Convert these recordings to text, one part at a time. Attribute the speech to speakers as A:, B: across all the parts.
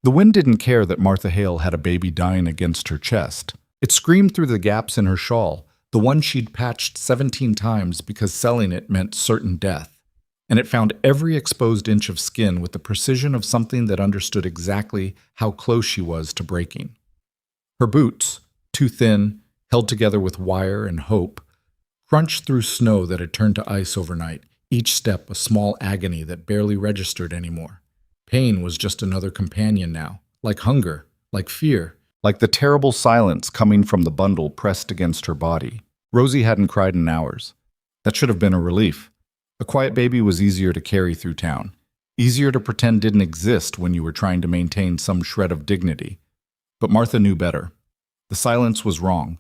A: The wind didn't care that Martha Hale had a baby dying against her chest. It screamed through the gaps in her shawl, the one she'd patched 17 times because selling it meant certain death. And it found every exposed inch of skin with the precision of something that understood exactly how close she was to breaking. Her boots, too thin, held together with wire and hope, crunched through snow that had turned to ice overnight, each step a small agony that barely registered anymore. Pain was just another companion now, like hunger, like fear, like the terrible silence coming from the bundle pressed against her body. Rosie hadn't cried in hours. That should have been a relief. A quiet baby was easier to carry through town, easier to pretend didn't exist when you were trying to maintain some shred of dignity. But Martha knew better. The silence was wrong.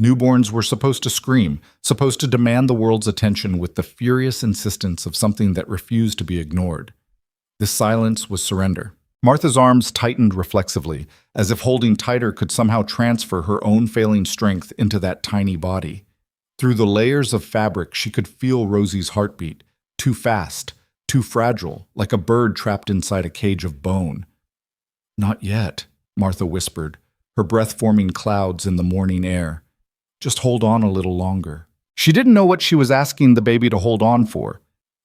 A: Newborns were supposed to scream, supposed to demand the world's attention with the furious insistence of something that refused to be ignored. This silence was surrender. Martha's arms tightened reflexively, as if holding tighter could somehow transfer her own failing strength into that tiny body. Through the layers of fabric, she could feel Rosie's heartbeat, too fast, too fragile, like a bird trapped inside a cage of bone. "Not yet," Martha whispered, her breath forming clouds in the morning air. "Just hold on a little longer." She didn't know what she was asking the baby to hold on for.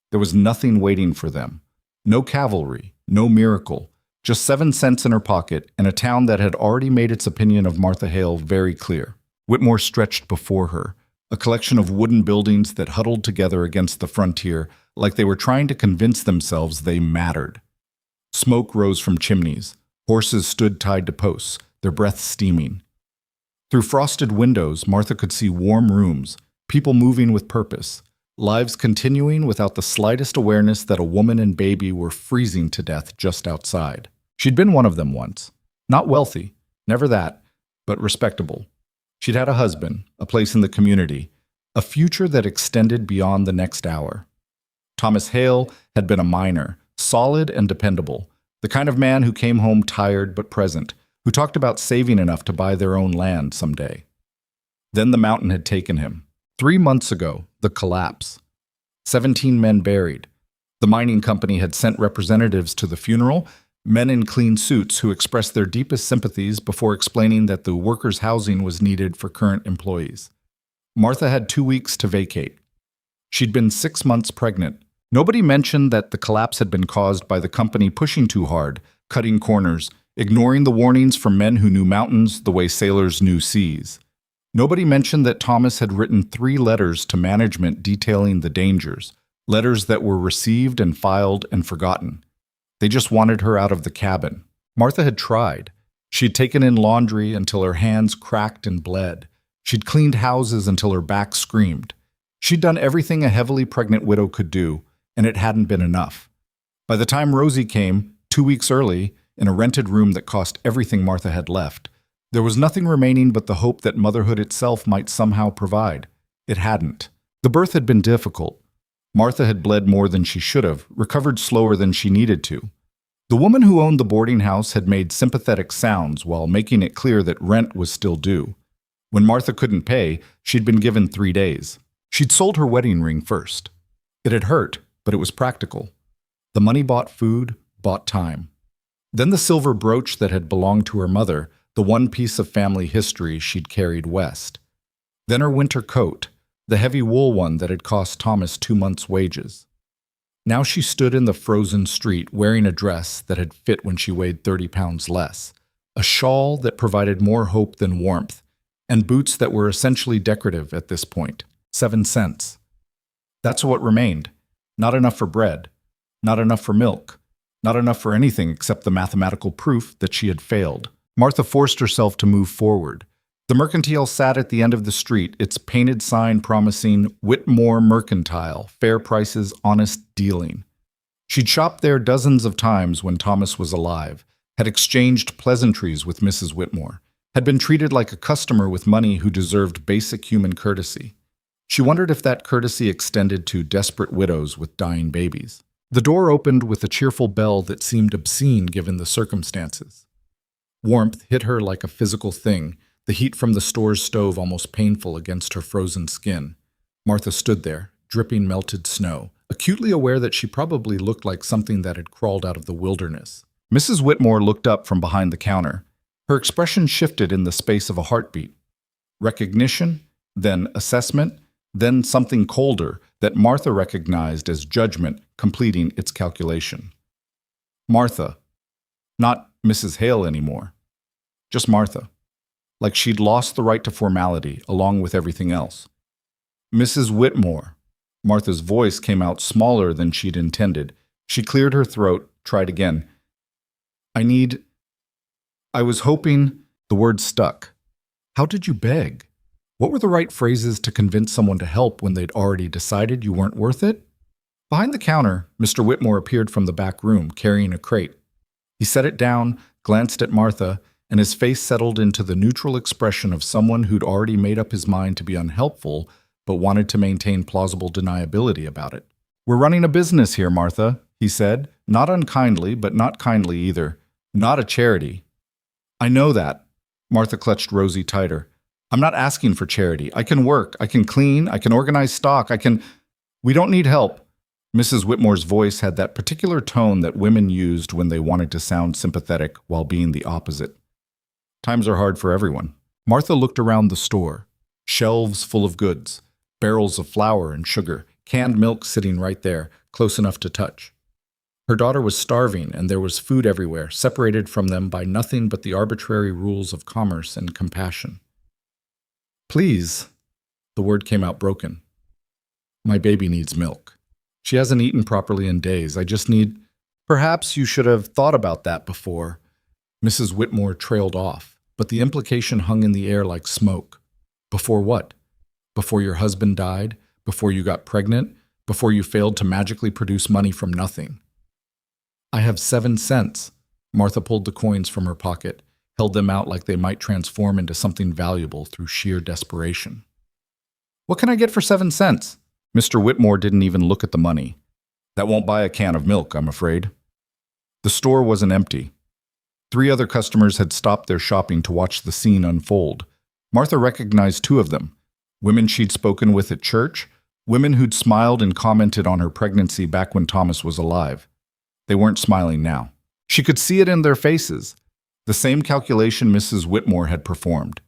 A: There was nothing waiting for them. No cavalry, no miracle, just 7 cents in her pocket and a town that had already made its opinion of Martha Hale very clear. Whitmore stretched before her, a collection of wooden buildings that huddled together against the frontier like they were trying to convince themselves they mattered. Smoke rose from chimneys. Horses stood tied to posts, their breath steaming. Through frosted windows, Martha could see warm rooms, people moving with purpose, lives continuing without the slightest awareness that a woman and baby were freezing to death just outside. She'd been one of them once. Not wealthy, never that, but respectable. She'd had a husband, a place in the community, a future that extended beyond the next hour. Thomas Hale had been a miner, solid and dependable, the kind of man who came home tired but present, who talked about saving enough to buy their own land someday. Then the mountain had taken him. 3 months ago, the collapse. 17 men buried. The mining company had sent representatives to the funeral, men in clean suits who expressed their deepest sympathies before explaining that the workers' housing was needed for current employees. Martha had 2 weeks to vacate. She'd been 6 months pregnant. Nobody mentioned that the collapse had been caused by the company pushing too hard, cutting corners, ignoring the warnings from men who knew mountains the way sailors knew seas. Nobody mentioned that Thomas had written 3 letters to management detailing the dangers, letters that were received and filed and forgotten. They just wanted her out of the cabin. Martha had tried. She'd taken in laundry until her hands cracked and bled. She'd cleaned houses until her back screamed. She'd done everything a heavily pregnant widow could do, and it hadn't been enough. By the time Rosie came, 2 weeks early, in a rented room that cost everything Martha had left, there was nothing remaining but the hope that motherhood itself might somehow provide. It hadn't. The birth had been difficult. Martha had bled more than she should have, recovered slower than she needed to. The woman who owned the boarding house had made sympathetic sounds while making it clear that rent was still due. When Martha couldn't pay, she'd been given 3 days. She'd sold her wedding ring first. It had hurt, but it was practical. The money bought food, bought time. Then the silver brooch that had belonged to her mother, the one piece of family history she'd carried west. Then her winter coat, the heavy wool one that had cost Thomas 2 months' wages. Now she stood in the frozen street wearing a dress that had fit when she weighed 30 pounds less, a shawl that provided more hope than warmth, and boots that were essentially decorative at this point, 7 cents. That's what remained. Not enough for bread, not enough for milk, not enough for anything except the mathematical proof that she had failed. Martha forced herself to move forward. The mercantile sat at the end of the street, its painted sign promising Whitmore Mercantile, fair prices, honest dealing. She'd shopped there dozens of times when Thomas was alive, had exchanged pleasantries with Mrs. Whitmore, had been treated like a customer with money who deserved basic human courtesy. She wondered if that courtesy extended to desperate widows with dying babies. The door opened with a cheerful bell that seemed obscene given the circumstances. Warmth hit her like a physical thing, the heat from the store's stove almost painful against her frozen skin. Martha stood there, dripping melted snow, acutely aware that she probably looked like something that had crawled out of the wilderness. Mrs. Whitmore looked up from behind the counter. Her expression shifted in the space of a heartbeat. Recognition, then assessment, then something colder that Martha recognized as judgment completing its calculation. Martha. Not Mrs. Hale anymore. Just Martha. Like she'd lost the right to formality along with everything else. Mrs. Whitmore. Martha's voice came out smaller than she'd intended. She cleared her throat, tried again. I was hoping. The word stuck. How did you beg? What were the right phrases to convince someone to help when they'd already decided you weren't worth it? Behind the counter, Mr. Whitmore appeared from the back room, carrying a crate. He set it down, glanced at Martha, and his face settled into the neutral expression of someone who'd already made up his mind to be unhelpful, but wanted to maintain plausible deniability about it. "We're running a business here, Martha," he said, not unkindly, but not kindly either. "Not a charity." "I know that." Martha clutched Rosie tighter. "I'm not asking for charity. I can work. I can clean. I can organize stock. We don't need help." Mrs. Whitmore's voice had that particular tone that women used when they wanted to sound sympathetic while being the opposite. "Times are hard for everyone." Martha looked around the store. Shelves full of goods. Barrels of flour and sugar. Canned milk sitting right there, close enough to touch. Her daughter was starving, and there was food everywhere, separated from them by nothing but the arbitrary rules of commerce and compassion. "Please," the word came out broken. "My baby needs milk. She hasn't eaten properly in days. I just need—" "Perhaps you should have thought about that before." Mrs. Whitmore trailed off, but the implication hung in the air like smoke. Before what? Before your husband died? Before you got pregnant? Before you failed to magically produce money from nothing? "I have 7 cents. Martha pulled the coins from her pocket, held them out like they might transform into something valuable through sheer desperation. "What can I get for 7 cents? Mr. Whitmore didn't even look at the money. "That won't buy a can of milk, I'm afraid." The store wasn't empty. 3 other customers had stopped their shopping to watch the scene unfold. Martha recognized 2 of them, women she'd spoken with at church, women who'd smiled and commented on her pregnancy back when Thomas was alive. They weren't smiling now. She could see it in their faces, the same calculation Mrs. Whitmore had performed.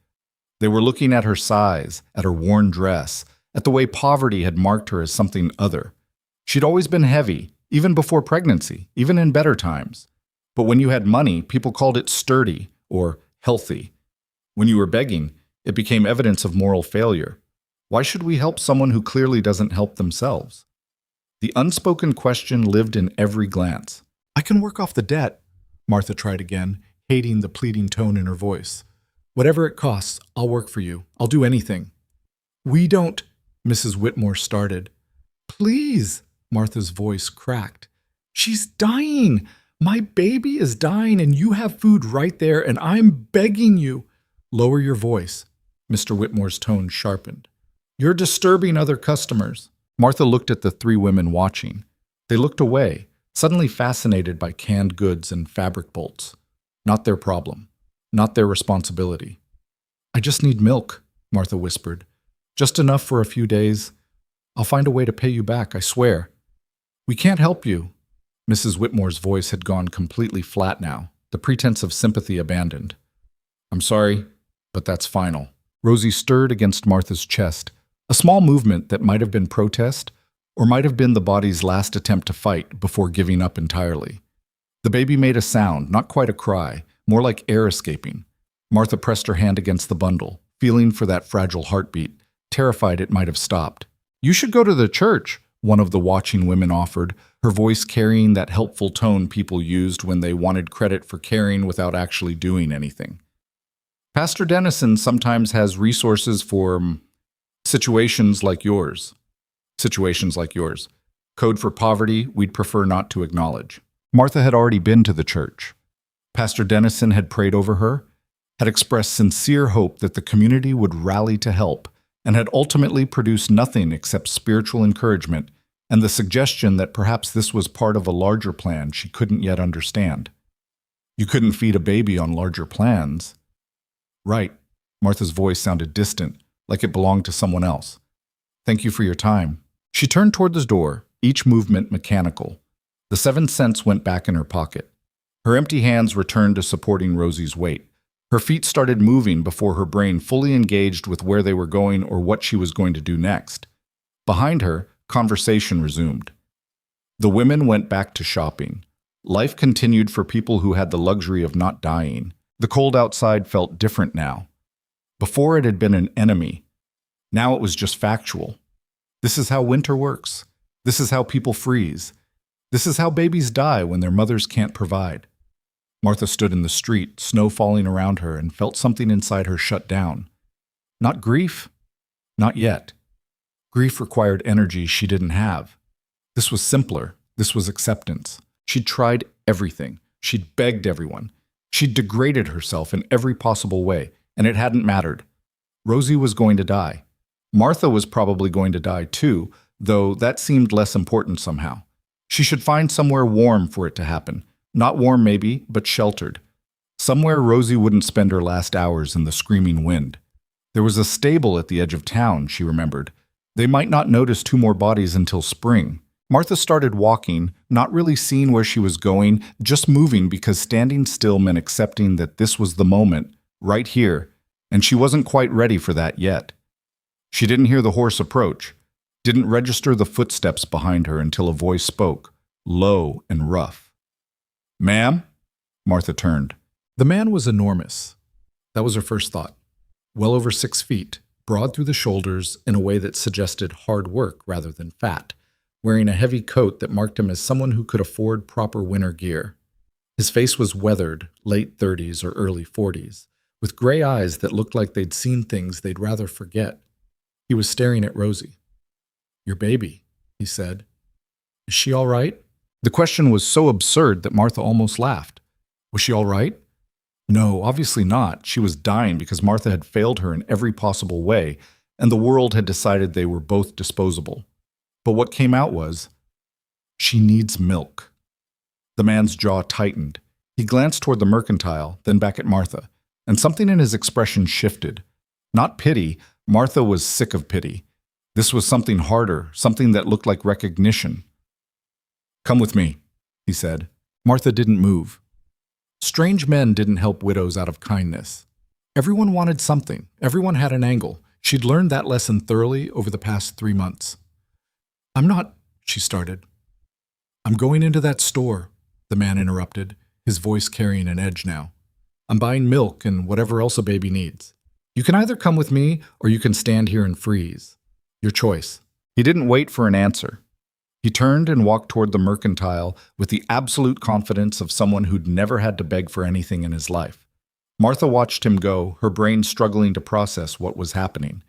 A: They were looking at her size, at her worn dress, at the way poverty had marked her as something other. She'd always been heavy, even before pregnancy, even in better times. But when you had money, people called it sturdy or healthy. When you were begging, it became evidence of moral failure. Why should we help someone who clearly doesn't help themselves? The unspoken question lived in every glance. "I can work off the debt," Martha tried again, hating the pleading tone in her voice. "Whatever it costs, I'll work for you. I'll do anything." "We don't," Mrs. Whitmore started. "Please," Martha's voice cracked. "She's dying. My baby is dying, and you have food right there, and I'm begging you." "Lower your voice." Mr. Whitmore's tone sharpened. "You're disturbing other customers." Martha looked at the 3 women watching. They looked away, suddenly fascinated by canned goods and fabric bolts. Not their problem. Not their responsibility. "I just need milk," Martha whispered. "Just enough for a few days. I'll find a way to pay you back, I swear." "We can't help you." Mrs. Whitmore's voice had gone completely flat now, the pretense of sympathy abandoned. "I'm sorry, but that's final." Rosie stirred against Martha's chest, a small movement that might have been protest, or might have been the body's last attempt to fight before giving up entirely. The baby made a sound, not quite a cry, more like air escaping. Martha pressed her hand against the bundle, feeling for that fragile heartbeat, terrified it might have stopped. "You should go to the church," one of the watching women offered, her voice carrying that helpful tone people used when they wanted credit for caring without actually doing anything. "Pastor Dennison sometimes has resources for situations like yours." Situations like yours. Code for poverty we'd prefer not to acknowledge. Martha had already been to the church. Pastor Dennison had prayed over her, had expressed sincere hope that the community would rally to help, and had ultimately produced nothing except spiritual encouragement and the suggestion that perhaps this was part of a larger plan she couldn't yet understand. You couldn't feed a baby on larger plans. Right. Martha's voice sounded distant, like it belonged to someone else. "Thank you for your time." She turned toward the door, each movement mechanical. The 7 cents went back in her pocket. Her empty hands returned to supporting Rosie's weight. Her feet started moving before her brain fully engaged with where they were going or what she was going to do next. Behind her, conversation resumed. The women went back to shopping. Life continued for people who had the luxury of not dying. The cold outside felt different now. Before it had been an enemy. Now it was just factual. This is how winter works. This is how people freeze. This is how babies die when their mothers can't provide. Martha stood in the street, snow falling around her, and felt something inside her shut down. Not grief? Not yet. Grief required energy she didn't have. This was simpler. This was acceptance. She'd tried everything. She'd begged everyone. She'd degraded herself in every possible way, and it hadn't mattered. Rosie was going to die. Martha was probably going to die too, though that seemed less important somehow. She should find somewhere warm for it to happen. Not warm maybe, but sheltered. Somewhere Rosie wouldn't spend her last hours in the screaming wind. There was a stable at the edge of town, she remembered. They might not notice 2 more bodies until spring. Martha started walking, not really seeing where she was going, just moving because standing still meant accepting that this was the moment, right here, and she wasn't quite ready for that yet. She didn't hear the horse approach, didn't register the footsteps behind her until a voice spoke, low and rough. "Ma'am?" Martha turned. The man was enormous. That was her first thought. Well over 6 feet, broad through the shoulders in a way that suggested hard work rather than fat, wearing a heavy coat that marked him as someone who could afford proper winter gear. His face was weathered, late 30s or early 40s, with gray eyes that looked like they'd seen things they'd rather forget. He was staring at Rosie. "Your baby," he said. "Is she all right?" The question was so absurd that Martha almost laughed. Was she all right? No, obviously not. She was dying because Martha had failed her in every possible way, and the world had decided they were both disposable. But what came out was, "She needs milk." The man's jaw tightened. He glanced toward the mercantile, then back at Martha, and something in his expression shifted. Not pity. Martha was sick of pity. This was something harder, something that looked like recognition. "Come with me," he said. Martha didn't move. Strange men didn't help widows out of kindness. Everyone wanted something. Everyone had an angle. She'd learned that lesson thoroughly over the past 3 months. "I'm not," she started. "I'm going into that store," the man interrupted, his voice carrying an edge now. "I'm buying milk and whatever else a baby needs. You can either come with me or you can stand here and freeze. Your choice." He didn't wait for an answer. He turned and walked toward the mercantile with the absolute confidence of someone who'd never had to beg for anything in his life. Martha watched him go, her brain struggling to process what was happening.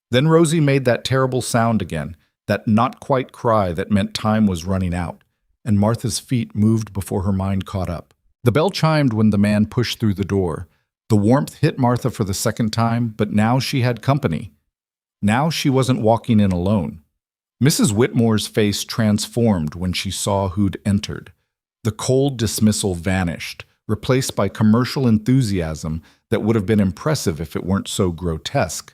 A: Then Rosie made that terrible sound again, that not-quite cry that meant time was running out, and Martha's feet moved before her mind caught up. The bell chimed when the man pushed through the door. The warmth hit Martha for the second time, but now she had company. Now she wasn't walking in alone. Mrs. Whitmore's face transformed when she saw who'd entered. The cold dismissal vanished, replaced by commercial enthusiasm that would have been impressive if it weren't so grotesque.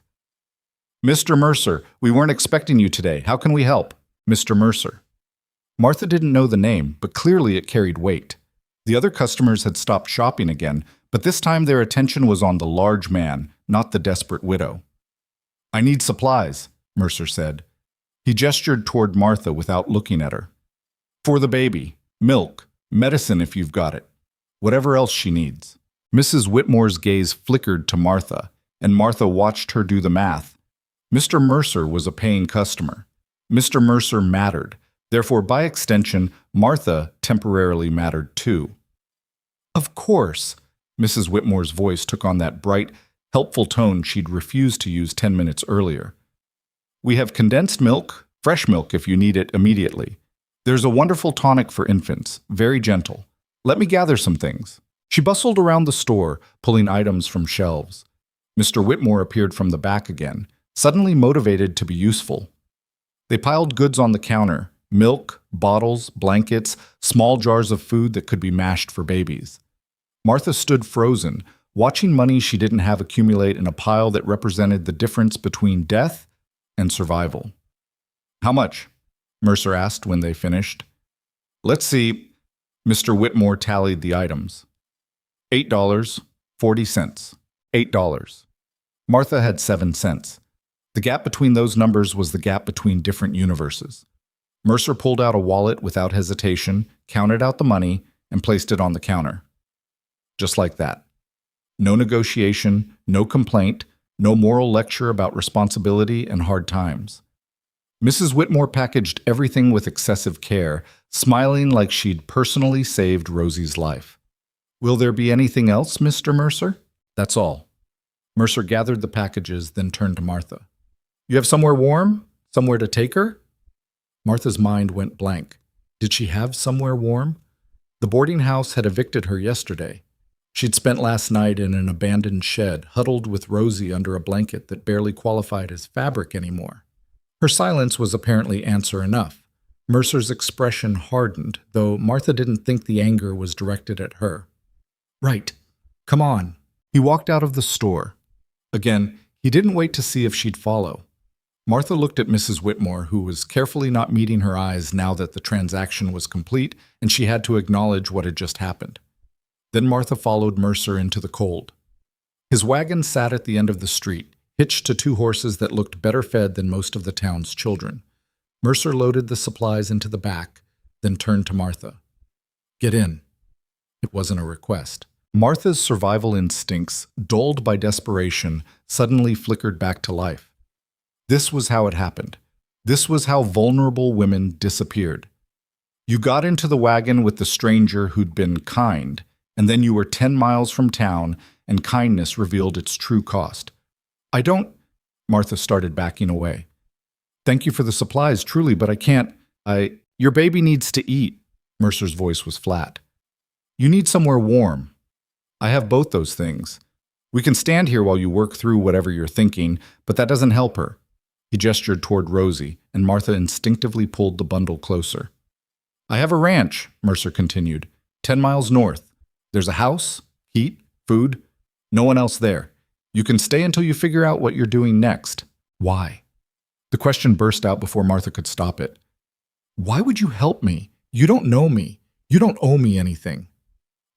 A: "Mr. Mercer, we weren't expecting you today. How can we help?" Mr. Mercer. Martha didn't know the name, but clearly it carried weight. The other customers had stopped shopping again, but this time their attention was on the large man, not the desperate widow. "I need supplies," Mercer said. He gestured toward Martha without looking at her. "For the baby, milk, medicine if you've got it, whatever else she needs." Mrs. Whitmore's gaze flickered to Martha, and Martha watched her do the math. Mr. Mercer was a paying customer. Mr. Mercer mattered. Therefore, by extension, Martha temporarily mattered too. "Of course," Mrs. Whitmore's voice took on that bright, helpful tone she'd refused to use 10 minutes earlier. "We have condensed milk, fresh milk if you need it immediately. There's a wonderful tonic for infants, very gentle. Let me gather some things." She bustled around the store, pulling items from shelves. Mr. Whitmore appeared from the back again, suddenly motivated to be useful. They piled goods on the counter, milk, bottles, blankets, small jars of food that could be mashed for babies. Martha stood frozen, watching money she didn't have accumulate in a pile that represented the difference between death and survival. "How much?" Mercer asked when they finished. "Let's see. Mr. Whitmore tallied the items. $8.40. $8. Martha had 7 cents. The gap between those numbers was the gap between different universes. Mercer pulled out a wallet without hesitation, counted out the money, and placed it on the counter. Just like that. No negotiation, no complaint, no moral lecture about responsibility and hard times. Mrs. Whitmore packaged everything with excessive care, smiling like she'd personally saved Rosie's life. "Will there be anything else, Mr. Mercer?" "That's all." Mercer gathered the packages, then turned to Martha. "You have somewhere warm? Somewhere to take her?" Martha's mind went blank. Did she have somewhere warm? The boarding house had evicted her yesterday. She'd spent last night in an abandoned shed, huddled with Rosie under a blanket that barely qualified as fabric anymore. Her silence was apparently answer enough. Mercer's expression hardened, though Martha didn't think the anger was directed at her. "Right. Come on." He walked out of the store. Again, he didn't wait to see if she'd follow. Martha looked at Mrs. Whitmore, who was carefully not meeting her eyes now that the transaction was complete and she had to acknowledge what had just happened. Then Martha followed Mercer into the cold. His wagon sat at the end of the street, hitched to 2 horses that looked better fed than most of the town's children. Mercer loaded the supplies into the back, then turned to Martha. "Get in." It wasn't a request. Martha's survival instincts, dulled by desperation, suddenly flickered back to life. This was how it happened. This was how vulnerable women disappeared. You got into the wagon with the stranger who'd been kind, and then you were 10 miles from town, and kindness revealed its true cost. "I don't—" Martha started backing away. "Thank you for the supplies, truly, but I can't. Your baby needs to eat." Mercer's voice was flat. "You need somewhere warm." "I have both those things. We can stand here while you work through whatever you're thinking, but that doesn't help her." He gestured toward Rosie, and Martha instinctively pulled the bundle closer. "I have a ranch," Mercer continued, 10 miles north. There's a house, heat, food, no one else there. You can stay until you figure out what you're doing next." "Why?" The question burst out before Martha could stop it. "Why would you help me? You don't know me. You don't owe me anything."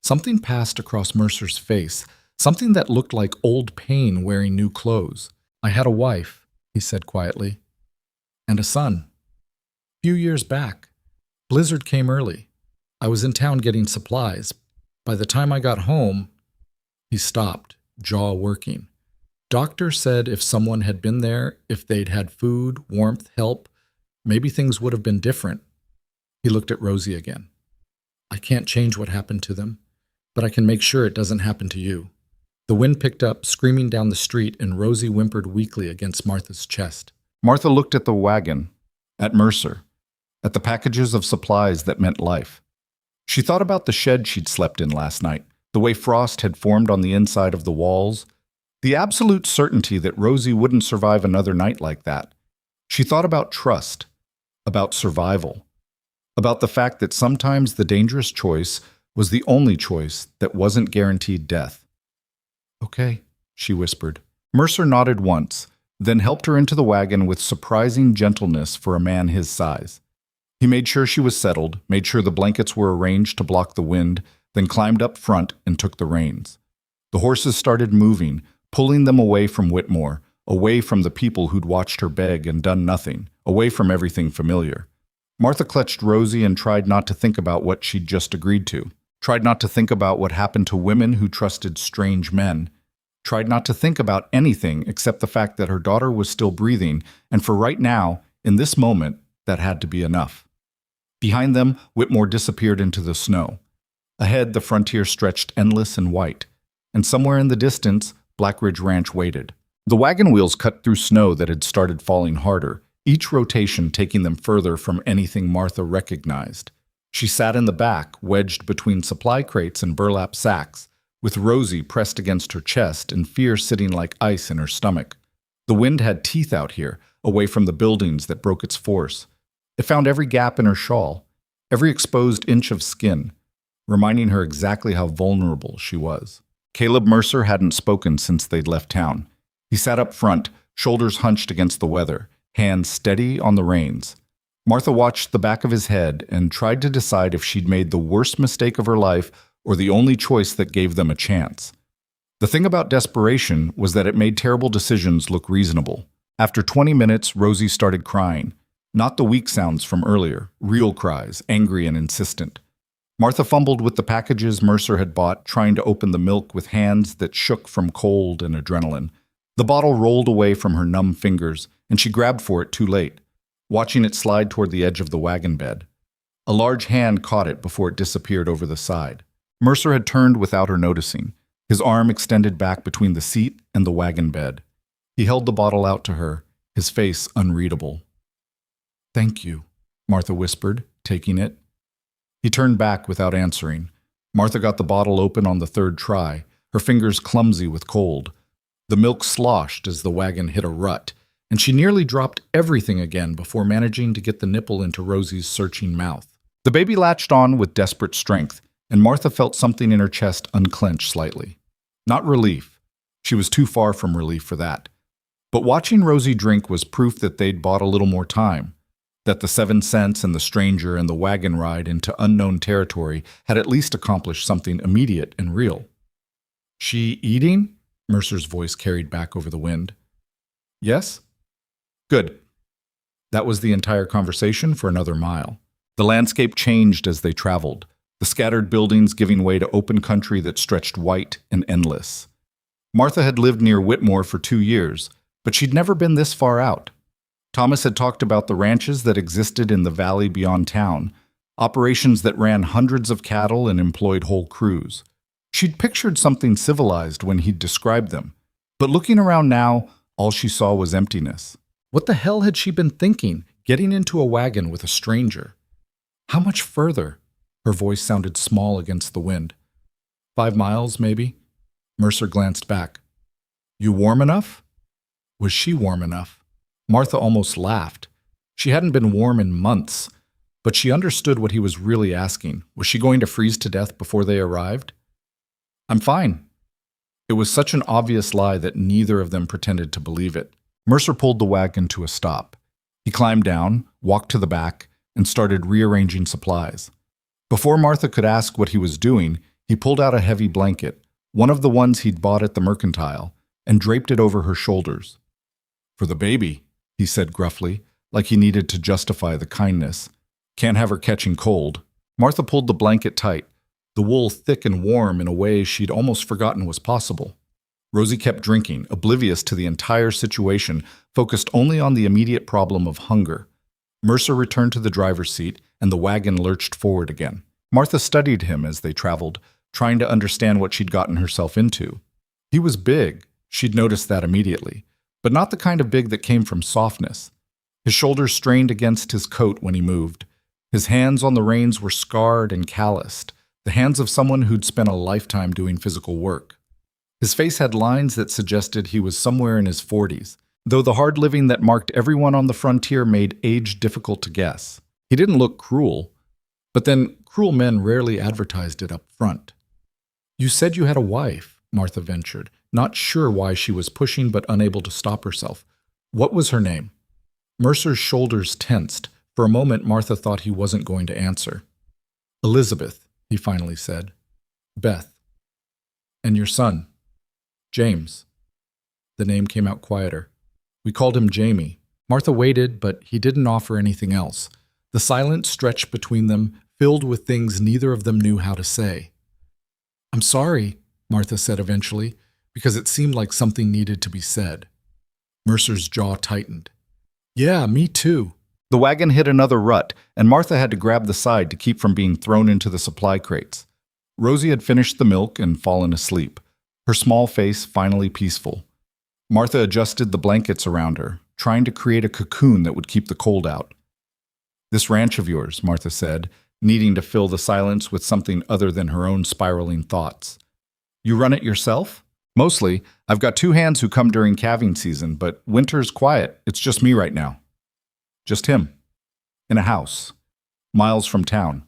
A: Something passed across Mercer's face, something that looked like old pain wearing new clothes. "I had a wife," he said quietly, "and a son. Few years back. Blizzard came early. I was in town getting supplies. By the time I got home—" He stopped, jaw working. "Doctor said if someone had been there, if they'd had food, warmth, help, maybe things would have been different." He looked at Rosie again. "I can't change what happened to them, but I can make sure it doesn't happen to you." The wind picked up, screaming down the street, and Rosie whimpered weakly against Martha's chest. Martha looked at the wagon, at Mercer, at the packages of supplies that meant life. She thought about the shed she'd slept in last night, the way frost had formed on the inside of the walls, the absolute certainty that Rosie wouldn't survive another night like that. She thought about trust, about survival, about the fact that sometimes the dangerous choice was the only choice that wasn't guaranteed death. "Okay," she whispered. Mercer nodded once, then helped her into the wagon with surprising gentleness for a man his size. He made sure she was settled, made sure the blankets were arranged to block the wind, then climbed up front and took the reins. The horses started moving, pulling them away from Whitmore, away from the people who'd watched her beg and done nothing, away from everything familiar. Martha clutched Rosie and tried not to think about what she'd just agreed to, tried not to think about what happened to women who trusted strange men, tried not to think about anything except the fact that her daughter was still breathing, and for right now, in this moment, that had to be enough. Behind them, Whitmore disappeared into the snow. Ahead, the frontier stretched endless and white, and somewhere in the distance, Black Ridge Ranch waited. The wagon wheels cut through snow that had started falling harder, each rotation taking them further from anything Martha recognized. She sat in the back, wedged between supply crates and burlap sacks, with Rosie pressed against her chest and fear sitting like ice in her stomach. The wind had teeth out here, away from the buildings that broke its force. It found every gap in her shawl, every exposed inch of skin, reminding her exactly how vulnerable she was. Caleb Mercer hadn't spoken since they'd left town. He sat up front, shoulders hunched against the weather, hands steady on the reins. Martha watched the back of his head and tried to decide if she'd made the worst mistake of her life or the only choice that gave them a chance. The thing about desperation was that it made terrible decisions look reasonable. After 20 minutes, Rosie started crying. Not the weak sounds from earlier, real cries, angry and insistent. Martha fumbled with the packages Mercer had bought, trying to open the milk with hands that shook from cold and adrenaline. The bottle rolled away from her numb fingers, and she grabbed for it too late, watching it slide toward the edge of the wagon bed. A large hand caught it before it disappeared over the side. Mercer had turned without her noticing, his arm extended back between the seat and the wagon bed. He held the bottle out to her, his face unreadable. "Thank you," Martha whispered, taking it. He turned back without answering. Martha got the bottle open on the third try, her fingers clumsy with cold. The milk sloshed as the wagon hit a rut, and she nearly dropped everything again before managing to get the nipple into Rosie's searching mouth. The baby latched on with desperate strength, and Martha felt something in her chest unclench slightly. Not relief. She was too far from relief for that. But watching Rosie drink was proof that they'd bought a little more time, that the 7 cents and the stranger and the wagon ride into unknown territory had at least accomplished something immediate and real. "She eating?" Mercer's voice carried back over the wind. "Yes?" "Good." That was the entire conversation for another mile. The landscape changed as they traveled, the scattered buildings giving way to open country that stretched white and endless. Martha had lived near Whitmore for 2 years, but she'd never been this far out. Thomas had talked about the ranches that existed in the valley beyond town, operations that ran hundreds of cattle and employed whole crews. She'd pictured something civilized when he'd described them, but looking around now, all she saw was emptiness. What the hell had she been thinking, getting into a wagon with a stranger? How much further? Her voice sounded small against the wind. 5 miles, maybe? Mercer glanced back. "You warm enough?" Was she warm enough? Martha almost laughed. She hadn't been warm in months, but she understood what he was really asking. Was she going to freeze to death before they arrived? "I'm fine." It was such an obvious lie that neither of them pretended to believe it. Mercer pulled the wagon to a stop. He climbed down, walked to the back, and started rearranging supplies. Before Martha could ask what he was doing, he pulled out a heavy blanket, one of the ones he'd bought at the mercantile, and draped it over her shoulders. "For the baby," he said gruffly, like he needed to justify the kindness. "Can't have her catching cold." Martha pulled the blanket tight, the wool thick and warm in a way she'd almost forgotten was possible. Rosie kept drinking, oblivious to the entire situation, focused only on the immediate problem of hunger. Mercer returned to the driver's seat, and the wagon lurched forward again. Martha studied him as they traveled, trying to understand what she'd gotten herself into. He was big, she'd noticed that immediately, but not the kind of big that came from softness. His shoulders strained against his coat when he moved. His hands on the reins were scarred and calloused, the hands of someone who'd spent a lifetime doing physical work. His face had lines that suggested he was somewhere in his 40s, though the hard living that marked everyone on the frontier made age difficult to guess. He didn't look cruel, but then cruel men rarely advertised it up front. "You said you had a wife," Martha ventured, not sure why she was pushing but unable to stop herself. "What was her name?" Mercer's shoulders tensed. For a moment, Martha thought he wasn't going to answer. "Elizabeth," he finally said. "Beth. And your son?" "James." The name came out quieter. "We called him Jamie." Martha waited, but he didn't offer anything else. The silence stretched between them, filled with things neither of them knew how to say. "I'm sorry," Martha said eventually, because it seemed like something needed to be said. Mercer's jaw tightened. "Yeah, me too." The wagon hit another rut, and Martha had to grab the side to keep from being thrown into the supply crates. Rosie had finished the milk and fallen asleep, her small face finally peaceful. Martha adjusted the blankets around her, trying to create a cocoon that would keep the cold out. "This ranch of yours," Martha said, needing to fill the silence with something other than her own spiraling thoughts. "You run it yourself?" "Mostly. I've got 2 hands who come during calving season, but winter's quiet. It's just me right now." "Just him. In a house. Miles from town."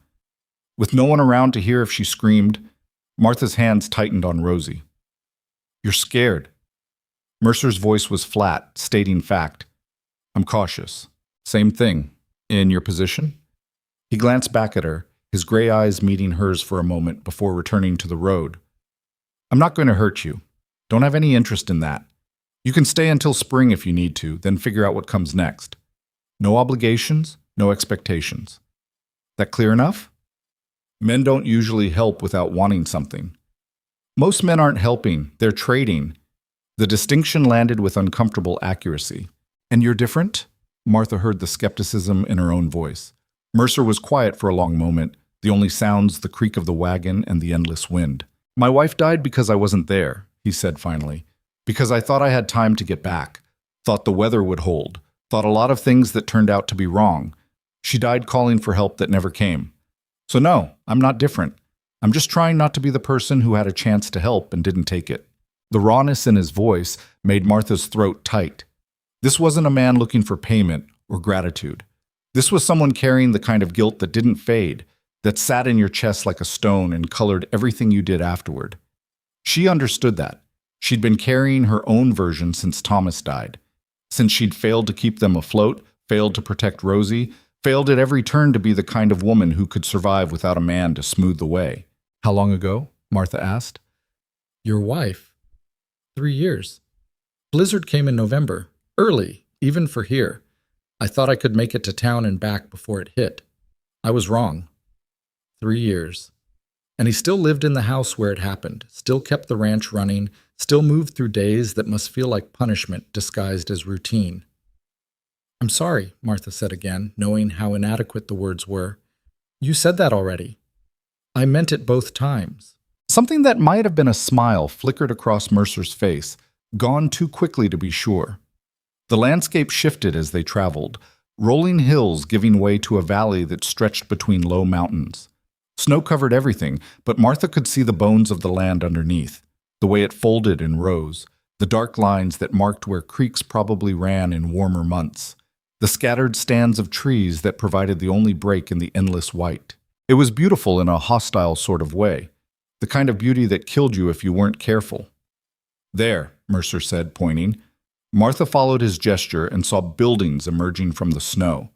A: With no one around to hear if she screamed, Martha's hands tightened on Rosie. "You're scared." Mercer's voice was flat, stating fact. "I'm cautious." "Same thing." In your position? He glanced back at her, his gray eyes meeting hers for a moment before returning to the road. I'm not going to hurt you. Don't have any interest in that. You can stay until spring if you need to, then figure out what comes next. No obligations, no expectations. That clear enough? Men don't usually help without wanting something. Most men aren't helping, they're trading. The distinction landed with uncomfortable accuracy. And you're different? Martha heard the skepticism in her own voice. Mercer was quiet for a long moment, the only sounds the creak of the wagon and the endless wind. My wife died because I wasn't there, he said finally. Because I thought I had time to get back. Thought the weather would hold. Thought a lot of things that turned out to be wrong. She died calling for help that never came. So no, I'm not different. I'm just trying not to be the person who had a chance to help and didn't take it. The rawness in his voice made Martha's throat tight. This wasn't a man looking for payment or gratitude. This was someone carrying the kind of guilt that didn't fade, that sat in your chest like a stone and colored everything you did afterward. She understood that. She'd been carrying her own version since Thomas died. Since she'd failed to keep them afloat, failed to protect Rosie, failed at every turn to be the kind of woman who could survive without a man to smooth the way. How long ago? Martha asked.
B: Your wife. 3 years. Blizzard came in November. Early, even for here. I thought I could make it to town and back before it hit. I was wrong. 3 years. And he still lived in the house where it happened, still kept the ranch running, still moved through days that must feel like punishment disguised as routine. I'm sorry, Martha said again, knowing how inadequate the words were. You said that already. I meant it both times.
A: Something that might have been a smile flickered across Mercer's face, gone too quickly to be sure. The landscape shifted as they traveled, rolling hills giving way to a valley that stretched between low mountains. Snow covered everything, but Martha could see the bones of the land underneath, the way it folded and rose, the dark lines that marked where creeks probably ran in warmer months, the scattered stands of trees that provided the only break in the endless white. It was beautiful in a hostile sort of way, the kind of beauty that killed you if you weren't careful. There, Mercer said, pointing. Martha followed his gesture and saw buildings emerging from the snow.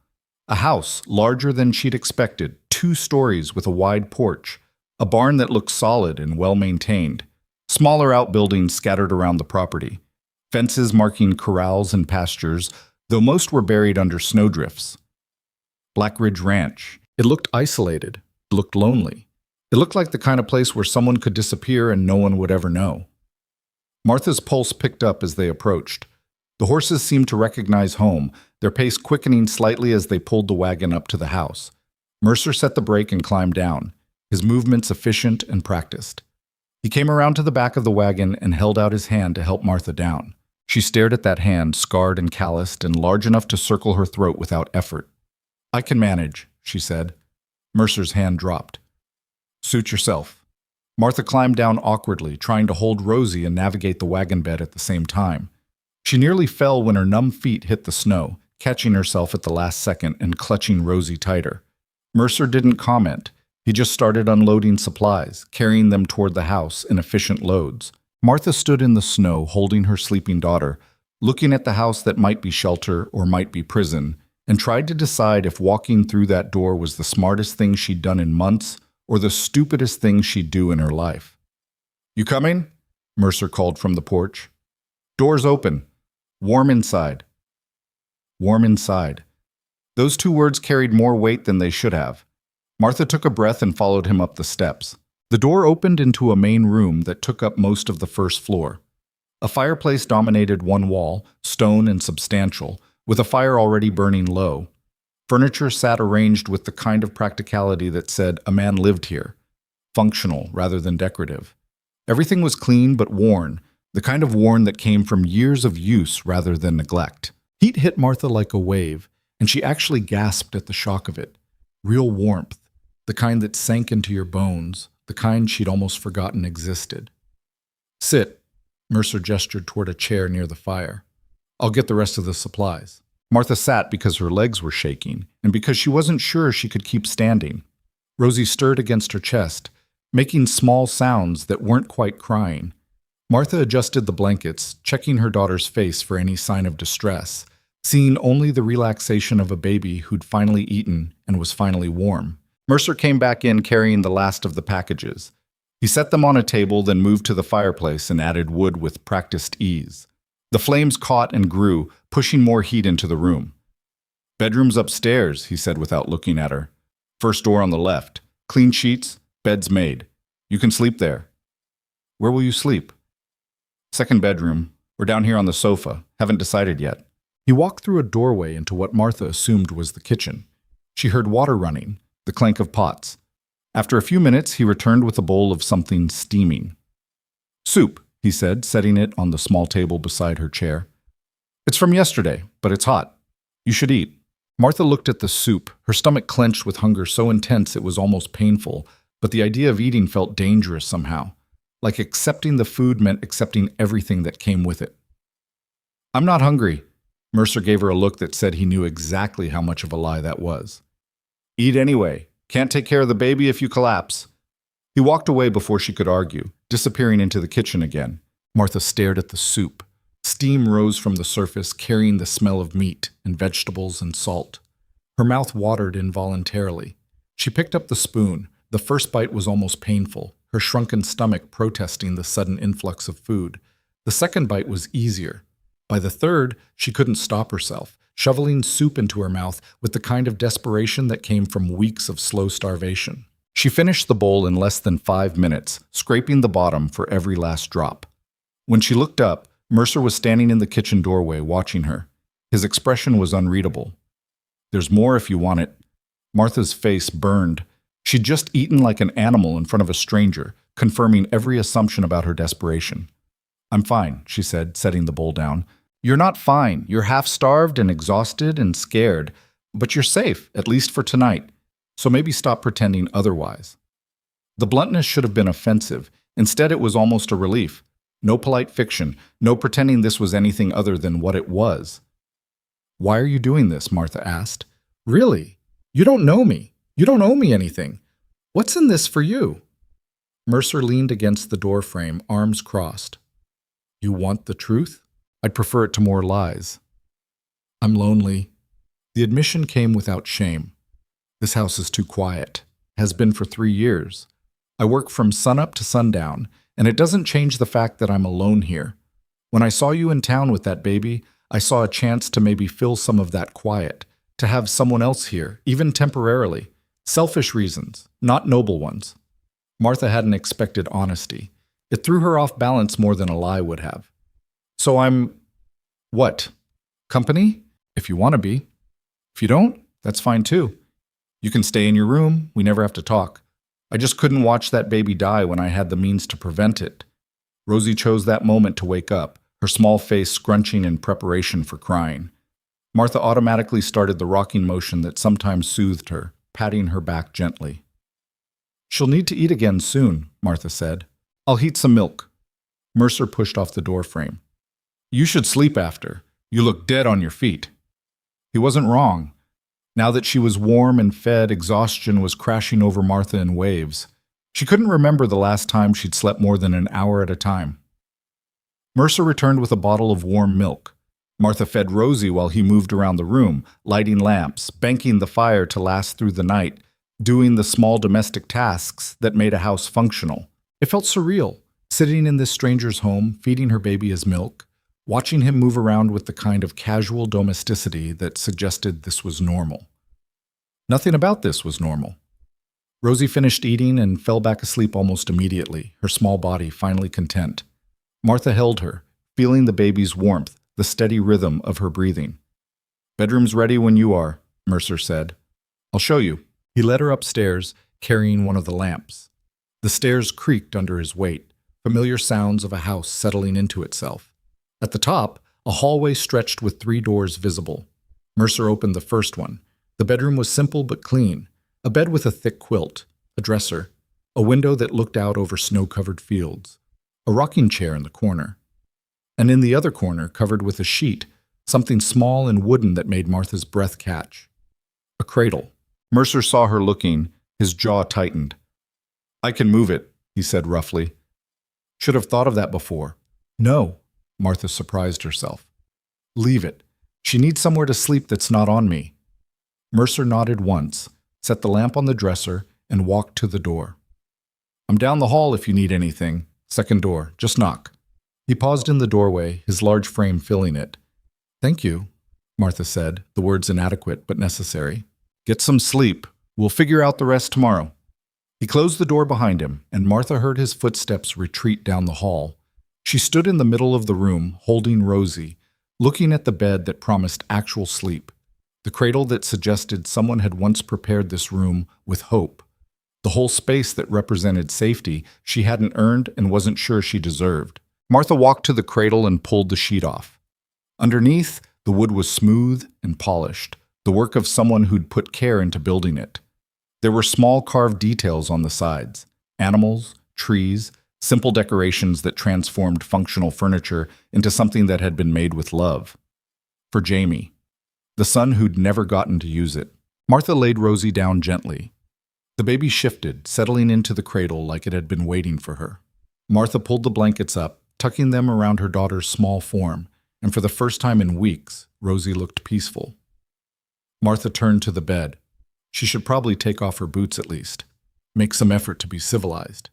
A: A house larger than she'd expected, 2 stories with a wide porch, a barn that looked solid and well-maintained, smaller outbuildings scattered around the property, fences marking corrals and pastures, though most were buried under snowdrifts. Black Ridge Ranch. It looked isolated. It looked lonely. It looked like the kind of place where someone could disappear and no one would ever know. Martha's pulse picked up as they approached. The horses seemed to recognize home, their pace quickening slightly as they pulled the wagon up to the house. Mercer set the brake and climbed down, his movements efficient and practiced. He came around to the back of the wagon and held out his hand to help Martha down. She stared at that hand, scarred and calloused and large enough to circle her throat without effort. I can manage, she said. Mercer's hand dropped. Suit yourself. Martha climbed down awkwardly, trying to hold Rosie and navigate the wagon bed at the same time. She nearly fell when her numb feet hit the snow, catching herself at the last second and clutching Rosie tighter. Mercer didn't comment. He just started unloading supplies, carrying them toward the house in efficient loads. Martha stood in the snow, holding her sleeping daughter, looking at the house that might be shelter or might be prison, and tried to decide if walking through that door was the smartest thing she'd done in months or the stupidest thing she'd do in her life. You coming? Mercer called from the porch. Door's open. Warm inside. Warm inside. Those 2 words carried more weight than they should have. Martha took a breath and followed him up the steps. The door opened into a main room that took up most of the first floor. A fireplace dominated one wall, stone and substantial, with a fire already burning low. Furniture sat arranged with the kind of practicality that said a man lived here, functional rather than decorative. Everything was clean but worn, the kind of worn that came from years of use rather than neglect. Heat hit Martha like a wave, and she actually gasped at the shock of it. Real warmth, the kind that sank into your bones, the kind she'd almost forgotten existed. Sit, Mercer gestured toward a chair near the fire. I'll get the rest of the supplies. Martha sat because her legs were shaking, and because she wasn't sure she could keep standing. Rosie stirred against her chest, making small sounds that weren't quite crying. Martha adjusted the blankets, checking her daughter's face for any sign of distress, seeing only the relaxation of a baby who'd finally eaten and was finally warm. Mercer came back in carrying the last of the packages. He set them on a table, then moved to the fireplace and added wood with practiced ease. The flames caught and grew, pushing more heat into the room. "Bedroom's upstairs," he said without looking at her. "First door on the left. Clean sheets, bed's made. You can sleep there." "Where will you sleep?" "Second bedroom. We're down here on the sofa. Haven't decided yet." He walked through a doorway into what Martha assumed was the kitchen. She heard water running, the clank of pots. After a few minutes, he returned with a bowl of something steaming. "Soup," he said, setting it on the small table beside her chair. "It's from yesterday, but it's hot. You should eat." Martha looked at the soup, her stomach clenched with hunger so intense it was almost painful, but the idea of eating felt dangerous somehow. Like accepting the food meant accepting everything that came with it. "I'm not hungry." Mercer gave her a look that said he knew exactly how much of a lie that was. "Eat anyway. Can't take care of the baby if you collapse." He walked away before she could argue, disappearing into the kitchen again. Martha stared at the soup. Steam rose from the surface, carrying the smell of meat and vegetables and salt. Her mouth watered involuntarily. She picked up the spoon. The first bite was almost painful, her shrunken stomach protesting the sudden influx of food. The second bite was easier. By the third, she couldn't stop herself, shoveling soup into her mouth with the kind of desperation that came from weeks of slow starvation. She finished the bowl in less than 5 minutes, scraping the bottom for every last drop. When she looked up, Mercer was standing in the kitchen doorway watching her. His expression was unreadable. "There's more if you want it." Martha's face burned. She'd just eaten like an animal in front of a stranger, confirming every assumption about her desperation. "I'm fine," she said, setting the bowl down. "You're not fine. You're half-starved and exhausted and scared. But you're safe, at least for tonight. So maybe stop pretending otherwise." The bluntness should have been offensive. Instead, it was almost a relief. No polite fiction, no pretending this was anything other than what it was. "Why are you doing this?" Martha asked. "Really? You don't know me. You don't owe me anything. What's in this for you?" Mercer leaned against the doorframe, arms crossed. "You want the truth? I'd prefer it to more lies." "I'm lonely." The admission came without shame. "This house is too quiet. Has been for 3 years. I work from sunup to sundown, and it doesn't change the fact that I'm alone here. When I saw you in town with that baby, I saw a chance to maybe fill some of that quiet, to have someone else here, even temporarily. Selfish reasons, not noble ones." Martha hadn't expected honesty. It threw her off balance more than a lie would have. "So I'm... what? Company? If you want to be. If you don't, that's fine too. You can stay in your room. We never have to talk. I just couldn't watch that baby die when I had the means to prevent it." Rosie chose that moment to wake up, her small face scrunching in preparation for crying. Martha automatically started the rocking motion that sometimes soothed her, patting her back gently. "She'll need to eat again soon," Martha said. "I'll heat some milk." Mercer pushed off the doorframe. "You should sleep after. You look dead on your feet." He wasn't wrong. Now that she was warm and fed, exhaustion was crashing over Martha in waves. She couldn't remember the last time she'd slept more than an hour at a time. Mercer returned with a bottle of warm milk. Martha fed Rosie while he moved around the room, lighting lamps, banking the fire to last through the night, doing the small domestic tasks that made a house functional. It felt surreal, sitting in this stranger's home, feeding her baby his milk, watching him move around with the kind of casual domesticity that suggested this was normal. Nothing about this was normal. Rosie finished eating and fell back asleep almost immediately, her small body finally content. Martha held her, feeling the baby's warmth, the steady rhythm of her breathing. "Bedroom's ready when you are," Mercer said. "I'll show you." He led her upstairs, carrying one of the lamps. The stairs creaked under his weight, familiar sounds of a house settling into itself. At the top, a hallway stretched with 3 doors visible. Mercer opened the first one. The bedroom was simple but clean. A bed with a thick quilt, a dresser, a window that looked out over snow-covered fields, a rocking chair in the corner. And in the other corner, covered with a sheet, something small and wooden that made Martha's breath catch. A cradle. Mercer saw her looking, his jaw tightened. "I can move it," he said roughly. "Should have thought of that before." "No," Martha surprised herself. "Leave it. She needs somewhere to sleep that's not on me. Mercer nodded once, set the lamp on the dresser, and walked to the door. I'm down the hall if you need anything. Second door, just knock. He paused in the doorway, his large frame filling it. Thank you, Martha said, the words inadequate but necessary. Get some sleep. We'll figure out the rest tomorrow. He closed the door behind him, and Martha heard his footsteps retreat down the hall. She stood in the middle of the room, holding Rosie, looking at the bed that promised actual sleep, the cradle that suggested someone had once prepared this room with hope, the whole space that represented safety she hadn't earned and wasn't sure she deserved. Martha walked to the cradle and pulled the sheet off. Underneath, the wood was smooth and polished, the work of someone who'd put care into building it. There were small carved details on the sides, animals, trees, simple decorations that transformed functional furniture into something that had been made with love. For Jamie, the son who'd never gotten to use it. Martha laid Rosie down gently. The baby shifted, settling into the cradle like it had been waiting for her. Martha pulled the blankets up, tucking them around her daughter's small form, and for the first time in weeks, Rosie looked peaceful. Martha turned to the bed. She should probably take off her boots at least, make some effort to be civilized.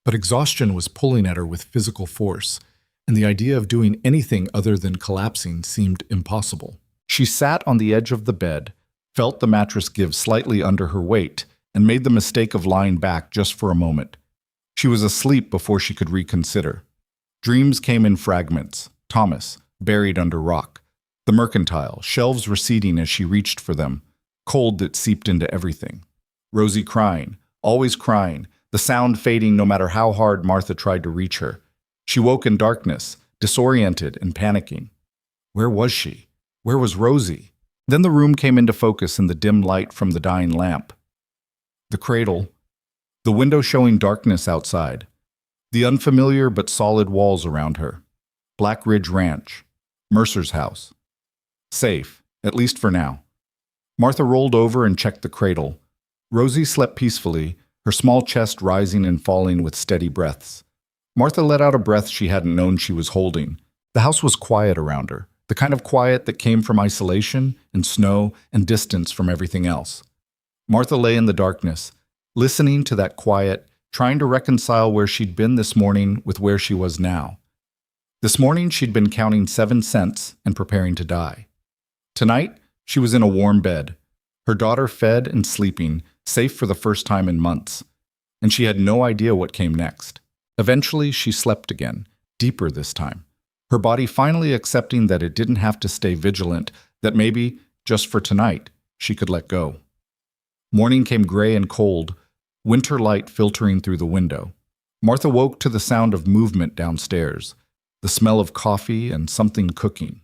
A: But exhaustion was pulling at her with physical force, and the idea of doing anything other than collapsing seemed impossible. She sat on the edge of the bed, felt the mattress give slightly under her weight, and made the mistake of lying back just for a moment. She was asleep before she could reconsider. Dreams came in fragments. Thomas, buried under rock. The mercantile, shelves receding as she reached for them. Cold that seeped into everything. Rosie crying, always crying, the sound fading no matter how hard Martha tried to reach her. She woke in darkness, disoriented and panicking. Where was she? Where was Rosie? Then the room came into focus in the dim light from the dying lamp. The cradle, the window showing darkness outside, the unfamiliar but solid walls around her. Black Ridge Ranch, Mercer's house. Safe, at least for now. Martha rolled over and checked the cradle. Rosie slept peacefully, her small chest rising and falling with steady breaths. Martha let out a breath she hadn't known she was holding. The house was quiet around her, the kind of quiet that came from isolation and snow and distance from everything else. Martha lay in the darkness, listening to that quiet, trying to reconcile where she'd been this morning with where she was now. This morning she'd been counting 7 cents and preparing to die. Tonight, she was in a warm bed, her daughter fed and sleeping, safe for the first time in months, and she had no idea what came next. Eventually, she slept again, deeper this time, her body finally accepting that it didn't have to stay vigilant, that maybe, just for tonight, she could let go. Morning came gray and cold, winter light filtering through the window. Martha woke to the sound of movement downstairs, the smell of coffee and something cooking.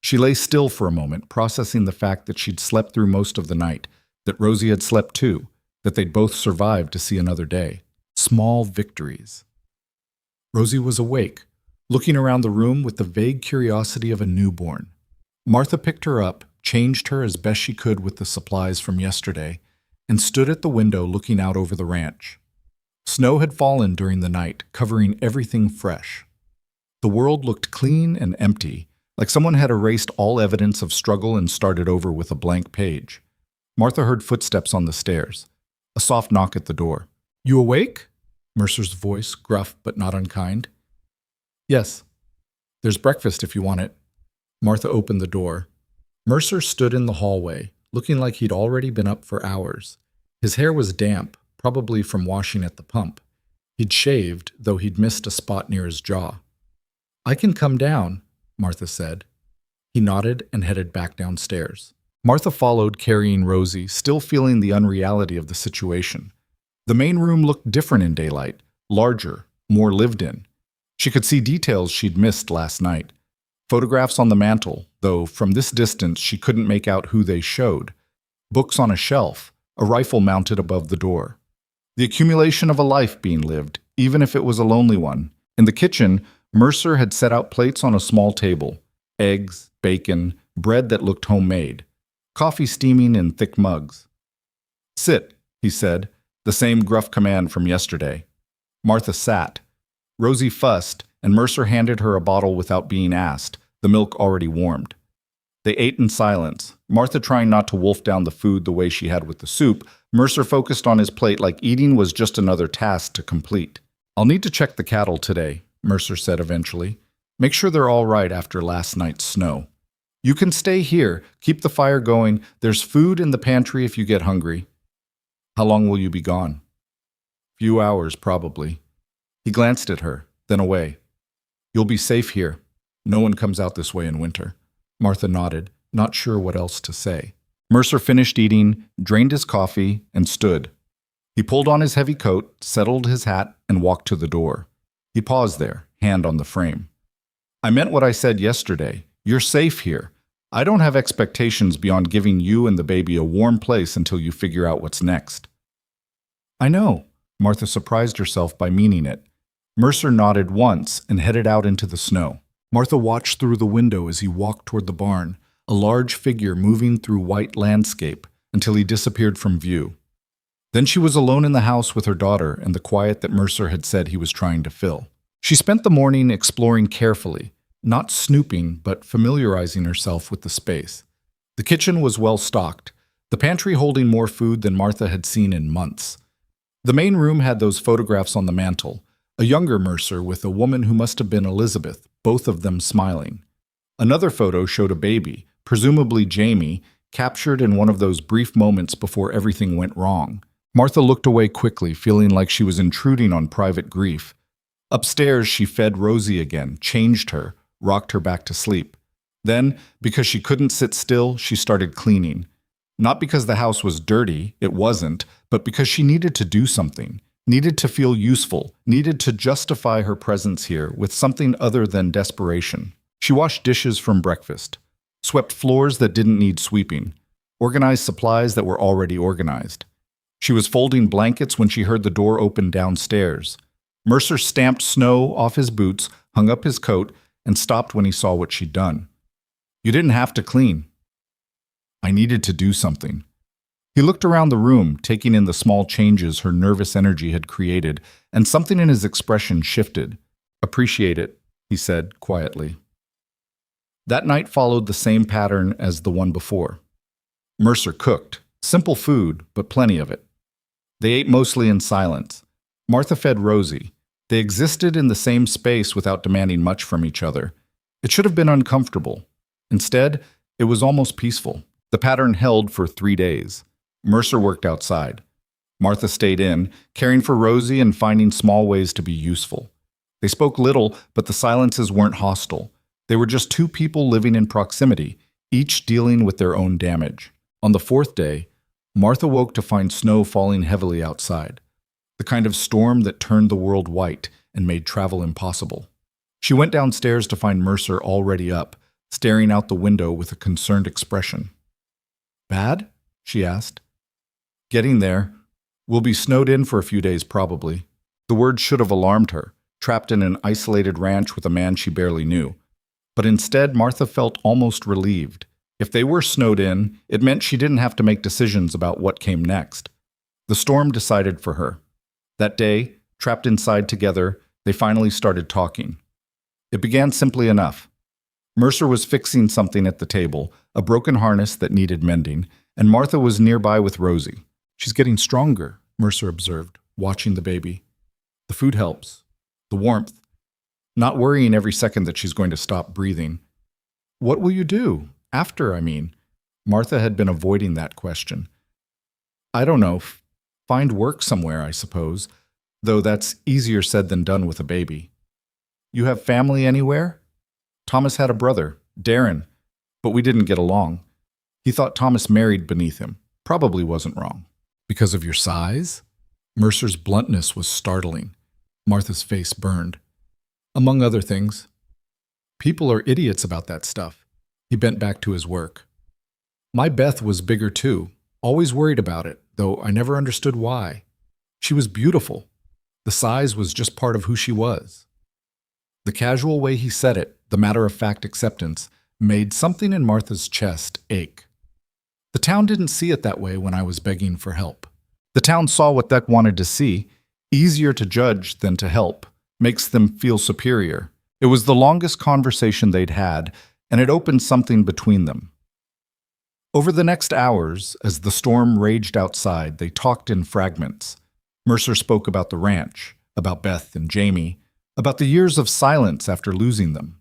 A: She lay still for a moment, processing the fact that she'd slept through most of the night, that Rosie had slept too, that they'd both survived to see another day. Small victories. Rosie was awake, looking around the room with the vague curiosity of a newborn. Martha picked her up, changed her as best she could with the supplies from yesterday, and stood at the window looking out over the ranch. Snow had fallen during the night, covering everything fresh. The world looked clean and empty, like someone had erased all evidence of struggle and started over with a blank page. Martha heard footsteps on the stairs, a soft knock at the door. "You awake?" Mercer's voice, gruff but not unkind. "Yes. There's breakfast if you want it." Martha opened the door. Mercer stood in the hallway, looking like he'd already been up for hours. His hair was damp, probably from washing at the pump. He'd shaved, though he'd missed a spot near his jaw. "I can come down," Martha said. He nodded and headed back downstairs. Martha followed, carrying Rosie, still feeling the unreality of the situation. The main room looked different in daylight, larger, more lived in. She could see details she'd missed last night. Photographs on the mantel, though from this distance she couldn't make out who they showed. Books on a shelf, a rifle mounted above the door. The accumulation of a life being lived, even if it was a lonely one. In the kitchen, Mercer had set out plates on a small table. Eggs, bacon, bread that looked homemade. Coffee steaming in thick mugs. "Sit," he said, the same gruff command from yesterday. Martha sat. Rosie fussed, and Mercer handed her a bottle without being asked, the milk already warmed. They ate in silence, Martha trying not to wolf down the food the way she had with the soup. Mercer focused on his plate like eating was just another task to complete. "I'll need to check the cattle today," Mercer said eventually. "Make sure they're all right after last night's snow. You can stay here, keep the fire going. There's food in the pantry if you get hungry." "How long will you be gone?" "Few hours, probably." He glanced at her, then away. "You'll be safe here. No one comes out this way in winter." Martha nodded, not sure what else to say. Mercer finished eating, drained his coffee, and stood. He pulled on his heavy coat, settled his hat, and walked to the door. He paused there, hand on the frame. "I meant what I said yesterday. You're safe here. I don't have expectations beyond giving you and the baby a warm place until you figure out what's next." "I know." Martha surprised herself by meaning it. Mercer nodded once and headed out into the snow. Martha watched through the window as he walked toward the barn, a large figure moving through white landscape until he disappeared from view. Then she was alone in the house with her daughter and the quiet that Mercer had said he was trying to fill. She spent the morning exploring carefully, not snooping, but familiarizing herself with the space. The kitchen was well stocked, the pantry holding more food than Martha had seen in months. The main room had those photographs on the mantel, a younger Mercer with a woman who must have been Elizabeth, both of them smiling. Another photo showed a baby, presumably Jamie, captured in one of those brief moments before everything went wrong. Martha looked away quickly, feeling like she was intruding on private grief. Upstairs, she fed Rosie again, changed her, rocked her back to sleep. Then, because she couldn't sit still, she started cleaning. Not because the house was dirty, it wasn't, but because she needed to do something, needed to feel useful, needed to justify her presence here with something other than desperation. She washed dishes from breakfast, swept floors that didn't need sweeping, organized supplies that were already organized. She was folding blankets when she heard the door open downstairs. Mercer stamped snow off his boots, hung up his coat, and stopped when he saw what she'd done. "You didn't have to clean." "I needed to do something." He looked around the room, taking in the small changes her nervous energy had created, and something in his expression shifted. "Appreciate it," he said quietly. That night followed the same pattern as the one before. Mercer cooked. Simple food, but plenty of it. They ate mostly in silence. Martha fed Rosie. They existed in the same space without demanding much from each other. It should have been uncomfortable. Instead, it was almost peaceful. The pattern held for 3 days. Mercer worked outside. Martha stayed in, caring for Rosie and finding small ways to be useful. They spoke little, but the silences weren't hostile. They were just two people living in proximity, each dealing with their own damage. On the 4th day, Martha woke to find snow falling heavily outside, the kind of storm that turned the world white and made travel impossible. She went downstairs to find Mercer already up, staring out the window with a concerned expression. "Bad?" she asked. "Getting there. We'll be snowed in for a few days probably." The word should have alarmed her, trapped in an isolated ranch with a man she barely knew. But instead, Martha felt almost relieved. If they were snowed in, it meant she didn't have to make decisions about what came next. The storm decided for her. That day, trapped inside together, they finally started talking. It began simply enough. Mercer was fixing something at the table, a broken harness that needed mending, and Martha was nearby with Rosie. "She's getting stronger," Mercer observed, watching the baby. "The food helps. The warmth. Not worrying every second that she's going to stop breathing." "What will you do? After, I mean." Martha had been avoiding that question. "I don't know. Find work somewhere, I suppose. Though that's easier said than done with a baby." "You have family anywhere?" "Thomas had a brother, Darren, but we didn't get along. He thought Thomas married beneath him. Probably wasn't wrong." "Because of your size?" Mercer's bluntness was startling. Martha's face burned. "Among other things. People are idiots about that stuff." He bent back to his work. "My Beth was bigger too. Always worried about it, though I never understood why. She was beautiful. The size was just part of who she was." The casual way he said it, the matter-of-fact acceptance, made something in Martha's chest ache. The town didn't see it that way when I was begging for help. The town saw what Beck wanted to see. Easier to judge than to help. Makes them feel superior. It was the longest conversation they'd had, and it opened something between them. Over the next hours, as the storm raged outside, they talked in fragments. Mercer spoke about the ranch, about Beth and Jamie, about the years of silence after losing them.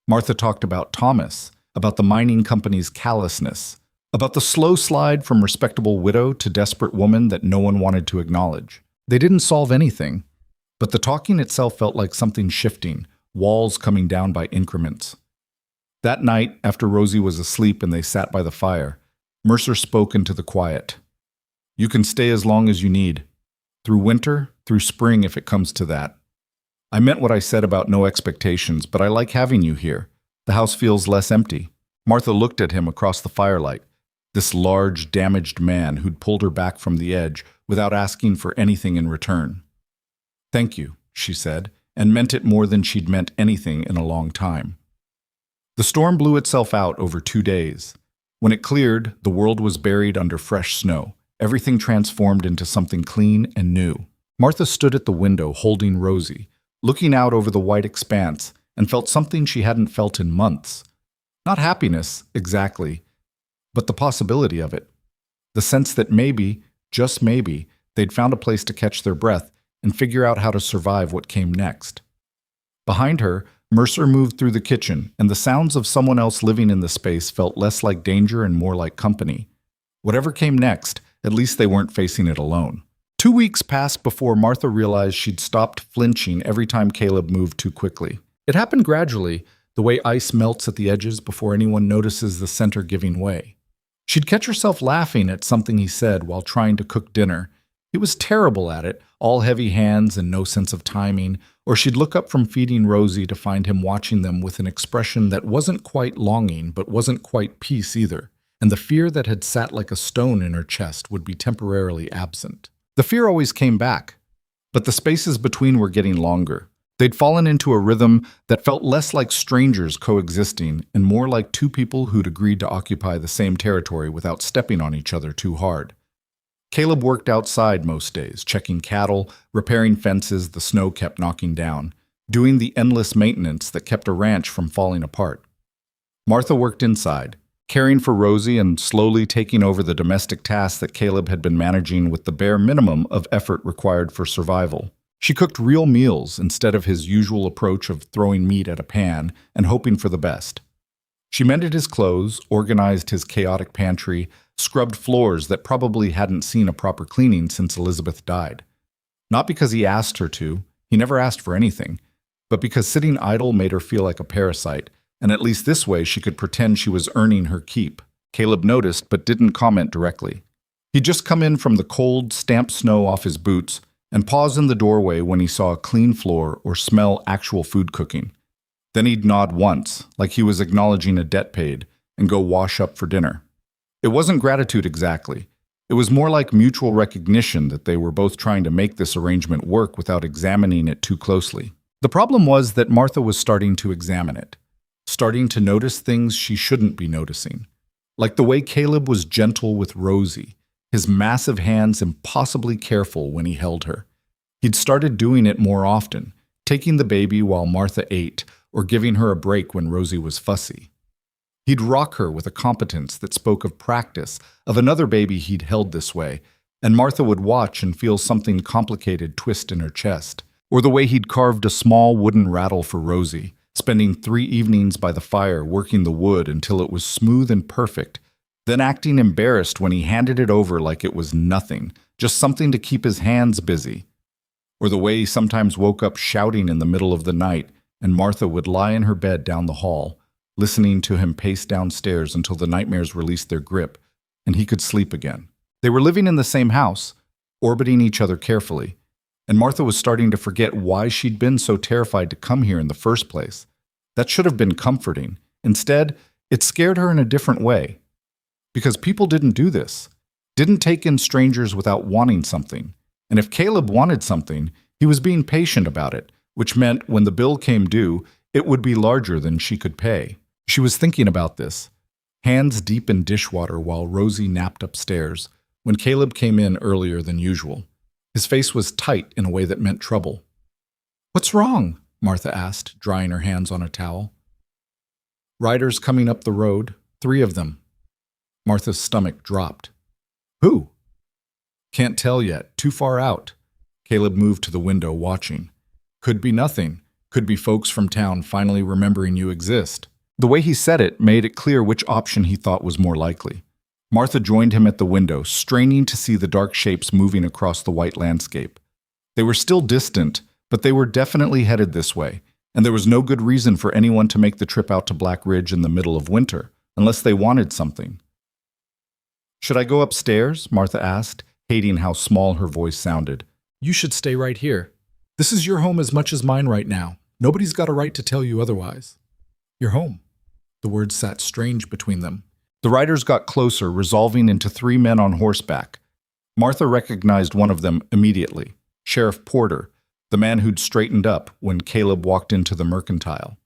A: Martha talked about Thomas, about the mining company's callousness, about the slow slide from respectable widow to desperate woman that no one wanted to acknowledge. They didn't solve anything, but the talking itself felt like something shifting, walls coming down by increments. That night, after Rosie was asleep and they sat by the fire, Mercer spoke into the quiet. "You can stay as long as you need. Through winter, through spring if it comes to that. I meant what I said about no expectations, but I like having you here. The house feels less empty." Martha looked at him across the firelight, this large, damaged man who'd pulled her back from the edge without asking for anything in return. "Thank you," she said, and meant it more than she'd meant anything in a long time. The storm blew itself out over 2 days. When it cleared, the world was buried under fresh snow. Everything transformed into something clean and new. Martha stood at the window holding Rosie, looking out over the white expanse, and felt something she hadn't felt in months. Not happiness, exactly, but the possibility of it. The sense that maybe, just maybe, they'd found a place to catch their breath and figure out how to survive what came next. Behind her, Mercer moved through the kitchen, and the sounds of someone else living in the space felt less like danger and more like company. Whatever came next, at least they weren't facing it alone. 2 weeks passed before Martha realized she'd stopped flinching every time Caleb moved too quickly. It happened gradually, the way ice melts at the edges before anyone notices the center giving way. She'd catch herself laughing at something he said while trying to cook dinner. He was terrible at it, all heavy hands and no sense of timing, or she'd look up from feeding Rosie to find him watching them with an expression that wasn't quite longing but wasn't quite peace either, and the fear that had sat like a stone in her chest would be temporarily absent. The fear always came back, but the spaces between were getting longer. They'd fallen into a rhythm that felt less like strangers coexisting and more like two people who'd agreed to occupy the same territory without stepping on each other too hard. Caleb worked outside most days, checking cattle, repairing fences the snow kept knocking down, doing the endless maintenance that kept a ranch from falling apart. Martha worked inside, caring for Rosie and slowly taking over the domestic tasks that Caleb had been managing with the bare minimum of effort required for survival. She cooked real meals instead of his usual approach of throwing meat at a pan and hoping for the best. She mended his clothes, organized his chaotic pantry, scrubbed floors that probably hadn't seen a proper cleaning since Elizabeth died. Not because he asked her to, he never asked for anything, but because sitting idle made her feel like a parasite, and at least this way she could pretend she was earning her keep. Caleb noticed but didn't comment directly. He'd just come in from the cold, stamped snow off his boots and pause in the doorway when he saw a clean floor or smell actual food cooking. Then he'd nod once, like he was acknowledging a debt paid, and go wash up for dinner. It wasn't gratitude exactly. It was more like mutual recognition that they were both trying to make this arrangement work without examining it too closely. The problem was that Martha was starting to examine it, starting to notice things she shouldn't be noticing. Like the way Caleb was gentle with Rosie, his massive hands impossibly careful when he held her. He'd started doing it more often, taking the baby while Martha ate, or giving her a break when Rosie was fussy. He'd rock her with a competence that spoke of practice, of another baby he'd held this way, and Martha would watch and feel something complicated twist in her chest. Or the way he'd carved a small wooden rattle for Rosie, spending 3 evenings by the fire working the wood until it was smooth and perfect, then acting embarrassed when he handed it over like it was nothing, just something to keep his hands busy. Or the way he sometimes woke up shouting in the middle of the night, and Martha would lie in her bed down the hall, listening to him pace downstairs until the nightmares released their grip, and he could sleep again. They were living in the same house, orbiting each other carefully, and Martha was starting to forget why she'd been so terrified to come here in the first place. That should have been comforting. Instead, it scared her in a different way. Because people didn't do this, didn't take in strangers without wanting something. And if Caleb wanted something, he was being patient about it, which meant when the bill came due, it would be larger than she could pay. She was thinking about this, hands deep in dishwater while Rosie napped upstairs, when Caleb came in earlier than usual. His face was tight in a way that meant trouble. "What's wrong?" Martha asked, drying her hands on a towel. "Riders coming up the road, 3 of them." Martha's stomach dropped. Who? Can't tell yet. Too far out. Caleb moved to the window, watching. Could be nothing. Could be folks from town finally remembering you exist. The way he said it made it clear which option he thought was more likely. Martha joined him at the window, straining to see the dark shapes moving across the white landscape. They were still distant, but they were definitely headed this way, and there was no good reason for anyone to make the trip out to Black Ridge in the middle of winter, unless they wanted something. Should I go upstairs? Martha asked, hating how small her voice sounded.
B: You should stay right here. This is your home as much as mine right now. Nobody's got a right to tell you otherwise. Your home. The words sat strange between them.
A: The riders got closer, resolving into 3 men on horseback. Martha recognized one of them immediately, Sheriff Porter, the man who'd straightened up when Caleb walked into the mercantile.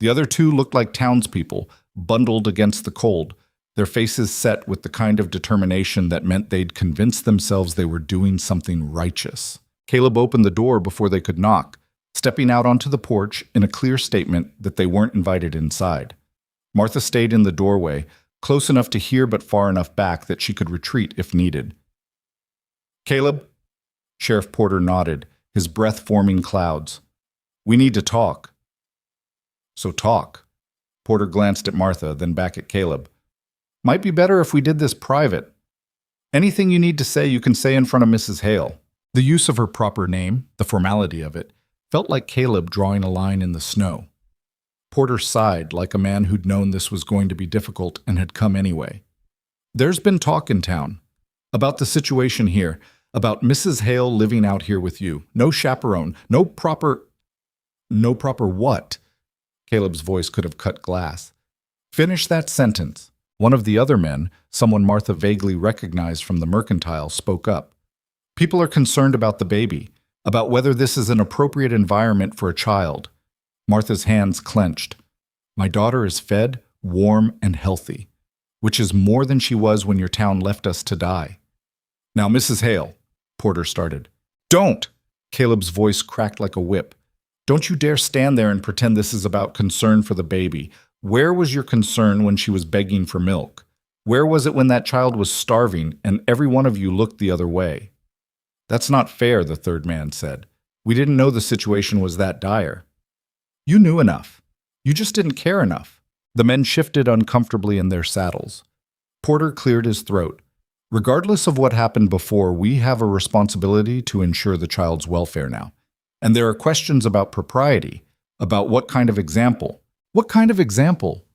A: The other 2 looked like townspeople, bundled against the cold, their faces set with the kind of determination that meant they'd convinced themselves they were doing something righteous. Caleb opened the door before they could knock, stepping out onto the porch in a clear statement that they weren't invited inside. Martha stayed in the doorway, close enough to hear but far enough back that she could retreat if needed. Caleb? Sheriff Porter nodded, his breath forming clouds. We need to talk. So talk. Porter glanced at Martha, then back at Caleb. Might be better if we did this private. Anything you need to say, you can say in front of Mrs. Hale. The use of her proper name, the formality of it, felt like Caleb drawing a line in the snow. Porter sighed like a man who'd known this was going to be difficult and had come anyway. There's been talk in town about the situation here, about Mrs. Hale living out here with you. No chaperone, no proper what? Caleb's voice could have cut glass. Finish that sentence. One of the other men, someone Martha vaguely recognized from the mercantile, spoke up. People are concerned about the baby, about whether this is an appropriate environment for a child. Martha's hands clenched. My daughter is fed, warm, and healthy, which is more than she was when your town left us to die. Now, Mrs. Hale, Porter started. Don't! Caleb's voice cracked like a whip. Don't you dare stand there and pretend this is about concern for the baby. Where was your concern when she was begging for milk? Where was it when that child was starving and every one of you looked the other way? That's not fair, the third man said. We didn't know the situation was that dire. You knew enough. You just didn't care enough. The men shifted uncomfortably in their saddles. Porter cleared his throat. Regardless of what happened before, we have a responsibility to ensure the child's welfare now. And there are questions about propriety, about what kind of example. What kind of example?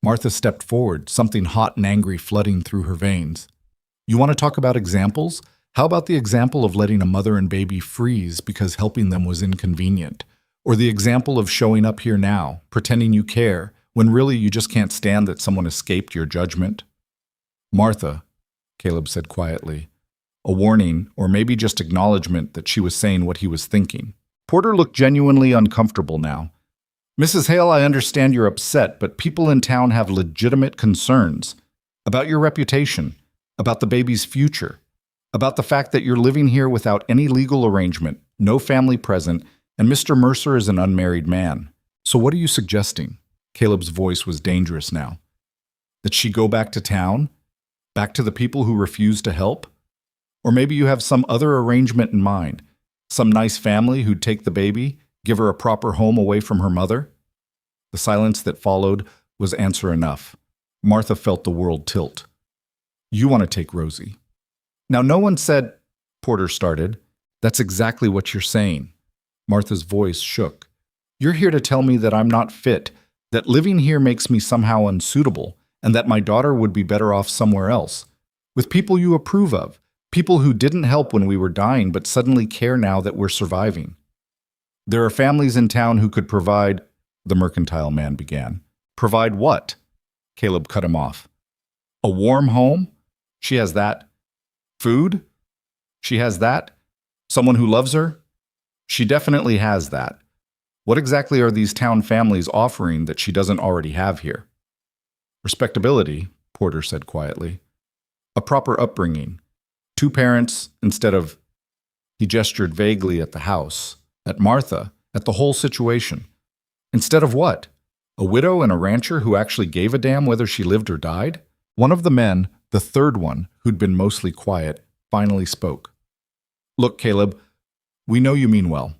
A: Martha stepped forward, something hot and angry flooding through her veins. You want to talk about examples? How about the example of letting a mother and baby freeze because helping them was inconvenient? Or the example of showing up here now, pretending you care, when really you just can't stand that someone escaped your judgment? Martha, Caleb said quietly. A warning, or maybe just acknowledgement that she was saying what he was thinking. Porter looked genuinely uncomfortable now. Mrs. Hale, I understand you're upset, but people in town have legitimate concerns about your reputation, about the baby's future, about the fact that you're living here without any legal arrangement, no family present, and Mr. Mercer is an unmarried man. So what are you suggesting? Caleb's voice was dangerous now. That she go back to town? Back to the people who refuse to help? Or maybe you have some other arrangement in mind? Some nice family who'd take the baby, give her a proper home away from her mother? The silence that followed was answer enough. Martha felt the world tilt. You want to take Rosie. Now, no one said, Porter started. That's exactly what you're saying. Martha's voice shook. You're here to tell me that I'm not fit, that living here makes me somehow unsuitable, and that my daughter would be better off somewhere else, with people you approve of, people who didn't help when we were dying but suddenly care now that we're surviving. There are families in town who could provide, the mercantile man began. Provide what? Caleb cut him off. A warm home? She has that. Food? She has that. Someone who loves her? She definitely has that. What exactly are these town families offering that she doesn't already have here? Respectability, Porter said quietly. A proper upbringing. 2 parents instead of... He gestured vaguely at the house, at Martha, at the whole situation. Instead of what? A widow and a rancher who actually gave a damn whether she lived or died? One of the men, the third one, who'd been mostly quiet, finally spoke. Look, Caleb, we know you mean well,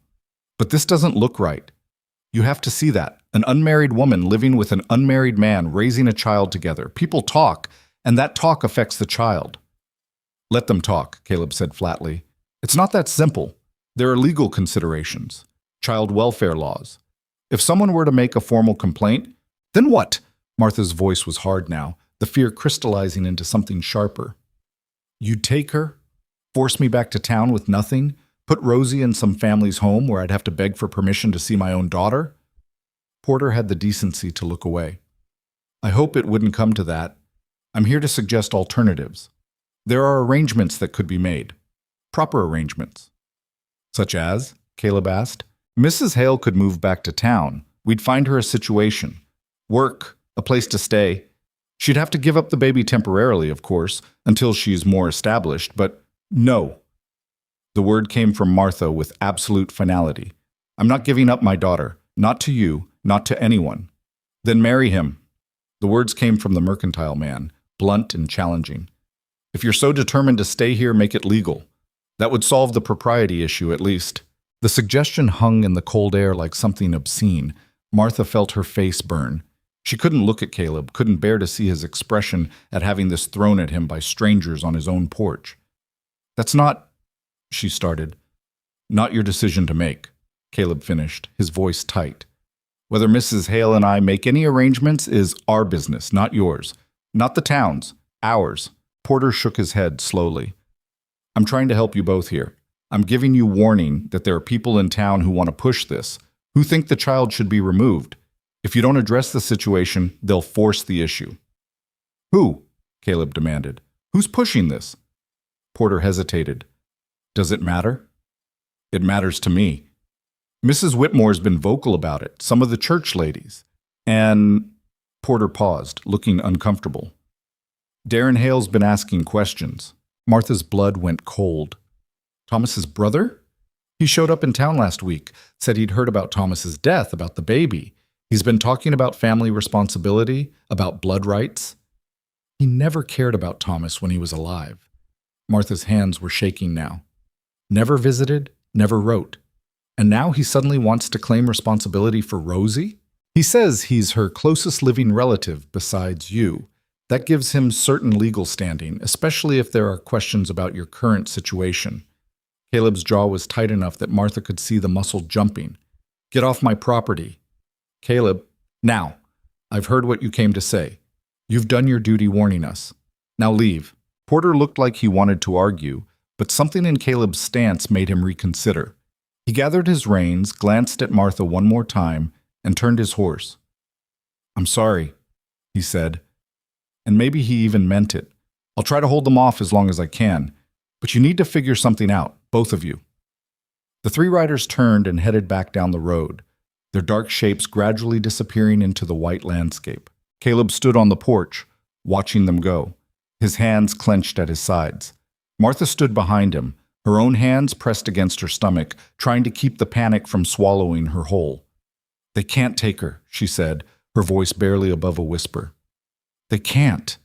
A: but this doesn't look right. You have to see that. An unmarried woman living with an unmarried man raising a child together. People talk, and that talk affects the child. Let them talk, Caleb said flatly. It's not that simple. There are legal considerations, child welfare laws. If someone were to make a formal complaint, then what? Martha's voice was hard now, the fear crystallizing into something sharper. You'd take her? Force me back to town with nothing? Put Rosie in some family's home where I'd have to beg for permission to see my own daughter? Porter had the decency to look away. I hope it wouldn't come to that. I'm here to suggest alternatives. There are arrangements that could be made. Proper arrangements. Such as? Caleb asked. Mrs. Hale could move back to town. We'd find her a situation. Work, a place to stay. She'd have to give up the baby temporarily, of course, until she's more established, but no. The word came from Martha with absolute finality. I'm not giving up my daughter. Not to you, not to anyone. Then marry him. The words came from the mercantile man, blunt and challenging. If you're so determined to stay here, make it legal. That would solve the propriety issue, at least. The suggestion hung in the cold air like something obscene. Martha felt her face burn. She couldn't look at Caleb, couldn't bear to see his expression at having this thrown at him by strangers on his own porch. That's not, she started. Not your decision to make, Caleb finished, his voice tight. Whether Mrs. Hale and I make any arrangements is our business, not yours. Not the town's, ours. Porter shook his head slowly. I'm trying to help you both here. I'm giving you warning that there are people in town who want to push this, who think the child should be removed. If you don't address the situation, they'll force the issue. Who? Caleb demanded. Who's pushing this? Porter hesitated. Does it matter? It matters to me. Mrs. Whitmore's been vocal about it, some of the church ladies. And Porter paused, looking uncomfortable. Darren Hale's been asking questions. Martha's blood went cold. Thomas's brother? He showed up in town last week, said he'd heard about Thomas's death, about the baby. He's been talking about family responsibility, about blood rights. He never cared about Thomas when he was alive. Martha's hands were shaking now. Never visited, never wrote. And now he suddenly wants to claim responsibility for Rosie? He says he's her closest living relative besides you. That gives him certain legal standing, especially if there are questions about your current situation. Caleb's jaw was tight enough that Martha could see the muscle jumping. Get off my property. Caleb, now. I've heard what you came to say. You've done your duty warning us. Now leave. Porter looked like he wanted to argue, but something in Caleb's stance made him reconsider. He gathered his reins, glanced at Martha one more time, and turned his horse. I'm sorry, he said. And maybe he even meant it. I'll try to hold them off as long as I can, but you need to figure something out, both of you. The three riders turned and headed back down the road, their dark shapes gradually disappearing into the white landscape. Caleb stood on the porch, watching them go, his hands clenched at his sides. Martha stood behind him, her own hands pressed against her stomach, trying to keep the panic from swallowing her whole. They can't take her, she said, her voice barely above a whisper. They can't.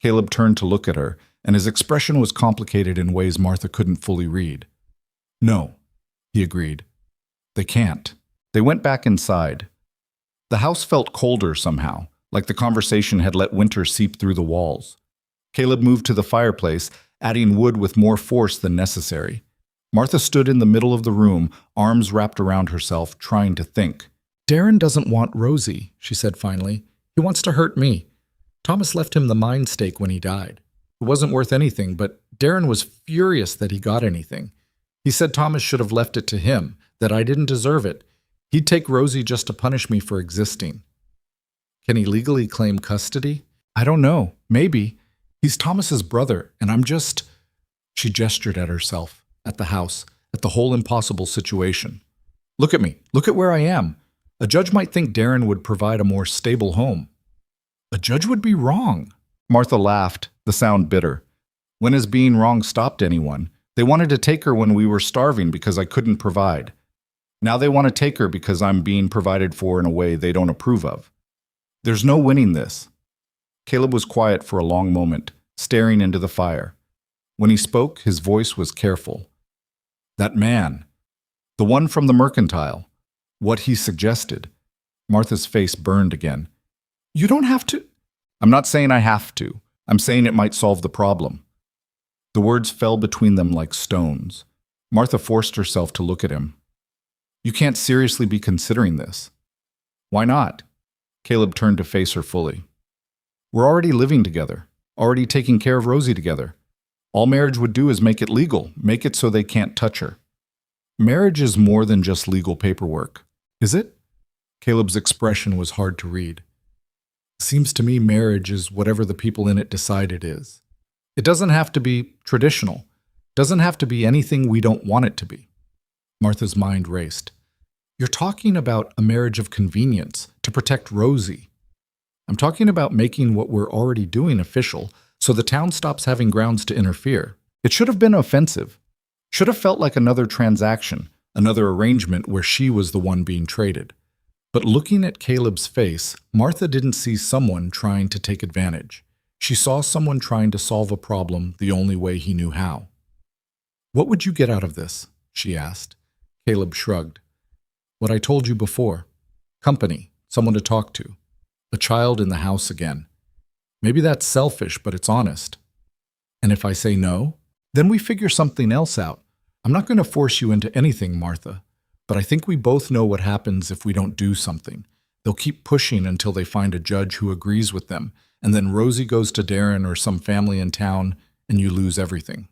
A: Caleb turned to look at her, and his expression was complicated in ways Martha couldn't fully read. No, he agreed. They can't. They went back inside. The house felt colder somehow, like the conversation had let winter seep through the walls. Caleb moved to the fireplace, adding wood with more force than necessary. Martha stood in the middle of the room, arms wrapped around herself, trying to think. Darren doesn't want Rosie, she said finally. He wants to hurt me. Thomas left him the mine stake when he died. It wasn't worth anything, but Darren was furious that he got anything. He said Thomas should have left it to him, that I didn't deserve it. He'd take Rosie just to punish me for existing. Can he legally claim custody? I don't know. Maybe. He's Thomas's brother, and I'm just... She gestured at herself, at the house, at the whole impossible situation. Look at me. Look at where I am. A judge might think Darren would provide a more stable home. A judge would be wrong. Martha laughed, the sound bitter. When has being wrong stopped anyone? They wanted to take her when we were starving because I couldn't provide. Now they want to take her because I'm being provided for in a way they don't approve of. There's no winning this. Caleb was quiet for a long moment, staring into the fire. When he spoke, his voice was careful. That man, the one from the mercantile, what he suggested. Martha's face burned again. You don't have to. I'm not saying I have to. I'm saying it might solve the problem. The words fell between them like stones. Martha forced herself to look at him. You can't seriously be considering this. Why not? Caleb turned to face her fully. We're already living together, already taking care of Rosie together. All marriage would do is make it legal, make it so they can't touch her. Marriage is more than just legal paperwork, is it? Caleb's expression was hard to read. Seems to me marriage is whatever the people in it decide it is. It doesn't have to be traditional. Doesn't have to be anything we don't want it to be. Martha's mind raced. You're talking about a marriage of convenience to protect Rosie. I'm talking about making what we're already doing official so the town stops having grounds to interfere. It should have been offensive. Should have felt like another transaction, another arrangement where she was the one being traded. But looking at Caleb's face, Martha didn't see someone trying to take advantage. She saw someone trying to solve a problem the only way he knew how. What would you get out of this? She asked. Caleb shrugged. What I told you before. Company, someone to talk to. A child in the house again. Maybe that's selfish, but it's honest. And if I say no, then we figure something else out. I'm not going to force you into anything, Martha, but I think we both know what happens if we don't do something. They'll keep pushing until they find a judge who agrees with them, and then Rosie goes to Darren or some family in town, and you lose everything.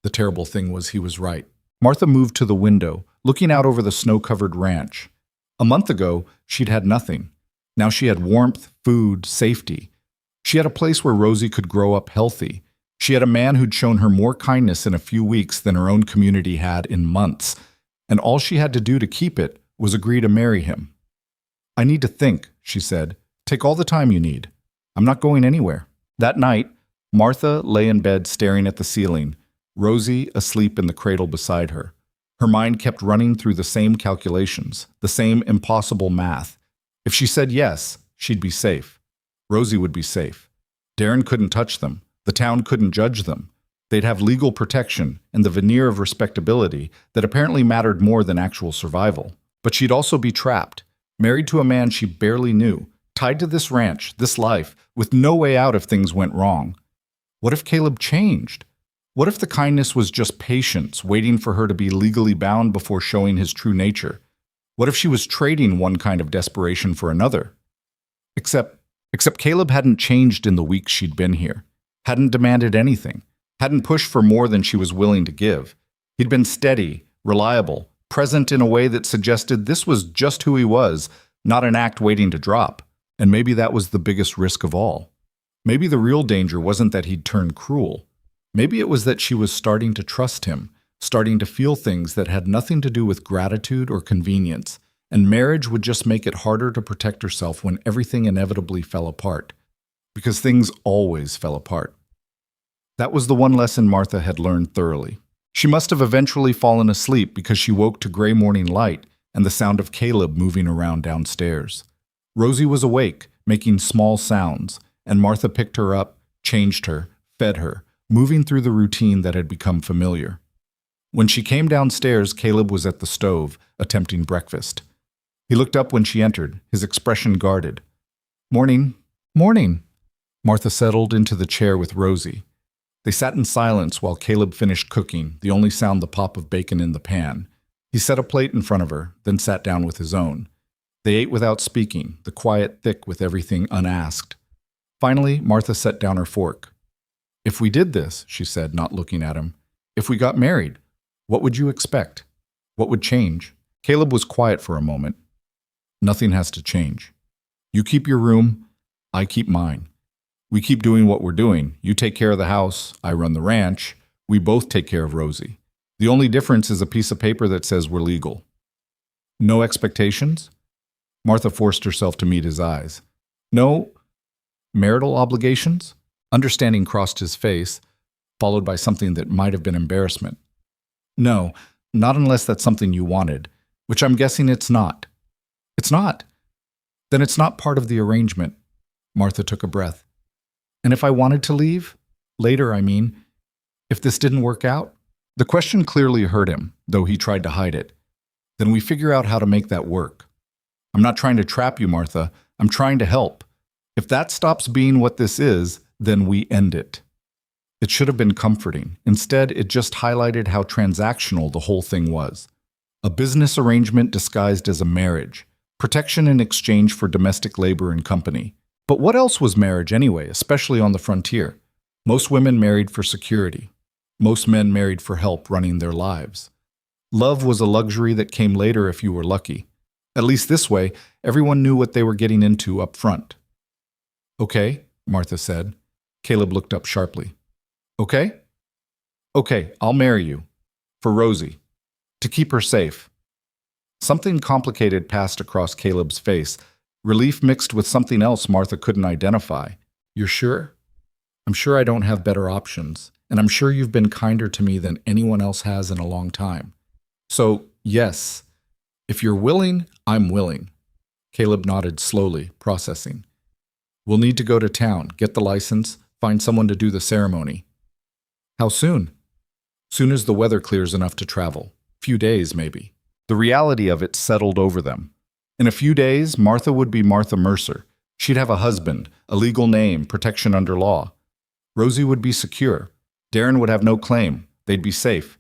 A: The terrible thing was he was right. Martha moved to the window, looking out over the snow-covered ranch. A month ago, she'd had nothing. Now she had warmth, food, safety. She had a place where Rosie could grow up healthy. She had a man who'd shown her more kindness in a few weeks than her own community had in months, and all she had to do to keep it was agree to marry him. I need to think, she said. Take all the time you need. I'm not going anywhere. That night, Martha lay in bed staring at the ceiling, Rosie asleep in the cradle beside her. Her mind kept running through the same calculations, the same impossible math. If she said yes, she'd be safe. Rosie would be safe. Darren couldn't touch them. The town couldn't judge them. They'd have legal protection and the veneer of respectability that apparently mattered more than actual survival. But she'd also be trapped, married to a man she barely knew, tied to this ranch, this life, with no way out if things went wrong. What if Caleb changed? What if the kindness was just patience, waiting for her to be legally bound before showing his true nature? What if she was trading one kind of desperation for another? Except Caleb hadn't changed in the weeks she'd been here, hadn't demanded anything, hadn't pushed for more than she was willing to give. He'd been steady, reliable, present in a way that suggested this was just who he was, not an act waiting to drop. And maybe that was the biggest risk of all. Maybe the real danger wasn't that he'd turn cruel. Maybe it was that she was starting to trust him, starting to feel things that had nothing to do with gratitude or convenience, and marriage would just make it harder to protect herself when everything inevitably fell apart. Because things always fell apart. That was the one lesson Martha had learned thoroughly. She must have eventually fallen asleep because she woke to gray morning light and the sound of Caleb moving around downstairs. Rosie was awake, making small sounds, and Martha picked her up, changed her, fed her, moving through the routine that had become familiar. When she came downstairs, Caleb was at the stove, attempting breakfast. He looked up when she entered, his expression guarded. "Morning." "Morning." Martha settled into the chair with Rosie. They sat in silence while Caleb finished cooking, the only sound the pop of bacon in the pan. He set a plate in front of her, then sat down with his own. They ate without speaking, the quiet thick with everything unasked. Finally, Martha set down her fork. "If we did this," she said, not looking at him, "if we got married, what would you expect? What would change?" Caleb was quiet for a moment. "Nothing has to change. You keep your room, I keep mine. We keep doing what we're doing. You take care of the house, I run the ranch. We both take care of Rosie. The only difference is a piece of paper that says we're legal." "No expectations?" Martha forced herself to meet his eyes. "No marital obligations?" Understanding crossed his face, followed by something that might have been embarrassment. "No, not unless that's something you wanted, which I'm guessing it's not." "It's not? Then it's not part of the arrangement." Martha took a breath. And if I wanted to leave? Later, I mean. If this didn't work out? The question clearly hurt him, though he tried to hide it. Then we figure out how to make that work. I'm not trying to trap you, Martha. I'm trying to help. If that stops being what this is, then we end it. It should have been comforting. Instead, it just highlighted how transactional the whole thing was. A business arrangement disguised as a marriage. Protection in exchange for domestic labor and company. But what else was marriage anyway, especially on the frontier? Most women married for security. Most men married for help running their lives. Love was a luxury that came later if you were lucky. At least this way, everyone knew what they were getting into up front. Okay, Martha said. Caleb looked up sharply. Okay? Okay, I'll marry you. For Rosie. To keep her safe. Something complicated passed across Caleb's face, relief mixed with something else Martha couldn't identify. You're sure? I'm sure I don't have better options, and I'm sure you've been kinder to me than anyone else has in a long time. So, yes, if you're willing, I'm willing. Caleb nodded slowly, processing. We'll need to go to town, get the license, find someone to do the ceremony. How soon? Soon as the weather clears enough to travel. Few days, maybe. The reality of it settled over them. In a few days, Martha would be Martha Mercer. She'd have a husband, a legal name, protection under law. Rosie would be secure. Darren would have no claim. They'd be safe.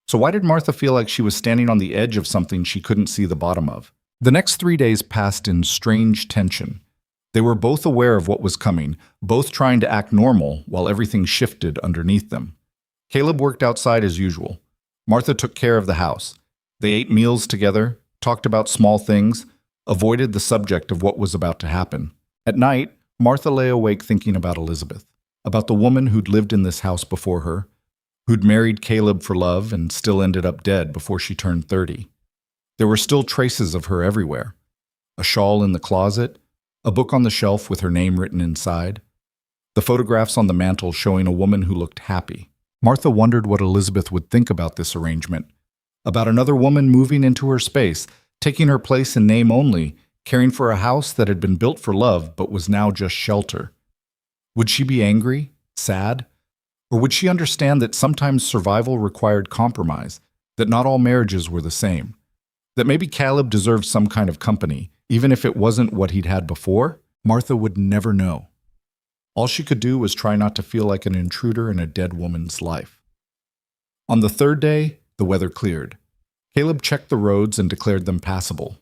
A: So why did Martha feel like she was standing on the edge of something she couldn't see the bottom of? The next 3 days passed in strange tension. They were both aware of what was coming, both trying to act normal while everything shifted underneath them. Caleb worked outside as usual. Martha took care of the house. They ate meals together, talked about small things, avoided the subject of what was about to happen. At night, Martha lay awake thinking about Elizabeth, about the woman who'd lived in this house before her, who'd married Caleb for love and still ended up dead before she turned 30. There were still traces of her everywhere. A shawl in the closet, a book on the shelf with her name written inside, the photographs on the mantel showing a woman who looked happy. Martha wondered what Elizabeth would think about this arrangement, about another woman moving into her space, taking her place in name only, caring for a house that had been built for love but was now just shelter. Would she be angry, sad? Or would she understand that sometimes survival required compromise, that not all marriages were the same, that maybe Caleb deserved some kind of company, even if it wasn't what he'd had before? Martha would never know. All she could do was try not to feel like an intruder in a dead woman's life. On the third day, the weather cleared. Caleb checked the roads and declared them passable.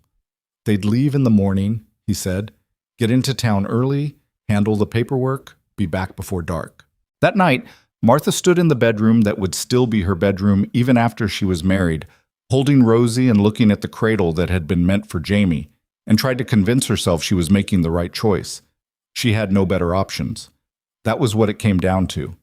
A: They'd leave in the morning, he said, get into town early, handle the paperwork, be back before dark. That night, Martha stood in the bedroom that would still be her bedroom even after she was married, holding Rosie and looking at the cradle that had been meant for Jamie, and tried to convince herself she was making the right choice. She had no better options. That was what it came down to.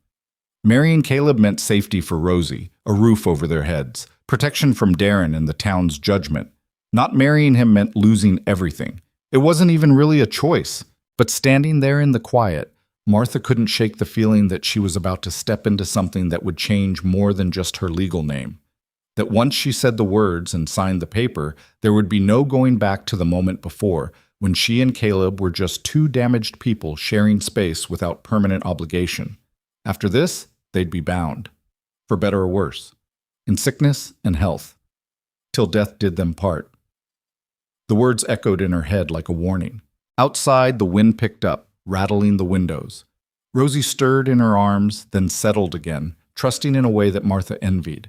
A: Marrying Caleb meant safety for Rosie, a roof over their heads, protection from Darren and the town's judgment. Not marrying him meant losing everything. It wasn't even really a choice. But standing there in the quiet, Martha couldn't shake the feeling that she was about to step into something that would change more than just her legal name. That once she said the words and signed the paper, there would be no going back to the moment before, when she and Caleb were just two damaged people sharing space without permanent obligation. After this, they'd be bound, for better or worse, in sickness and health, till death did them part. The words echoed in her head like a warning. Outside, the wind picked up, rattling the windows. Rosie stirred in her arms, then settled again, trusting in a way that Martha envied.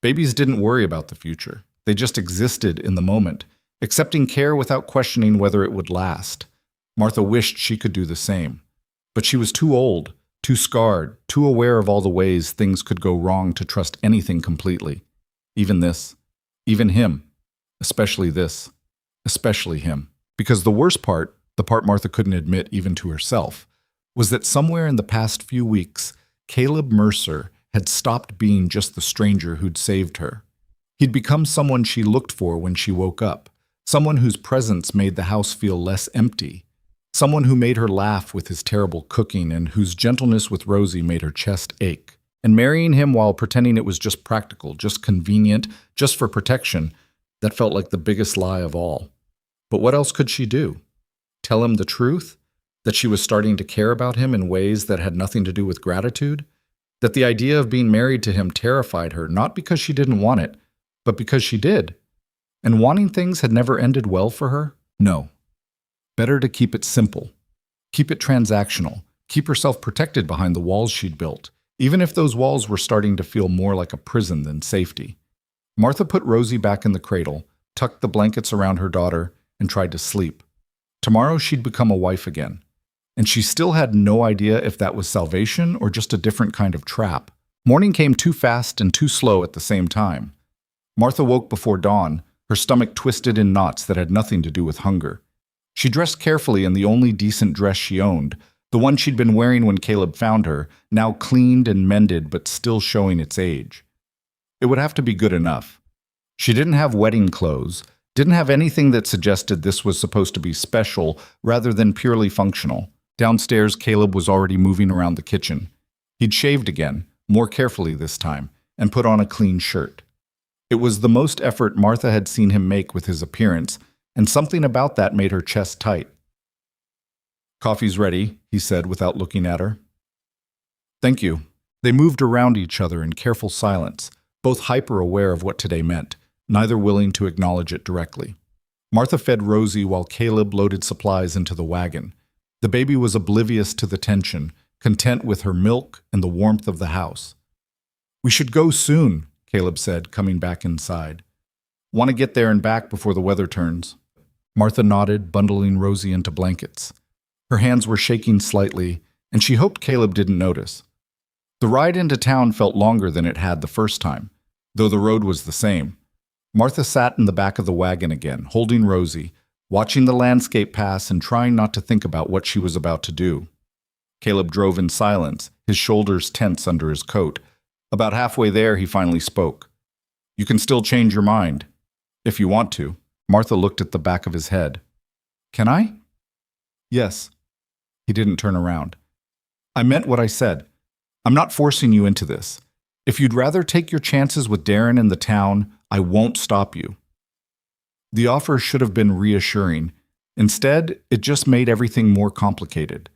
A: Babies didn't worry about the future. They just existed in the moment, accepting care without questioning whether it would last. Martha wished she could do the same. But she was too old, too scarred, too aware of all the ways things could go wrong to trust anything completely. Even this. Even him. Especially this. Especially him. Because the worst part, the part Martha couldn't admit even to herself, was that somewhere in the past few weeks, Caleb Mercer had stopped being just the stranger who'd saved her. He'd become someone she looked for when she woke up, someone whose presence made the house feel less empty, someone who made her laugh with his terrible cooking and whose gentleness with Rosie made her chest ache. And marrying him while pretending it was just practical, just convenient, just for protection, that felt like the biggest lie of all. But what else could she do? Tell him the truth?
B: that she was starting to care about him in ways that had nothing to do with gratitude, that the idea of being married to him terrified her, not because she didn't want it, but because she did. And wanting things had never ended well for her? No. Better to keep it simple. Keep it transactional. Keep herself protected behind the walls she'd built, even if those walls were starting to feel more like a prison than safety. Martha put Rosie back in the cradle, tucked the blankets around her daughter, and tried to sleep. Tomorrow she'd become a wife again. And she still had no idea if that was salvation or just a different kind of trap. Morning came too fast and too slow at the same time. Martha woke before dawn, her stomach twisted in knots that had nothing to do with hunger. She dressed carefully in the only decent dress she owned, the one she'd been wearing when Caleb found her, now cleaned and mended but still showing its age. It would have to be good enough. She didn't have wedding clothes, didn't have anything that suggested this was supposed to be special rather than purely functional. Downstairs, Caleb was already moving around the kitchen. He'd shaved again, more carefully this time, and put on a clean shirt. It was the most effort Martha had seen him make with his appearance, and something about that made her chest tight. "Coffee's ready," he said without looking at her. "Thank you." They moved around each other in careful silence, both hyper-aware of what today meant, neither willing to acknowledge it directly. Martha fed Rosie while Caleb loaded supplies into the wagon. The baby was oblivious to the tension, content with her milk and the warmth of the house. "We should go soon," Caleb said, coming back inside. "Want to get there and back before the weather turns." Martha nodded, bundling Rosie into blankets. Her hands were shaking slightly, and she hoped Caleb didn't notice. The ride into town felt longer than it had the first time, though the road was the same. Martha sat in the back of the wagon again, holding Rosie, watching the landscape pass and trying not to think about what she was about to do. Caleb drove in silence, his shoulders tense under his coat. About halfway there, he finally spoke. "You can still change your mind, if you want to." Martha looked at the back of his head. "Can I?" "Yes." He didn't turn around. "I meant what I said. I'm not forcing you into this. If you'd rather take your chances with Darren in the town, I won't stop you." The offer should have been reassuring. Instead, it just made everything more complicated.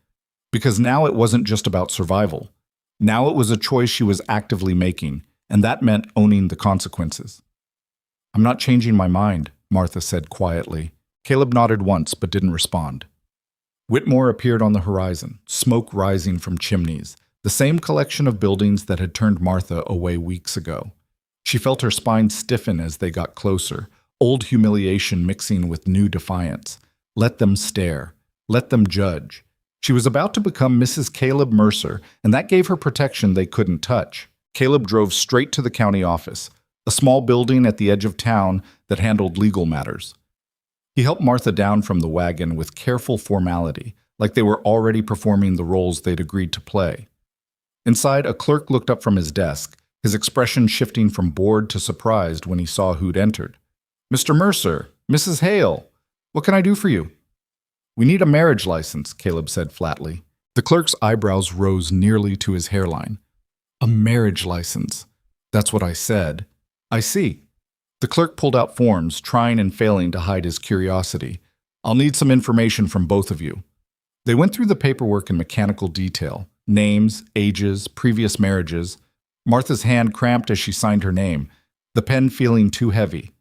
B: Because now it wasn't just about survival. Now it was a choice she was actively making, and that meant owning the consequences. "I'm not changing my mind," Martha said quietly. Caleb nodded once but didn't respond. Whitmore appeared on the horizon, smoke rising from chimneys, the same collection of buildings that had turned Martha away weeks ago. She felt her spine stiffen as they got closer, old humiliation mixing with new defiance. Let them stare. Let them judge. She was about to become Mrs. Caleb Mercer, and that gave her protection they couldn't touch. Caleb drove straight to the county office, a small building at the edge of town that handled legal matters. He helped Martha down from the wagon with careful formality, like they were already performing the roles they'd agreed to play. Inside, a clerk looked up from his desk, his expression shifting from bored to surprised when he saw who'd entered. "Mr. Mercer, Mrs. Hale, what can I do for you?" "We need a marriage license," Caleb said flatly. The clerk's eyebrows rose nearly to his hairline. "A marriage license. That's what I said." "I see." The clerk pulled out forms, trying and failing to hide his curiosity. "I'll need some information from both of you." They went through the paperwork in mechanical detail. Names, ages, previous marriages. Martha's hand cramped as she signed her name, the pen feeling too heavy.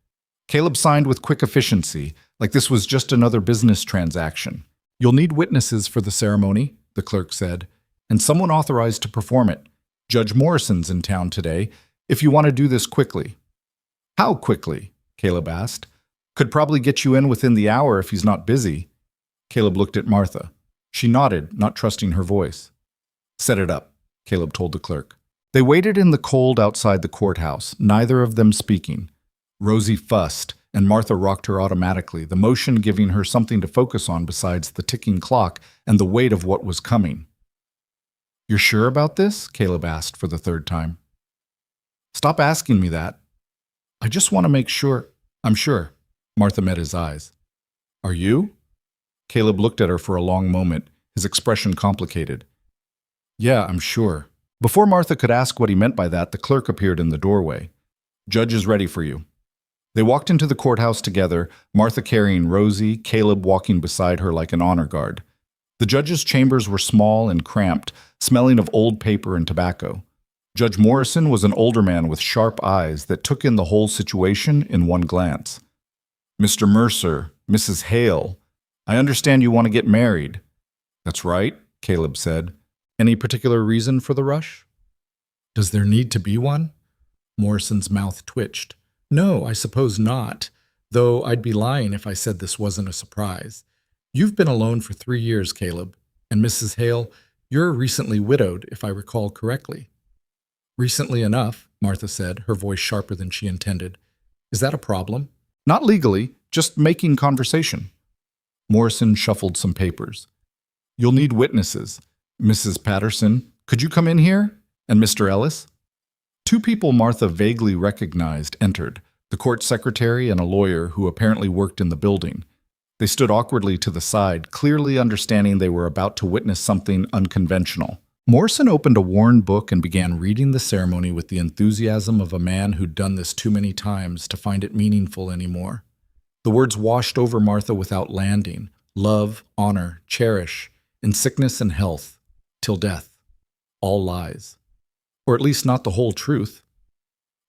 B: Caleb signed with quick efficiency, like this was just another business transaction. "You'll need witnesses for the ceremony," the clerk said, "and someone authorized to perform it. Judge Morrison's in town today, if you want to do this quickly." "How quickly?" Caleb asked. "Could probably get you in within the hour if he's not busy." Caleb looked at Martha. She nodded, not trusting her voice. "Set it up," Caleb told the clerk. They waited in the cold outside the courthouse, neither of them speaking. Rosie fussed, and Martha rocked her automatically, the motion giving her something to focus on besides the ticking clock and the weight of what was coming. "You're sure about this?" Caleb asked for the third time. "Stop asking me that. I just want to make sure." "I'm sure." Martha met his eyes. "Are you?" Caleb looked at her for a long moment, his expression complicated. "Yeah, I'm sure." Before Martha could ask what he meant by that, the clerk appeared in the doorway. "Judge is ready for you." They walked into the courthouse together, Martha carrying Rosie, Caleb walking beside her like an honor guard.
A: The judge's chambers were small and cramped, smelling of old paper and tobacco. Judge Morrison was an older man with sharp eyes that took in the whole situation in one glance. "Mr. Mercer, Mrs. Hale, I understand you want to get married." "That's right," Caleb said. "Any particular reason for the rush?"
B: Does there need to be one? Morrison's mouth twitched. No, I suppose not, though I'd be lying if I said this wasn't a surprise. You've been alone for 3 years, Caleb, and Mrs. Hale, you're recently widowed, if I recall correctly. Recently enough, Martha said, her voice sharper than she intended. Is that a problem?
A: "Not legally, just making conversation." Morrison shuffled some papers. "You'll need witnesses. Mrs. Patterson, could you come in here? And Mr. Ellis?" Two people Martha vaguely recognized entered, the court secretary and a lawyer who apparently worked in the building. They stood awkwardly to the side, clearly understanding they were about to witness something unconventional. Morrison opened a worn book and began reading the ceremony with the enthusiasm of a man who'd done this too many times to find it meaningful anymore. The words washed over Martha without landing: love, honor, cherish, in sickness and health, till death. All lies. Or at least not the whole truth.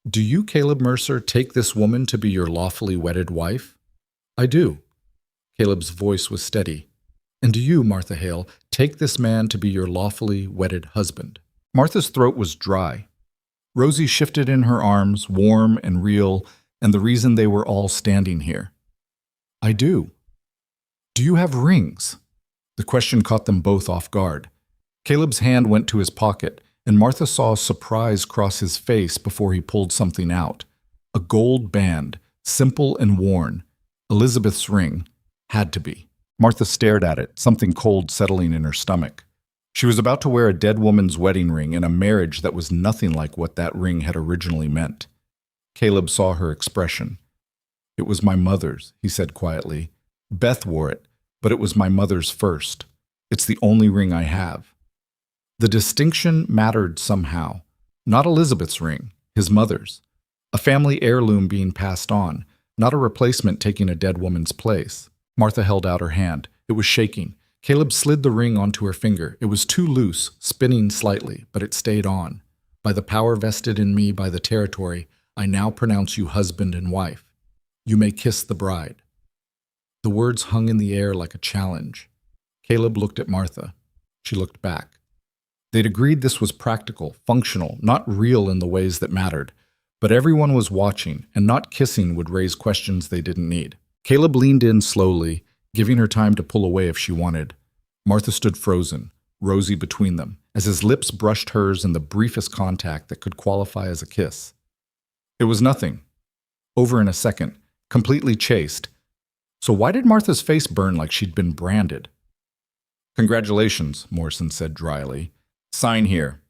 A: "Do you, Caleb Mercer, take this woman to be your lawfully wedded wife?" "I do." Caleb's voice was steady. "And do you, Martha Hale, take this man to be your lawfully wedded husband?" Martha's throat was dry. Rosie shifted in her arms, warm and real, and the reason they were all standing here. "I do." "Do you have rings?" The question caught them both off guard. Caleb's hand went to his pocket, and Martha saw surprise cross his face before he pulled something out. A gold band, simple and worn. Elizabeth's ring. Had to be. Martha stared at it, something cold settling in her stomach. She was about to wear a dead woman's wedding ring in a marriage that was nothing like what that ring had originally meant. Caleb saw her expression. "It was my mother's," he said quietly. "Beth wore it, but it was my mother's first. It's the only ring I have." The distinction mattered somehow. Not Elizabeth's ring, his mother's. A family heirloom being passed on, not a replacement taking a dead woman's place. Martha held out her hand. It was shaking. Caleb slid the ring onto her finger. It was too loose, spinning slightly, but it stayed on. "By the power vested in me by the territory, I now pronounce you husband and wife. You may kiss the bride." The words hung in the air like a challenge. Caleb looked at Martha. She looked back. They'd agreed this was practical, functional, not real in the ways that mattered. But everyone was watching, and not kissing would raise questions they didn't need. Caleb leaned in slowly, giving her time to pull away if she wanted. Martha stood frozen, Rosie between them, as his lips brushed hers in the briefest contact that could qualify as a kiss. It was nothing. Over in a second, completely chaste. So why did Martha's face burn like she'd been branded? "Congratulations," Morrison said dryly. "Sign here."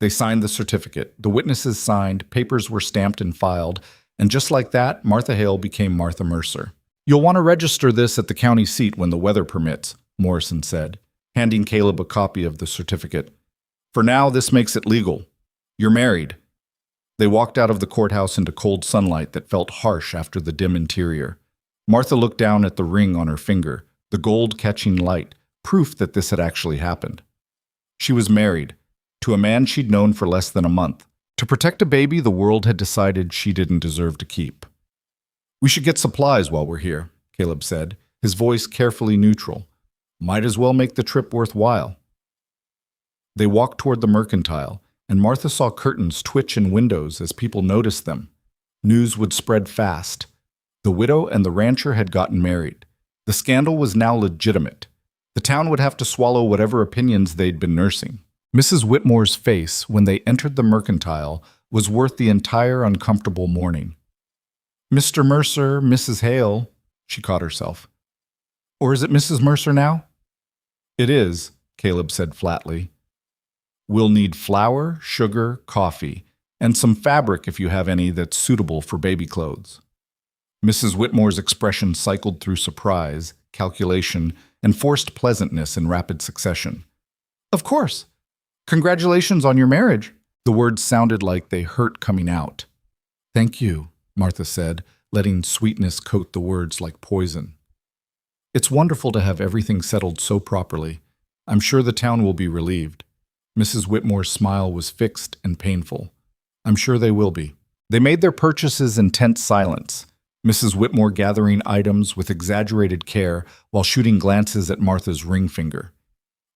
A: They signed the certificate. The witnesses signed, papers were stamped and filed, and just like that, Martha Hale became Martha Mercer. "You'll want to register this at the county seat when the weather permits," Morrison said, handing Caleb a copy of the certificate. "For now, this makes it legal. You're married." They walked out of the courthouse into cold sunlight that felt harsh after the dim interior. Martha looked down at the ring on her finger, the gold catching light, proof that this had actually happened. She was married, to a man she'd known for less than a month, to protect a baby the world had decided she didn't deserve to keep. "We should get supplies while we're here," Caleb said, his voice carefully neutral. "Might as well make the trip worthwhile." They walked toward the mercantile, and Martha saw curtains twitch in windows as people noticed them. News would spread fast. The widow and the rancher had gotten married. The scandal was now legitimate. The town would have to swallow whatever opinions they'd been nursing. Mrs. Whitmore's face, when they entered the mercantile, was worth the entire uncomfortable morning. "Mr. Mercer, Mrs. Hale," she caught herself. "Or is it Mrs. Mercer now?" "It is," Caleb said flatly. "We'll need flour, sugar, coffee, and some fabric if you have any that's suitable for baby clothes." Mrs. Whitmore's expression cycled through surprise, calculation, and forced pleasantness in rapid succession. "Of course. Congratulations on your marriage." The words sounded like they hurt coming out. "Thank you," Martha said, letting sweetness coat the words like poison. "It's wonderful to have everything settled so properly. I'm sure the town will be relieved. Mrs. Whitmore's smile was fixed and painful. I'm sure they will be. They made their purchases in tense silence, Mrs. Whitmore gathering items with exaggerated care while shooting glances at Martha's ring finger.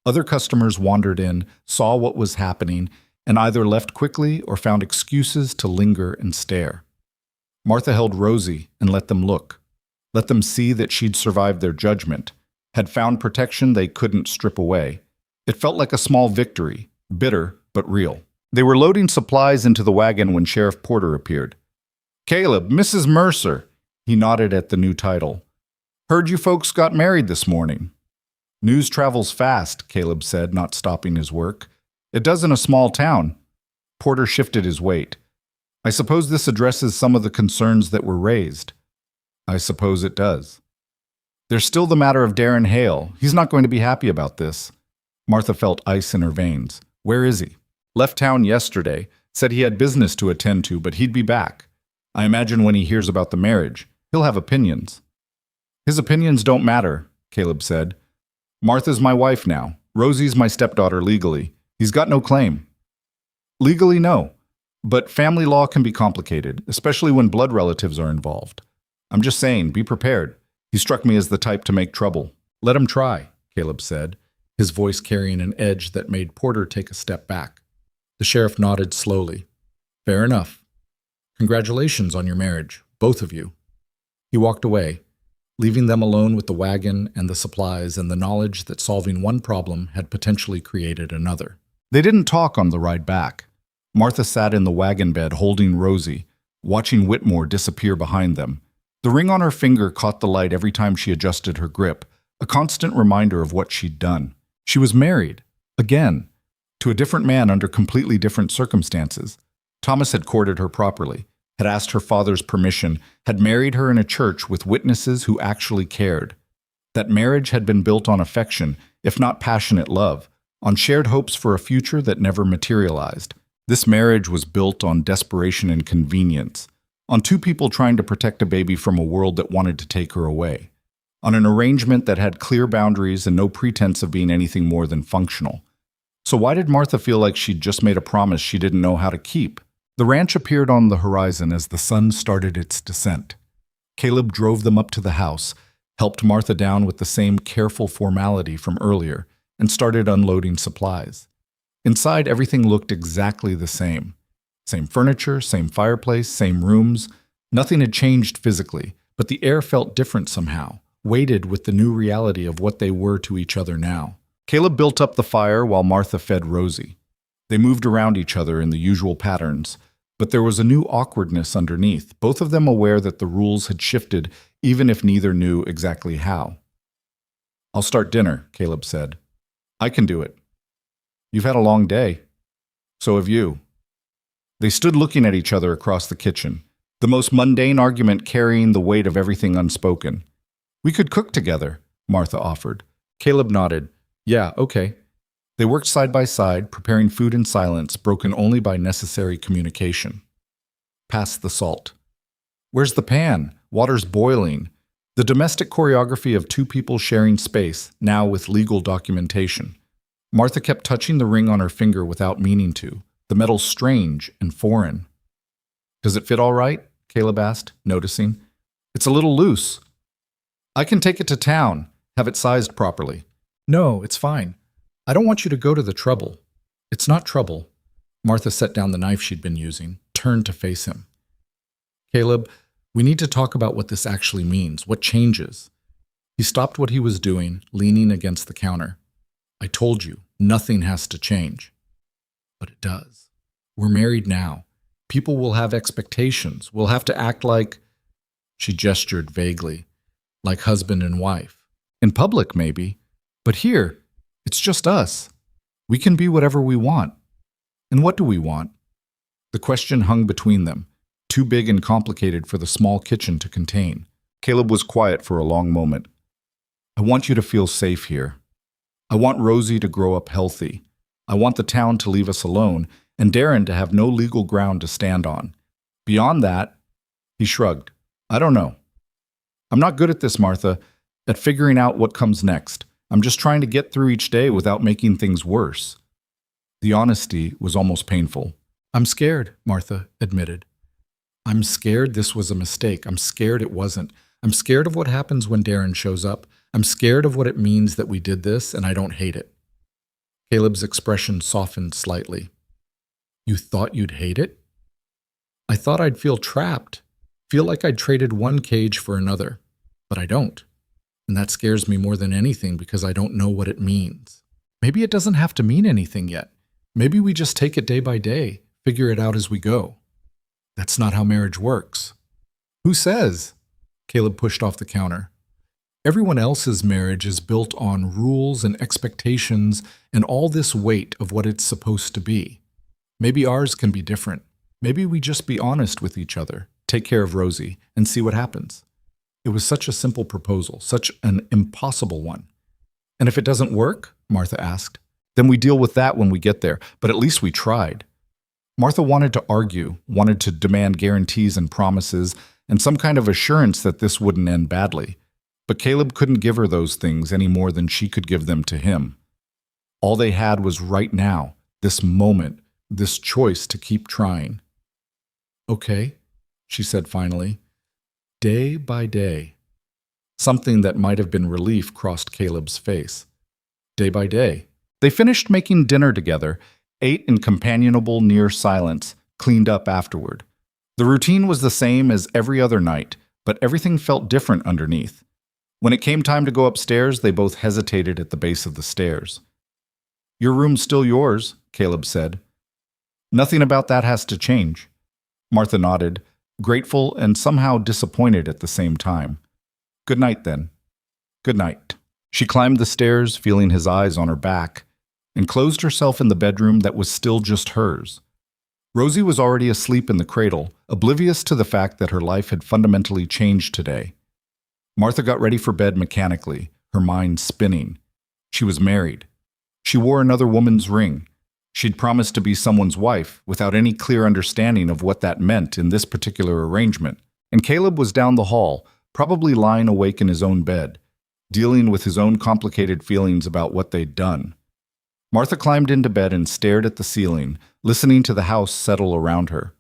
A: Other customers wandered in, saw what was happening, and either left quickly or found excuses to linger and stare. Martha held Rosie and let them look. Let them see that she'd survived their judgment, had found protection they couldn't strip away. It felt like a small victory, bitter but real. They were loading supplies into the wagon when Sheriff Porter appeared. "Caleb, Mrs. Mercer," he nodded at the new title. "Heard you folks got married this morning." "News travels fast," Caleb said, not stopping his work. "It does in a small town." Porter shifted his weight. "I suppose this addresses some of the concerns that were raised." "I suppose it does." "There's still the matter of Darren Hale. He's not going to be happy about this." Martha felt ice in her veins. "Where is he?" "Left town yesterday. Said he had business to attend to, but he'd be back. I imagine when he hears about the marriage, he'll have opinions." "His opinions don't matter," Caleb said. "Martha's my wife now. Rosie's my stepdaughter legally. He's got no claim." "Legally, no. But family law can be complicated, especially when blood relatives are involved. I'm just saying, be prepared. He struck me as the type to make trouble." "Let him try," Caleb said, his voice carrying an edge that made Porter take a step back. The sheriff nodded slowly. "Fair enough. Congratulations on your marriage, both of you." He walked away, leaving them alone with the wagon and the supplies and the knowledge that solving one problem had potentially created another. They didn't talk on the ride back. Martha sat in the wagon bed holding Rosie, watching Whitmore disappear behind them. The ring on her finger caught the light every time she adjusted her grip, a constant reminder of what she'd done. She was married, again, to a different man under completely different circumstances. Thomas had courted her properly, had asked her father's permission, had married her in a church with witnesses who actually cared. That marriage had been built on affection, if not passionate love, on shared hopes for a future that never materialized. This marriage was built on desperation and convenience, on two people trying to protect a baby from a world that wanted to take her away, on an arrangement that had clear boundaries and no pretense of being anything more than functional. So why did Martha feel like she'd just made a promise she didn't know how to keep? The ranch appeared on the horizon as the sun started its descent. Caleb drove them up to the house, helped Martha down with the same careful formality from earlier, and started unloading supplies. Inside, everything looked exactly the same. Same furniture, same fireplace, same rooms. Nothing had changed physically, but the air felt different somehow, weighted with the new reality of what they were to each other now. Caleb built up the fire while Martha fed Rosie. They moved around each other in the usual patterns, but there was a new awkwardness underneath, both of them aware that the rules had shifted, even if neither knew exactly how. "I'll start dinner," Caleb said. "I can do it." "You've had a long day." "So have you." They stood looking at each other across the kitchen, the most mundane argument carrying the weight of everything unspoken. "We could cook together," Martha offered. Caleb nodded. "Yeah, okay." They worked side by side, preparing food in silence, broken only by necessary communication. "Pass the salt." "Where's the pan? Water's boiling." The domestic choreography of two people sharing space, now with legal documentation. Martha kept touching the ring on her finger without meaning to, the metal strange and foreign. "Does it fit all right?" Caleb asked, noticing. "It's a little loose." "I can take it to town, have it sized properly." "No, it's fine. I don't want you to go to the trouble." "It's not trouble." Martha set down the knife she'd been using, turned to face him. "Caleb, we need to talk about what this actually means, what changes." He stopped what he was doing, leaning against the counter. "I told you, nothing has to change." "But it does. We're married now. People will have expectations. We'll have to act like—" She gestured vaguely. "Like husband and wife. In public, maybe. But here, it's just us. We can be whatever we want. And what do we want?" The question hung between them, too big and complicated for the small kitchen to contain. Caleb was quiet for a long moment. "I want you to feel safe here. I want Rosie to grow up healthy. I want the town to leave us alone, and Darren to have no legal ground to stand on. Beyond that," he shrugged, "I don't know. I'm not good at this, Martha, at figuring out what comes next. I'm just trying to get through each day without making things worse." The honesty was almost painful.
B: "I'm scared," Martha admitted. "I'm scared this was a mistake. I'm scared it wasn't. I'm scared of what happens when Darren shows up. I'm scared of what it means that we did this, and I don't hate it." Caleb's expression softened slightly. "You thought you'd hate it?" "I thought I'd feel trapped, feel like I'd traded one cage for another, but I don't. And that scares me more than anything because I don't know what it means." "Maybe it doesn't have to mean anything yet. Maybe we just take it day by day, figure it out as we go." "That's not how marriage works." "Who says?" Caleb pushed off the counter. "Everyone else's marriage is built on rules and expectations and all this weight of what it's supposed to be. Maybe ours can be different. Maybe we just be honest with each other, take care of Rosie, and see what happens." It was such a simple proposal, such an impossible one. "And if it doesn't work?" Martha asked. "Then we deal with that when we get there, but at least we tried." Martha wanted to argue, wanted to demand guarantees and promises, and some kind of assurance that this wouldn't end badly. But Caleb couldn't give her those things any more than she could give them to him. All they had was right now, this moment, this choice to keep trying. "Okay," she said finally. "Day by day." Something that might have been relief crossed Caleb's face. Day by day. They finished making dinner together, ate in companionable near silence, cleaned up afterward. The routine was the same as every other night, but everything felt different underneath. When it came time to go upstairs, they both hesitated at the base of the stairs. "Your room's still yours," Caleb said. "Nothing about that has to change." Martha nodded, grateful and somehow disappointed at the same time. "Good night, then." "Good night." She climbed the stairs, feeling his eyes on her back, and closed herself in the bedroom that was still just hers. Rosie was already asleep in the cradle, oblivious to the fact that her life had fundamentally changed today. Martha got ready for bed mechanically, her mind spinning. She was married. She wore another woman's ring. She'd promised to be someone's wife without any clear understanding of what that meant in this particular arrangement. And Caleb was down the hall, probably lying awake in his own bed, dealing with his own complicated feelings about what they'd done. Martha climbed into bed and stared at the ceiling, listening to the house settle around her.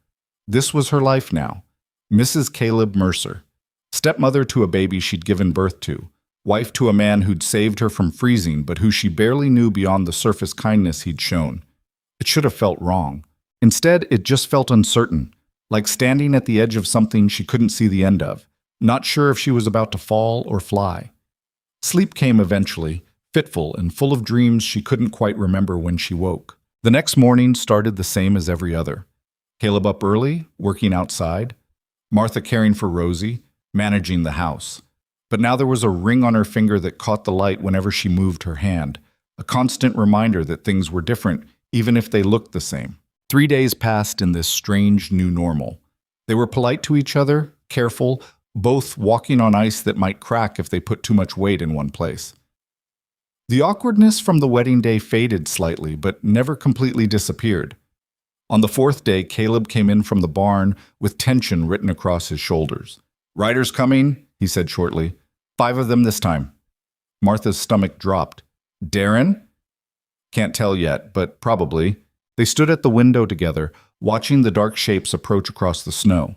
B: This was her life now. Mrs. Caleb Mercer. Stepmother to a baby she'd given birth to. Wife to a man who'd saved her from freezing, but who she barely knew beyond the surface kindness he'd shown. It should have felt wrong. Instead, it just felt uncertain, like standing at the edge of something she couldn't see the end of, not sure if she was about to fall or fly. Sleep came eventually, fitful and full of dreams she couldn't quite remember when she woke. The next morning started the same as every other. Caleb up early, working outside. Martha caring for Rosie, managing the house. But now there was a ring on her finger that caught the light whenever she moved her hand, a constant reminder that things were different, even if they looked the same. 3 days passed in this strange new normal. They were polite to each other, careful, both walking on ice that might crack if they put too much weight in one place. The awkwardness from the wedding day faded slightly, but never completely disappeared. On the 4th day, Caleb came in from the barn with tension written across his shoulders. "Riders coming," he said shortly. 5 of them this time. Martha's stomach dropped. "Darren?" "Can't tell yet, but probably." They stood at the window together, watching the dark shapes approach across the snow.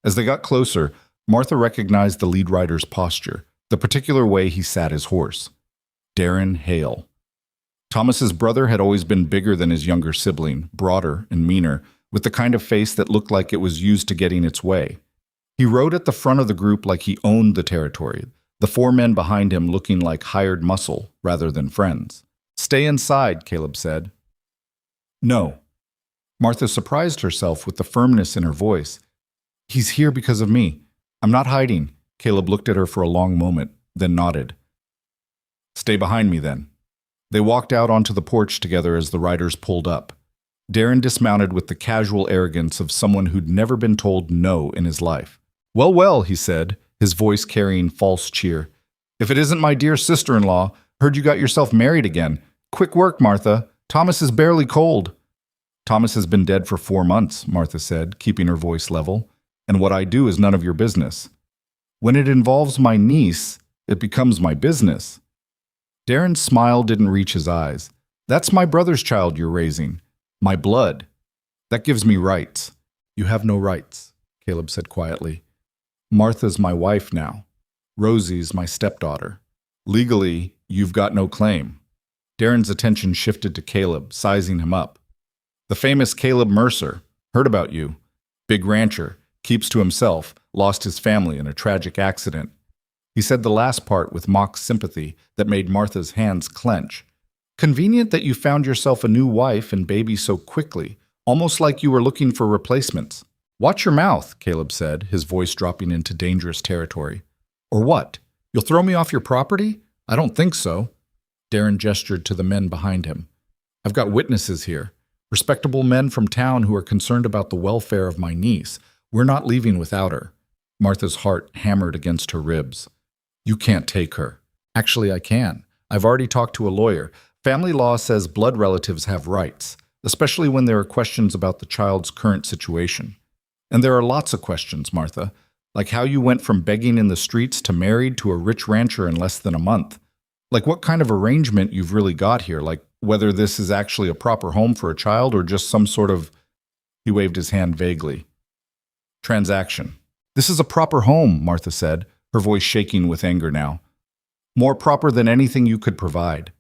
B: As they got closer, Martha recognized the lead rider's posture, the particular way he sat his horse. Darren Hale. Thomas's brother had always been bigger than his younger sibling, broader and meaner, with the kind of face that looked like it was used to getting its way. He rode at the front of the group like he owned the territory, the 4 men behind him looking like hired muscle rather than friends. "Stay inside," Caleb said. "No." Martha surprised herself with the firmness in her voice. "He's here because of me. I'm not hiding." Caleb looked at her for a long moment, then nodded. "Stay behind me, then." They walked out onto the porch together as the riders pulled up. Darren dismounted with the casual arrogance of someone who'd never been told no in his life. "Well, well," he said, his voice carrying false cheer. "If it isn't my dear sister-in-law, heard you got yourself married again. Quick work, Martha. Thomas is barely cold." "Thomas has been dead for 4 months," Martha said, keeping her voice level. "And what I do is none of your business. When it involves my niece, it becomes my business."
A: Darren's smile didn't reach his eyes. That's my brother's child you're raising. My blood. That gives me rights. You have no rights, Caleb said quietly. Martha's my wife now. Rosie's my stepdaughter. Legally, you've got no claim. Darren's attention shifted to Caleb, sizing him up. The famous Caleb Mercer. Heard about you. Big rancher. Keeps to himself. Lost his family in a tragic accident. He said the last part with mock sympathy that made Martha's hands clench. Convenient that you found yourself a new wife and baby so quickly, almost like you were looking for replacements. Watch your mouth, Caleb said, his voice dropping into dangerous territory. Or what? You'll throw me off your property? I don't think so. Darren gestured to the men behind him. I've got witnesses here. Respectable men from town who are concerned about the welfare of my niece. We're not leaving without her. Martha's heart hammered against her ribs. You can't take her. Actually, I can. I've already talked to a lawyer. Family law says blood relatives have rights, especially when there are questions about the child's current situation. And there are lots of questions, Martha, like how you went from begging in the streets to married to a rich rancher in less than a month. Like what kind of arrangement you've really got here, like whether this is actually a proper home for a child or just some sort of, he waved his hand vaguely, transaction. This is a proper home, Martha said, her voice shaking with anger now. More proper than anything you could provide.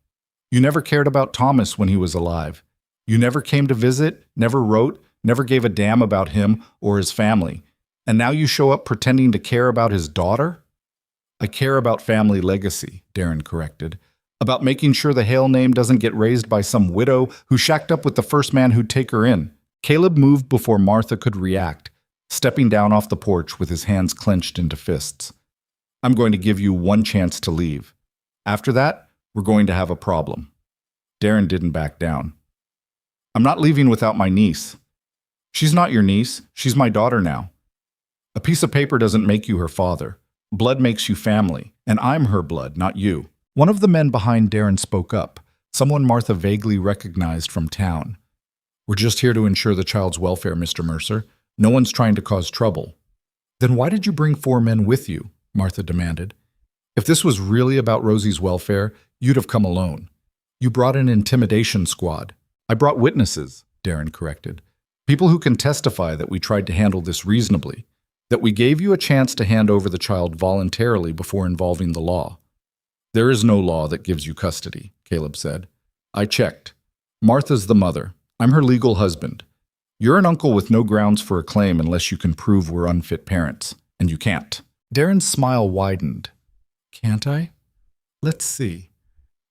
A: You never cared about Thomas when he was alive. You never came to visit, never wrote, never gave a damn about him or his family. And now you show up pretending to care about his daughter? I care about family legacy, Darren corrected. About making sure the Hale name doesn't get raised by some widow who shacked up with the first man who'd take her in. Caleb moved before Martha could react, stepping down off the porch with his hands clenched into fists. I'm going to give you one chance to leave. After that, we're going to have a problem. Darren didn't back down. I'm not leaving without my niece. She's not your niece. She's my daughter now. A piece of paper doesn't make you her father. Blood makes you family, and I'm her blood, not you. One of the men behind Darren spoke up, someone Martha vaguely recognized from town. We're just here to ensure the child's welfare, Mr. Mercer. No one's trying to cause trouble. Then why did you bring 4 men with you? Martha demanded. If this was really about Rosie's welfare, you'd have come alone. You brought an intimidation squad. I brought witnesses, Darren corrected. People who can testify that we tried to handle this reasonably, that we gave you a chance to hand over the child voluntarily before involving the law. There is no law that gives you custody, Caleb said. I checked. Martha's the mother. I'm her legal husband. You're an uncle with no grounds for a claim unless you can prove we're unfit parents, and you can't. Darren's smile widened. Can't I? Let's see.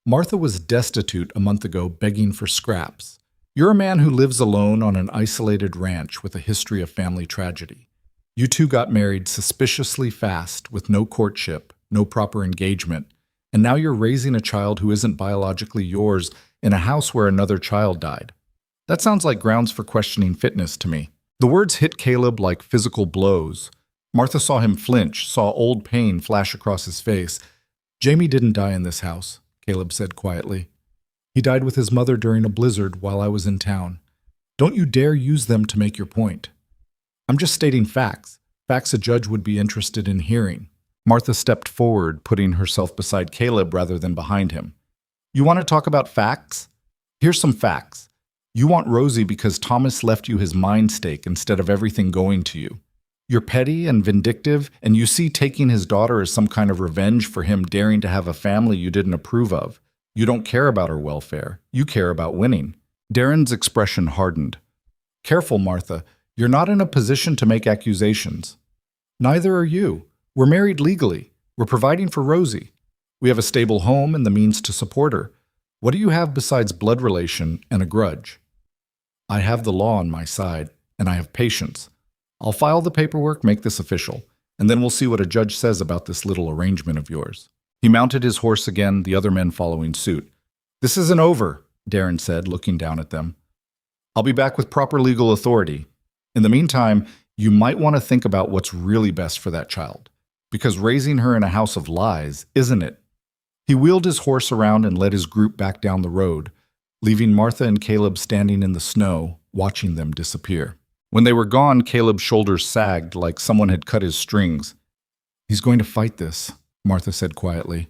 A: Martha was destitute a month ago, begging for scraps. You're a man who lives alone on an isolated ranch with a history of family tragedy. You two got married suspiciously fast, with no courtship, no proper engagement, and now you're raising a child who isn't biologically yours in a house where another child died. That sounds like grounds for questioning fitness to me. The words hit Caleb like physical blows. Martha saw him flinch, saw old pain flash across his face. Jamie didn't die in this house, Caleb said quietly. He died with his mother during a blizzard while I was in town. Don't you dare use them to make your point. I'm just stating facts, facts a judge would be interested in hearing. Martha stepped forward, putting herself beside Caleb rather than behind him. You want to talk about facts? Here's some facts. You want Rosie because Thomas left you his mind stake instead of everything going to you. You're petty and vindictive, and you see taking his daughter as some kind of revenge for him daring to have a family you didn't approve of. You don't care about her welfare. You care about winning. Darren's expression hardened. Careful, Martha. You're not in a position to make accusations. Neither are you. We're married legally. We're providing for Rosie. We have a stable home and the means to support her. What do you have besides blood relation and a grudge? I have the law on my side, and I have patience. I'll file the paperwork, make this official, and then we'll see what a judge says about this little arrangement of yours. He mounted his horse again, the other men following suit. This isn't over, Darren said, looking down at them. I'll be back with proper legal authority. In the meantime, you might want to think about what's really best for that child, because raising her in a house of lies, isn't it? He wheeled his horse around and led his group back down the road, leaving Martha and Caleb standing in the snow, watching them disappear. When they were gone, Caleb's shoulders sagged like someone had cut his strings. He's going to fight this, Martha said quietly.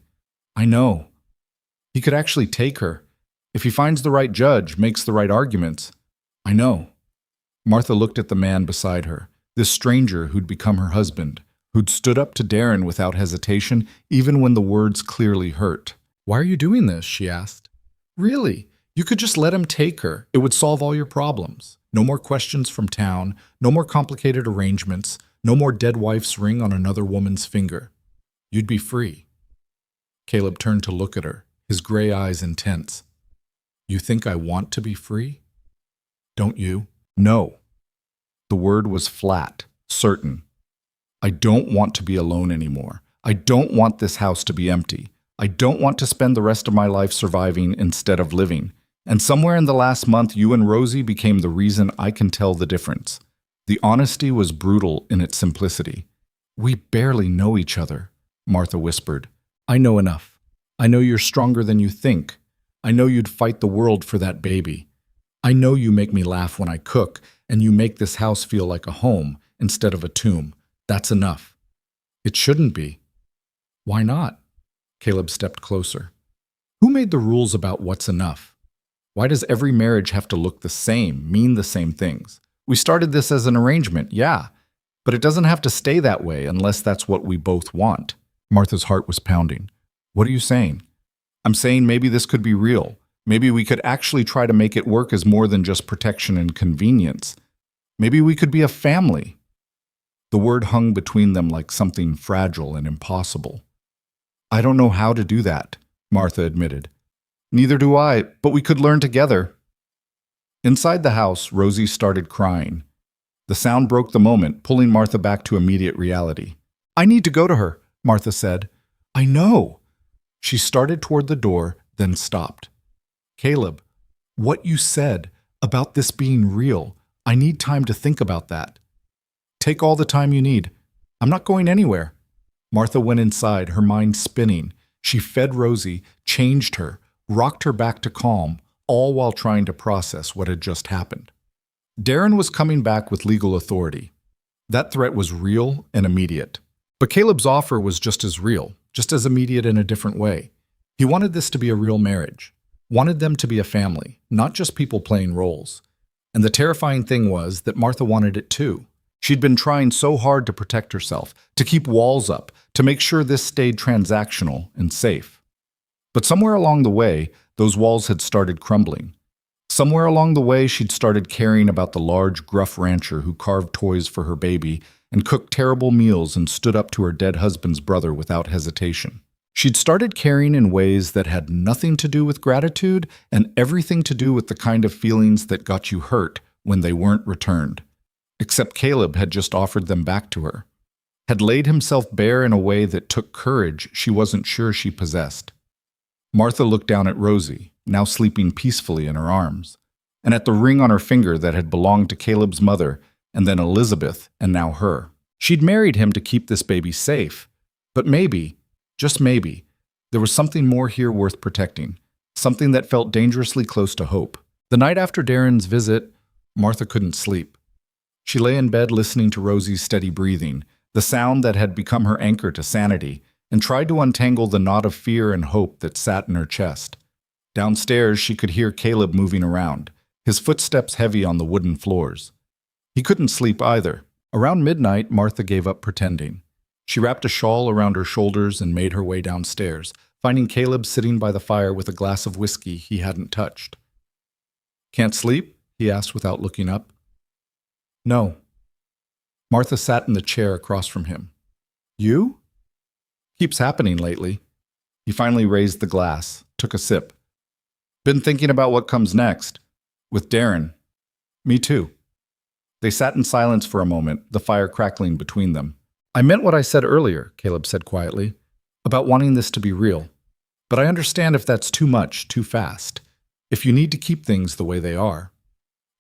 A: I know. He could actually take her. If he finds the right judge, makes the right arguments. I know. Martha looked at the man beside her, this stranger who'd become her husband, who'd stood up to Darren without hesitation, even when the words clearly hurt.
B: Why are you doing this? She asked.
A: Really? You could just let him take her. It would solve all your problems. No more questions from town, no more complicated arrangements, no more dead wife's ring on another woman's finger. You'd be free. Caleb turned to look at her, his gray eyes intense. You think I want to be free? Don't you? No. The word was flat, certain. I don't want to be alone anymore. I don't want this house to be empty. I don't want to spend the rest of my life surviving instead of living. And somewhere in the last month, you and Rosie became the reason I can tell the difference. The honesty was brutal in its simplicity. We barely know each other, Martha whispered. I know enough. I know you're stronger than you think. I know you'd fight the world for that baby. I know you make me laugh when I cook, and you make this house feel like a home instead of a tomb. That's enough. It shouldn't be. Why not? Caleb stepped closer. Who made the rules about what's enough? Why does every marriage have to look the same, mean the same things? We started this as an arrangement, yeah, but it doesn't have to stay that way unless that's what we both want. Martha's heart was pounding. What are you saying? I'm saying maybe this could be real. Maybe we could actually try to make it work as more than just protection and convenience. Maybe we could be a family. The word hung between them like something fragile and impossible. I don't know how to do that, Martha admitted. Neither do I, but we could learn together. Inside the house, Rosie started crying. The sound broke the moment, pulling Martha back to immediate reality. I need to go to her, Martha said. I know. She started toward the door, then stopped. Caleb, what you said about this being real, I need time to think about that. Take all the time you need. I'm not going anywhere. Martha went inside, her mind spinning. She fed Rosie, changed her, rocked her back to calm, all while trying to process what had just happened. Darren was coming back with legal authority. That threat was real and immediate. But Caleb's offer was just as real, just as immediate in a different way. He wanted this to be a real marriage, wanted them to be a family, not just people playing roles. And the terrifying thing was that Martha wanted it too. She'd been trying so hard to protect herself, to keep walls up, to make sure this stayed transactional and safe. But somewhere along the way, those walls had started crumbling. Somewhere along the way, she'd started caring about the large, gruff rancher who carved toys for her baby and cooked terrible meals and stood up to her dead husband's brother without hesitation. She'd started caring in ways that had nothing to do with gratitude and everything to do with the kind of feelings that got you hurt when they weren't returned. Except Caleb had just offered them back to her, had laid himself bare in a way that took courage she wasn't sure she possessed. Martha looked down at Rosie, now sleeping peacefully in her arms, and at the ring on her finger that had belonged to Caleb's mother, and then Elizabeth, and now her. She'd married him to keep this baby safe, but maybe, just maybe, there was something more here worth protecting, something that felt dangerously close to hope. The night after Darren's visit, Martha couldn't sleep. She lay in bed listening to Rosie's steady breathing, the sound that had become her anchor to sanity, and tried to untangle the knot of fear and hope that sat in her chest. Downstairs, she could hear Caleb moving around, his footsteps heavy on the wooden floors. He couldn't sleep either. Around midnight, Martha gave up pretending. She wrapped a shawl around her shoulders and made her way downstairs, finding Caleb sitting by the fire with a glass of whiskey he hadn't touched. Can't sleep? He asked without looking up. No. Martha sat in the chair across from him. You? Keeps happening lately. He finally raised the glass, took a sip. Been thinking about what comes next. With Darren. Me too. They sat in silence for a moment, the fire crackling between them. I meant what I said earlier, Caleb said quietly, about wanting this to be real. But I understand if that's too much, too fast. If you need to keep things the way they are.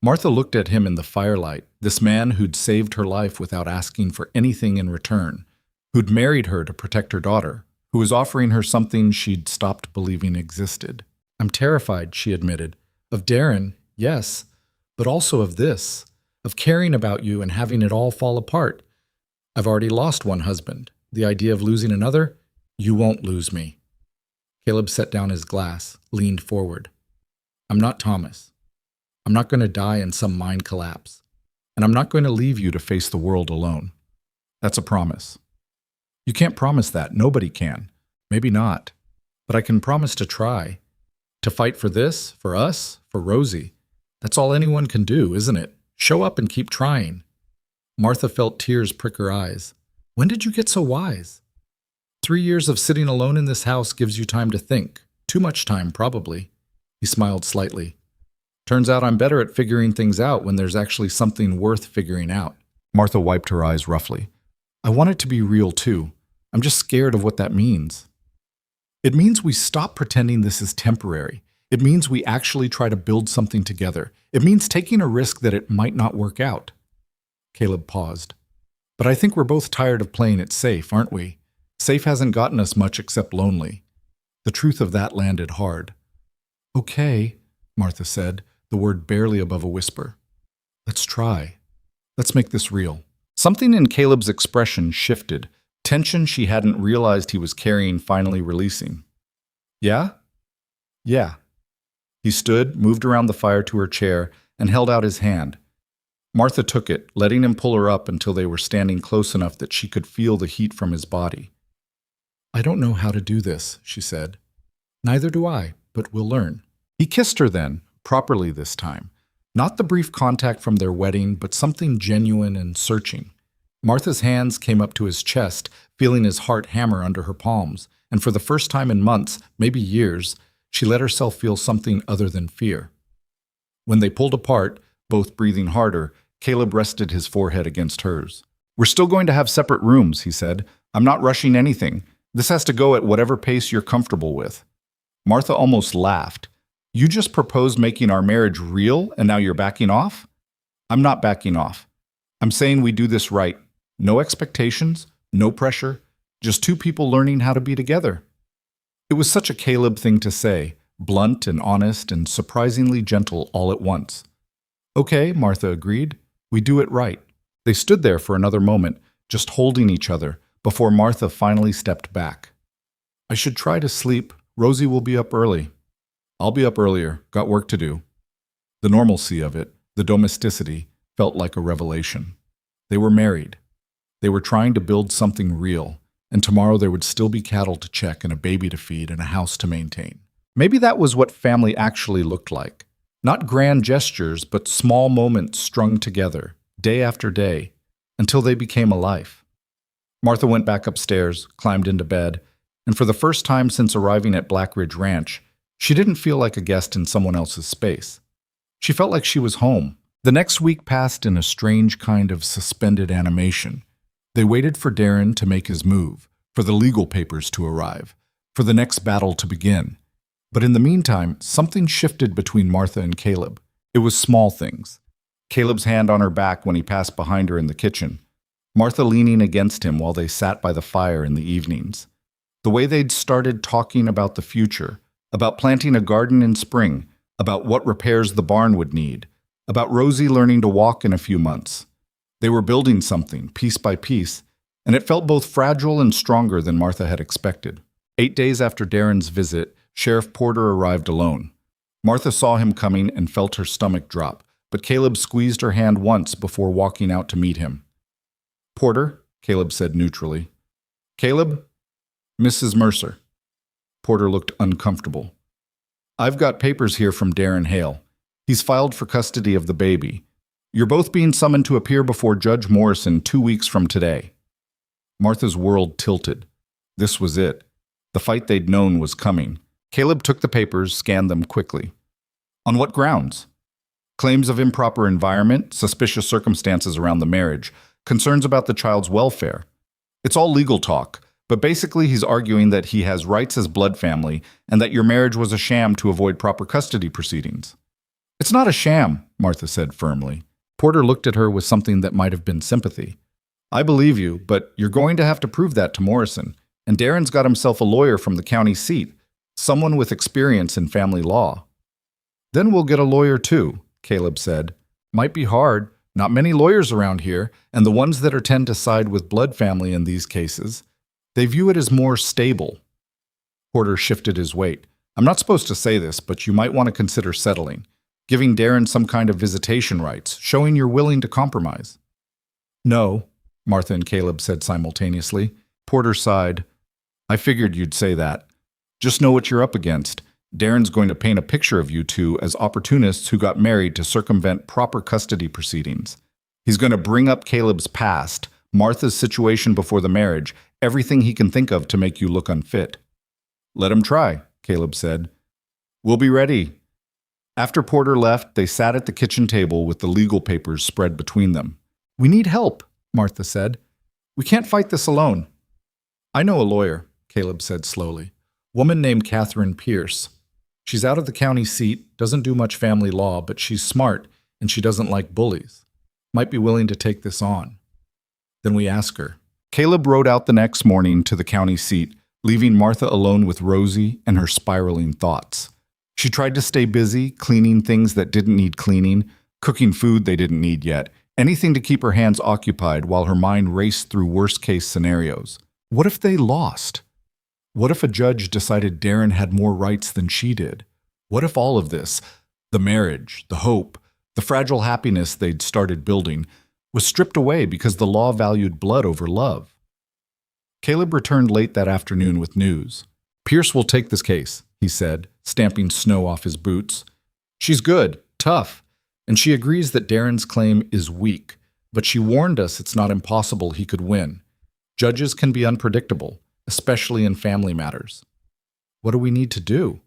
A: Martha looked at him in the firelight, this man who'd saved her life without asking for anything in return, who'd married her to protect her daughter, who was offering her something she'd stopped believing existed. I'm terrified, she admitted. Of Darren, yes, but also of this, of caring about you and having it all fall apart. I've already lost one husband. The idea of losing another, you won't lose me.
B: Caleb set down his glass, leaned forward. I'm not Thomas. I'm not going to die in some mind collapse.
A: And I'm not going to leave you to face the world alone. That's a promise. You can't promise that. Nobody can. Maybe not. But I can promise to try. To fight for this, for us, for Rosie. That's all anyone can do, isn't it? Show up and keep trying.
B: Martha felt tears prick her eyes. When did you get so wise? 3 years of sitting alone in this house gives you time to think. Too much time, probably. He smiled slightly. Turns out I'm better at figuring things out when there's actually something worth figuring out.
A: Martha wiped her eyes roughly. I want it to be real, too. I'm just scared of what that means. It means we stop pretending this is temporary. It means we actually try to build something together. It means taking a risk that it might not work out. Caleb paused. But I think we're both tired of playing it safe, aren't we? Safe hasn't gotten us much except lonely. The truth of that landed hard. Okay, Martha said, the word barely above a whisper. Let's try. Let's make this real. Something in Caleb's expression shifted. Tension she hadn't realized he was carrying finally releasing. Yeah? Yeah. He stood, moved around the fire to her chair, and held out his hand. Martha took it, letting him pull her up until they were standing close enough that she could feel the heat from his body. I don't know how to do this, she said. Neither do I, but we'll learn. He kissed her then, properly this time. Not the brief contact from their wedding, but something genuine and searching. Martha's hands came up to his chest, feeling his heart hammer under her palms, and for the first time in months, maybe years, she let herself feel something other than fear. When they pulled apart, both breathing harder, Caleb rested his forehead against hers. We're still going to have separate rooms, he said. I'm not rushing anything. This has to go at whatever pace you're comfortable with. Martha almost laughed. You just proposed making our marriage real, and now you're backing off? I'm not backing off. I'm saying we do this right. No expectations, no pressure, just two people learning how to be together. It was such a Caleb thing to say, blunt and honest and surprisingly gentle all at once. Okay, Martha agreed. We do it right. They stood there for another moment, just holding each other, before Martha finally stepped back. I should try to sleep. Rosie will be up early. I'll be up earlier. Got work to do. The normalcy of it, the domesticity, felt like a revelation. They were married. They were trying to build something real, and tomorrow there would still be cattle to check and a baby to feed and a house to maintain. Maybe that was what family actually looked like. Not grand gestures, but small moments strung together, day after day, until they became a life. Martha went back upstairs, climbed into bed, and for the first time since arriving at Black Ridge Ranch, she didn't feel like a guest in someone else's space. She felt like she was home. The next week passed in a strange kind of suspended animation. They waited for Darren to make his move, for the legal papers to arrive, for the next battle to begin. But in the meantime, something shifted between Martha and Caleb. It was small things. Caleb's hand on her back when he passed behind her in the kitchen. Martha leaning against him while they sat by the fire in the evenings. The way they'd started talking about the future, about planting a garden in spring, about what repairs the barn would need, about Rosie learning to walk in a few months. They were building something, piece by piece, and it felt both fragile and stronger than Martha had expected. 8 days after Darren's visit, Sheriff Porter arrived alone. Martha saw him coming and felt her stomach drop, but Caleb squeezed her hand once before walking out to meet him. Porter, Caleb said neutrally. Caleb? Mrs. Mercer. Porter looked uncomfortable. I've got papers here from Darren Hale. He's filed for custody of the baby. You're both being summoned to appear before Judge Morrison 2 weeks from today. Martha's world tilted. This was it. The fight they'd known was coming. Caleb took the papers, scanned them quickly. On what grounds? Claims of improper environment, suspicious circumstances around the marriage, concerns about the child's welfare. It's all legal talk, but basically he's arguing that he has rights as blood family and that your marriage was a sham to avoid proper custody proceedings. It's not a sham, Martha said firmly. Porter looked at her with something that might have been sympathy. I believe you, but you're going to have to prove that to Morrison, and Darren's got himself a lawyer from the county seat, someone with experience in family law. Then we'll get a lawyer too, Caleb said. Might be hard, not many lawyers around here, and the ones that tend to side with blood family in these cases, they view it as more stable. Porter shifted his weight. I'm not supposed to say this, but you might want to consider settling. Giving Darren some kind of visitation rights, showing you're willing to compromise. No, Martha and Caleb said simultaneously. Porter sighed. I figured you'd say that. Just know what you're up against. Darren's going to paint a picture of you two as opportunists who got married to circumvent proper custody proceedings. He's going to bring up Caleb's past, Martha's situation before the marriage, everything he can think of to make you look unfit. Let him try, Caleb said. We'll be ready. After Porter left, they sat at the kitchen table with the legal papers spread between them. We need help, Martha said. We can't fight this alone. I know a lawyer, Caleb said slowly. Woman named Catherine Pierce. She's out of the county seat, doesn't do much family law, but she's smart and she doesn't like bullies. Might be willing to take this on. Then we ask her. Caleb rode out the next morning to the county seat, leaving Martha alone with Rosie and her spiraling thoughts. She tried to stay busy, cleaning things that didn't need cleaning, cooking food they didn't need yet, anything to keep her hands occupied while her mind raced through worst-case scenarios. What if they lost? What if a judge decided Darren had more rights than she did? What if all of this, the marriage, the hope, the fragile happiness they'd started building, was stripped away because the law valued blood over love? Caleb returned late that afternoon with news. Pierce will take this case, he said, stamping snow off his boots. She's good, tough, and she agrees that Darren's claim is weak, but she warned us it's not impossible he could win. Judges can be unpredictable, especially in family matters. What do we need to do?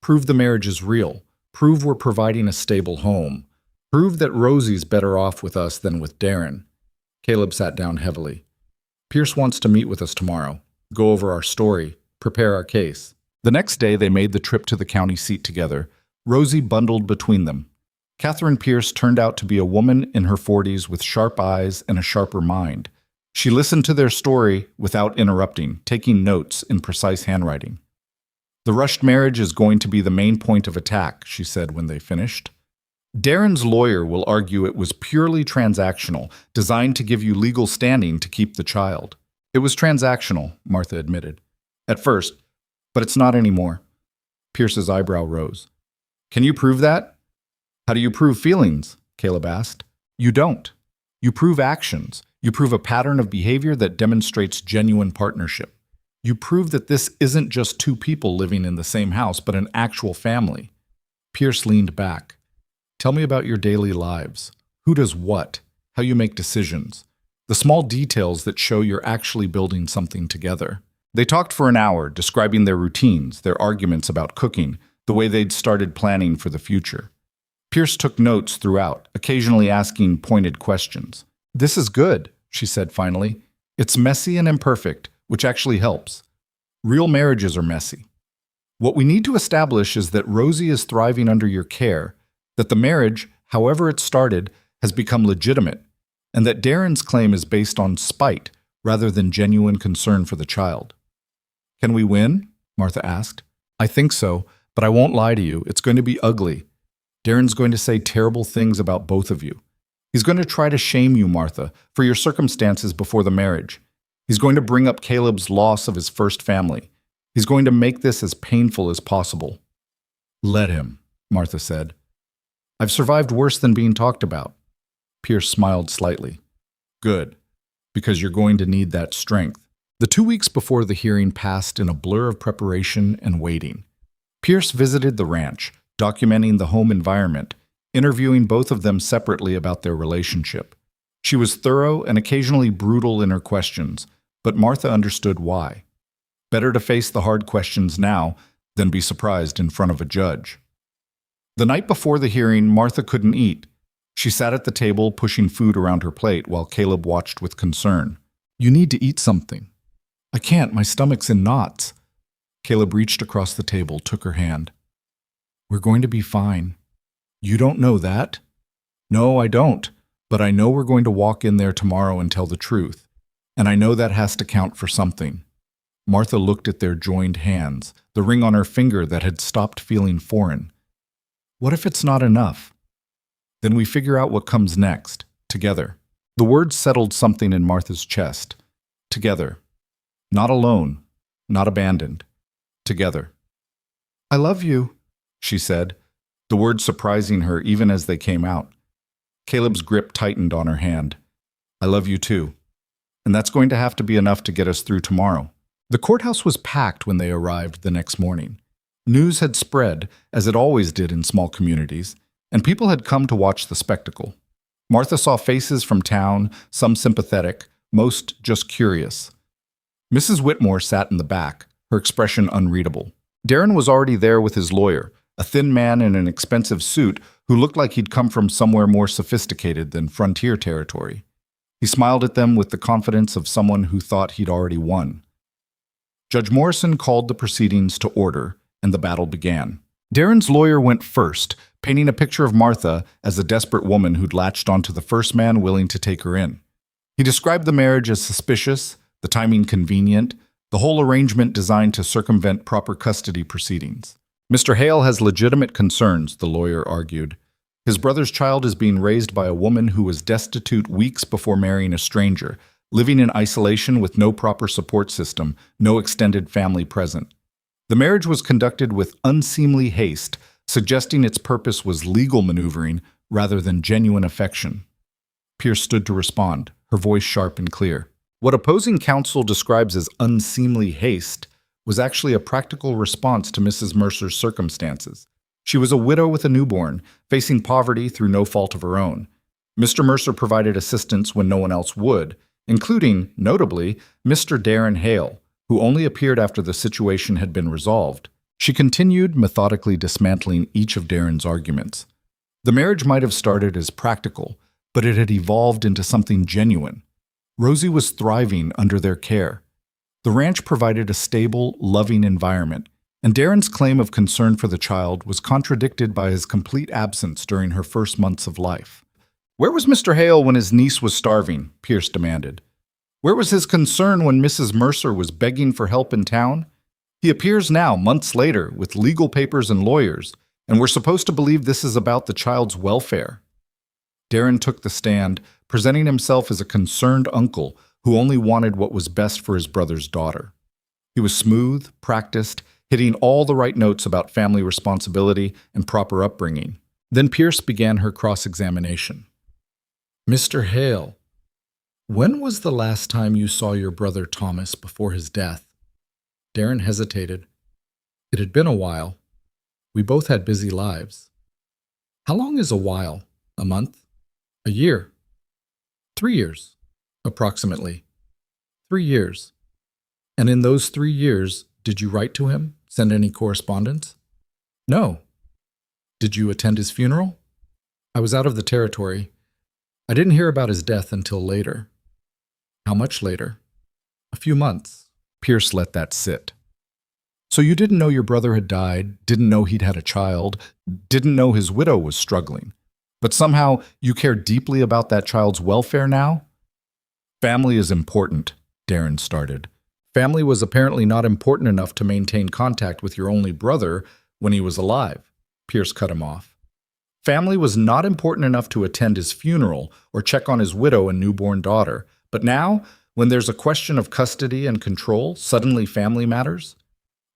A: Prove the marriage is real. Prove we're providing a stable home. Prove that Rosie's better off with us than with Darren. Caleb sat down heavily. Pierce wants to meet with us tomorrow, go over our story, prepare our case. The next day they made the trip to the county seat together, Rosie bundled between them. Catherine Pierce turned out to be a woman in her 40s with sharp eyes and a sharper mind. She listened to their story without interrupting, taking notes in precise handwriting. The rushed marriage is going to be the main point of attack, she said when they finished. Darren's lawyer will argue it was purely transactional, designed to give you legal standing to keep the child. It was transactional, Martha admitted. At first, but it's not anymore. Pierce's eyebrow rose. Can you prove that? How do you prove feelings? Caleb asked. You don't. You prove actions. You prove a pattern of behavior that demonstrates genuine partnership. You prove that this isn't just two people living in the same house, but an actual family. Pierce leaned back. Tell me about your daily lives. Who does what? How you make decisions. The small details that show you're actually building something together. They talked for an hour, describing their routines, their arguments about cooking, the way they'd started planning for the future. Pierce took notes throughout, occasionally asking pointed questions. This is good, she said finally. It's messy and imperfect, which actually helps. Real marriages are messy. What we need to establish is that Rosie is thriving under your care, that the marriage, however it started, has become legitimate, and that Darren's claim is based on spite rather than genuine concern for the child. Can we win? Martha asked. I think so, but I won't lie to you. It's going to be ugly. Darren's going to say terrible things about both of you. He's going to try to shame you, Martha, for your circumstances before the marriage. He's going to bring up Caleb's loss of his first family. He's going to make this as painful as possible. Let him, Martha said. I've survived worse than being talked about. Pierce smiled slightly. Good, because you're going to need that strength. The 2 weeks before the hearing passed in a blur of preparation and waiting. Pierce visited the ranch, documenting the home environment, interviewing both of them separately about their relationship. She was thorough and occasionally brutal in her questions, but Martha understood why. Better to face the hard questions now than be surprised in front of a judge. The night before the hearing, Martha couldn't eat. She sat at the table, pushing food around her plate while Caleb watched with concern. You need to eat something. I can't, my stomach's in knots. Caleb reached across the table, took her hand. We're going to be fine. You don't know that? No, I don't, but I know we're going to walk in there tomorrow and tell the truth, and I know that has to count for something. Martha looked at their joined hands, the ring on her finger that had stopped feeling foreign. What if it's not enough? Then we figure out what comes next, together. The words settled something in Martha's chest. Together. Not alone, not abandoned. together. "I love you," she said, the words surprising her even as they came out. Caleb's grip tightened on her hand. "I love you too. And that's going to have to be enough to get us through tomorrow." The courthouse was packed when they arrived the next morning. News had spread, as it always did in small communities, and people had come to watch the spectacle. Martha saw faces from town, some sympathetic, most just curious. Mrs. Whitmore sat in the back, her expression unreadable. Darren was already there with his lawyer, a thin man in an expensive suit who looked like he'd come from somewhere more sophisticated than frontier territory. He smiled at them with the confidence of someone who thought he'd already won. Judge Morrison called the proceedings to order, and the battle began. Darren's lawyer went first, painting a picture of Martha as a desperate woman who'd latched onto the first man willing to take her in. He described the marriage as suspicious, the timing convenient, the whole arrangement designed to circumvent proper custody proceedings. "Mr. Hale has legitimate concerns," the lawyer argued. "His brother's child is being raised by a woman who was destitute weeks before marrying a stranger, living in isolation with no proper support system, no extended family present. The marriage was conducted with unseemly haste, suggesting its purpose was legal maneuvering rather than genuine affection." Pierce stood to respond, her voice sharp and clear. What opposing counsel describes as unseemly haste was actually a practical response to Mrs. Mercer's circumstances. She was a widow with a newborn, facing poverty through no fault of her own. Mr. Mercer provided assistance when no one else would, including, notably, Mr. Darren Hale, who only appeared after the situation had been resolved. She continued, methodically dismantling each of Darren's arguments. The marriage might have started as practical, but it had evolved into something genuine. Rosie was thriving under their care. The ranch provided a stable, loving environment, and Darren's claim of concern for the child was contradicted by his complete absence during her first months of life. "Where was Mr. Hale when his niece was starving?" Pierce demanded. "Where was his concern when Mrs. Mercer was begging for help in town? He appears now, months later, with legal papers and lawyers, and we're supposed to believe this is about the child's welfare." Darren took the stand, presenting himself as a concerned uncle who only wanted what was best for his brother's daughter. He was smooth, practiced, hitting all the right notes about family responsibility and proper upbringing. Then Pierce began her cross-examination. "Mr. Hale, when was the last time you saw your brother Thomas before his death?" Darren hesitated. It had been a while. We both had busy lives. "How long is a while? A month? A year?" 3 years, approximately. 3 years. "And in those 3 years, did you write to him, send any correspondence?" "No." "Did you attend his funeral?" "I was out of the territory. I didn't hear about his death until later." "How much later?" "A few months." Pierce let that sit. "So you didn't know your brother had died, didn't know he'd had a child, didn't know his widow was struggling, but somehow you care deeply about that child's welfare now?" "Family is important," Darren started. "Family was apparently not important enough to maintain contact with your only brother when he was alive," Pierce cut him off. "Family was not important enough to attend his funeral or check on his widow and newborn daughter. But now, when there's a question of custody and control, suddenly family matters?"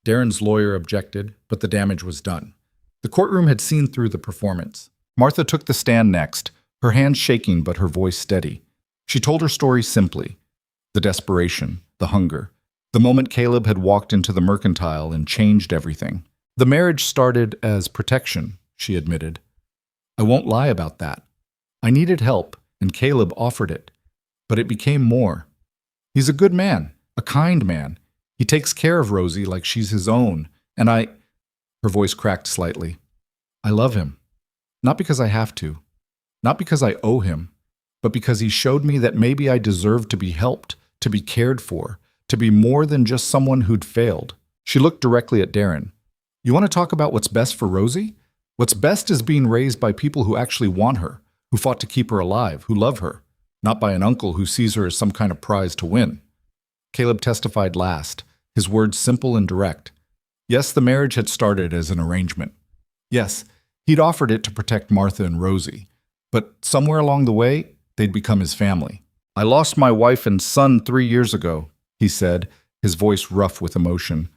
A: Darren's lawyer objected, but the damage was done. The courtroom had seen through the performance. Martha took the stand next, her hands shaking but her voice steady. She told her story simply. The desperation, the hunger, the moment Caleb had walked into the mercantile and changed everything. "The marriage started as protection," she admitted. "I won't lie about that. I needed help, and Caleb offered it. But it became more. He's a good man, a kind man. He takes care of Rosie like she's his own, and her voice cracked slightly. "I love him. Not because I have to. Not because I owe him, but because he showed me that maybe I deserved to be helped, to be cared for, to be more than just someone who'd failed." She looked directly at Darren. "You want to talk about what's best for Rosie? What's best is being raised by people who actually want her, who fought to keep her alive, who love her, not by an uncle who sees her as some kind of prize to win." Caleb testified last, his words simple and direct. Yes, the marriage had started as an arrangement. Yes, he'd offered it to protect Martha and Rosie, but somewhere along the way, they'd become his family. "I lost my wife and son 3 years ago," he said, his voice rough with emotion.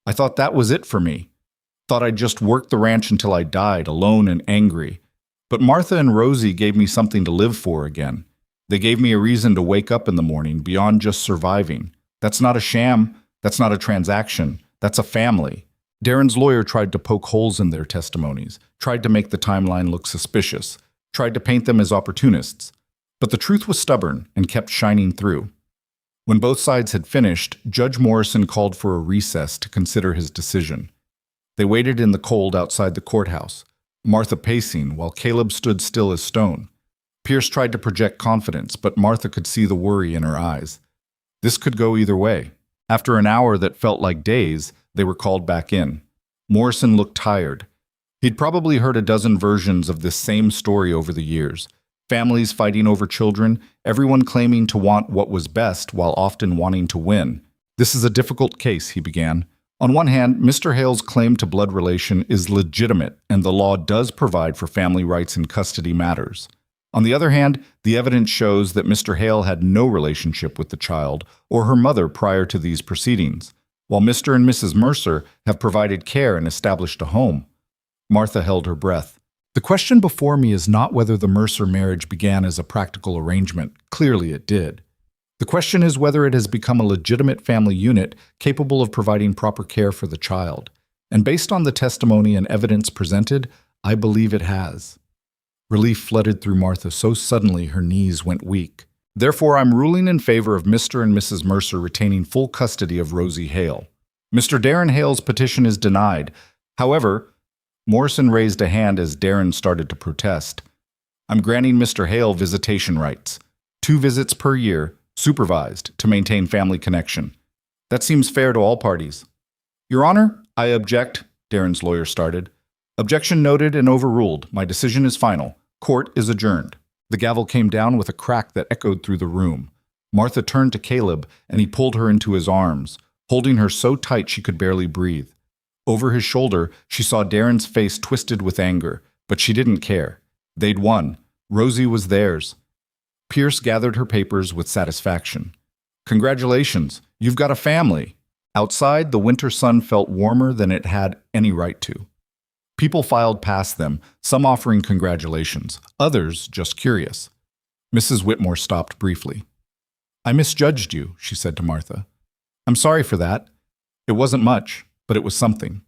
A: I thought that was it for me. Thought I'd just work the ranch until I died, alone and angry. But Martha and Rosie gave me something to live for again. They gave me a reason to wake up in the morning beyond just surviving. That's not a sham. That's not a transaction. That's a family. Darren's lawyer tried to poke holes in their testimonies, tried to make the timeline look suspicious, tried to paint them as opportunists. But the truth was stubborn and kept shining through. When both sides had finished, Judge Morrison called for a recess to consider his decision. They waited in the cold outside the courthouse, Martha pacing while Caleb stood still as stone. Pierce tried to project confidence, but Martha could see the worry in her eyes. This could go either way. After an hour that felt like days, they were called back in. Morrison looked tired. He'd probably heard a dozen versions of this same story over the years. Families fighting over children, everyone claiming to want what was best while often wanting to win. This is a difficult case, he began. On one hand, Mr. Hale's claim to blood relation is legitimate, and the law does provide for family rights in custody matters. On the other hand, the evidence shows that Mr. Hale had no relationship with the child or her mother prior to these proceedings, while Mr. and Mrs. Mercer have provided care and established a home. Martha held her breath. The question before me is not whether the Mercer marriage began as a practical arrangement. Clearly it did. The question is whether it has become a legitimate family unit capable of providing proper care for the child. And based on the testimony and evidence presented, I believe it has. Relief flooded through Martha so suddenly her knees went weak. Therefore, I'm ruling in favor of Mr. and Mrs. Mercer retaining full custody of Rosie Hale. Mr. Darren Hale's petition is denied. However, Morrison raised a hand as Darren started to protest. I'm granting Mr. Hale visitation rights. 2 visits per year, supervised, to maintain family connection. That seems fair to all parties. Your Honor, I object, Darren's lawyer started. Objection noted and overruled. My decision is final. Court is adjourned. The gavel came down with a crack that echoed through the room. Martha turned to Caleb, and he pulled her into his arms, holding her so tight she could barely breathe. Over his shoulder, she saw Darren's face twisted with anger, but she didn't care. They'd won. Rosie was theirs. Pierce gathered her papers with satisfaction. Congratulations, you've got a family. Outside, the winter sun felt warmer than it had any right to. People filed past them, some offering congratulations, others just curious. Mrs. Whitmore stopped briefly. I misjudged you, she said to Martha. I'm sorry for that. It wasn't much, but it was something.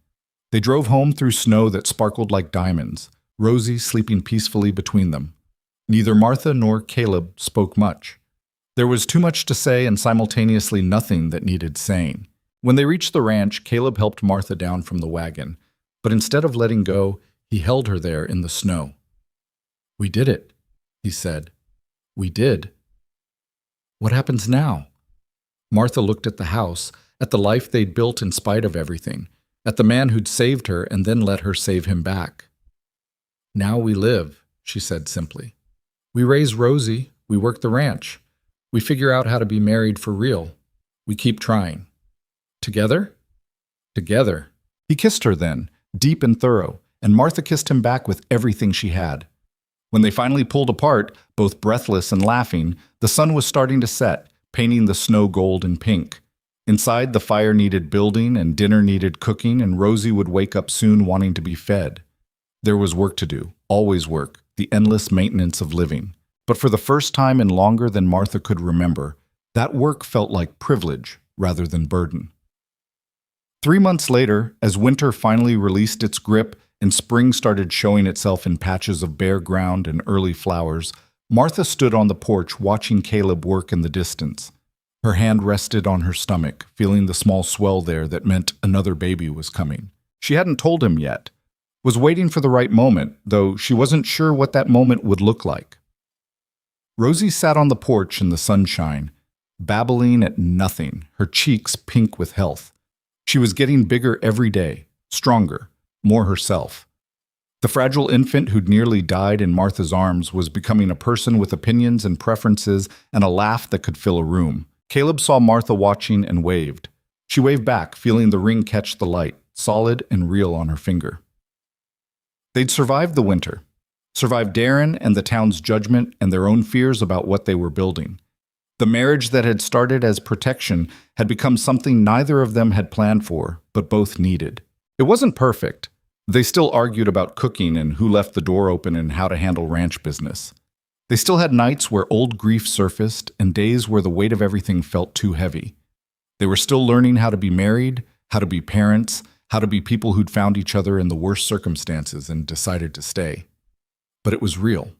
A: They drove home through snow that sparkled like diamonds, Rosie sleeping peacefully between them. Neither Martha nor Caleb spoke much. There was too much to say and simultaneously nothing that needed saying. When they reached the ranch, Caleb helped Martha down from the wagon, but instead of letting go, he held her there in the snow. We did it, he said. We did. What happens now? Martha looked at the house, at the life they'd built in spite of everything, at the man who'd saved her and then let her save him back. Now we live, she said simply. We raise Rosie, we work the ranch. We figure out how to be married for real. We keep trying. Together? Together. He kissed her then, deep and thorough, and Martha kissed him back with everything she had. When they finally pulled apart, both breathless and laughing, the sun was starting to set, painting the snow gold and pink. Inside, the fire needed building and dinner needed cooking, and Rosie would wake up soon wanting to be fed. There was work to do, always work, the endless maintenance of living. But for the first time in longer than Martha could remember, that work felt like privilege rather than burden. 3 months later, as winter finally released its grip and spring started showing itself in patches of bare ground and early flowers, Martha stood on the porch watching Caleb work in the distance. Her hand rested on her stomach, feeling the small swell there that meant another baby was coming. She hadn't told him yet, was waiting for the right moment, though she wasn't sure what that moment would look like. Rosie sat on the porch in the sunshine, babbling at nothing, her cheeks pink with health. She was getting bigger every day, stronger, more herself. The fragile infant who'd nearly died in Martha's arms was becoming a person with opinions and preferences and a laugh that could fill a room. Caleb saw Martha watching and waved. She waved back, feeling the ring catch the light, solid and real on her finger. They'd survived the winter, survived Darren and the town's judgment and their own fears about what they were building. The marriage that had started as protection had become something neither of them had planned for, but both needed. It wasn't perfect. They still argued about cooking and who left the door open and how to handle ranch business. They still had nights where old grief surfaced and days where the weight of everything felt too heavy. They were still learning how to be married, how to be parents, how to be people who'd found each other in the worst circumstances and decided to stay. But it was real.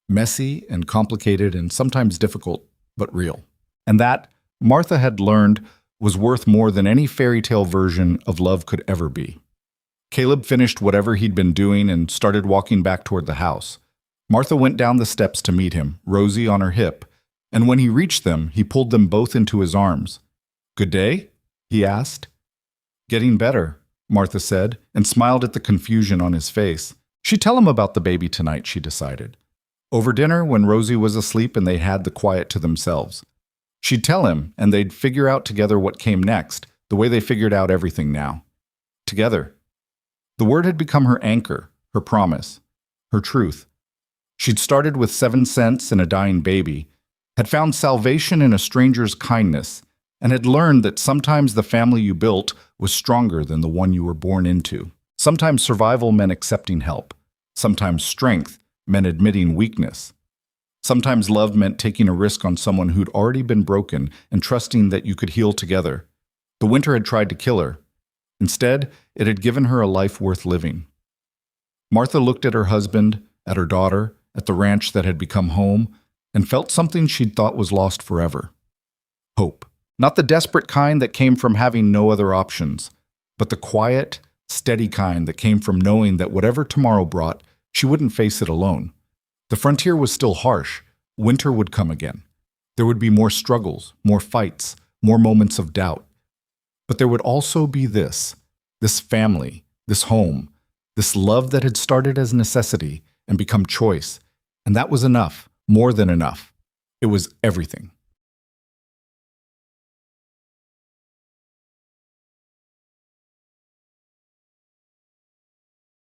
A: Messy and complicated and sometimes difficult, but real. And that, Martha had learned, was worth more than any fairy tale version of love could ever be. Caleb finished whatever he'd been doing and started walking back toward the house. Martha went down the steps to meet him, Rosie on her hip, and when he reached them, he pulled them both into his arms. "Good day?" he asked. "Getting better," Martha said, and smiled at the confusion on his face. She'd tell him about the baby tonight, she decided. Over dinner, when Rosie was asleep and they had the quiet to themselves. She'd tell him, and they'd figure out together what came next, the way they figured out everything now. Together. The word had become her anchor, her promise, her truth. She'd started with 7 cents and a dying baby, had found salvation in a stranger's kindness, and had learned that sometimes the family you built was stronger than the one you were born into. Sometimes survival meant accepting help. Sometimes strength meant admitting weakness. Sometimes love meant taking a risk on someone who'd already been broken and trusting that you could heal together. The winter had tried to kill her. Instead, it had given her a life worth living. Martha looked at her husband, at her daughter, at the ranch that had become home, and felt something she'd thought was lost forever. Hope. Not the desperate kind that came from having no other options, but the quiet, steady kind that came from knowing that whatever tomorrow brought, she wouldn't face it alone. The frontier was still harsh. Winter would come again. There would be more struggles, more fights, more moments of doubt. But there would also be this family, this home, this love that had started as necessity and become choice. And that was enough, more than enough. It was everything.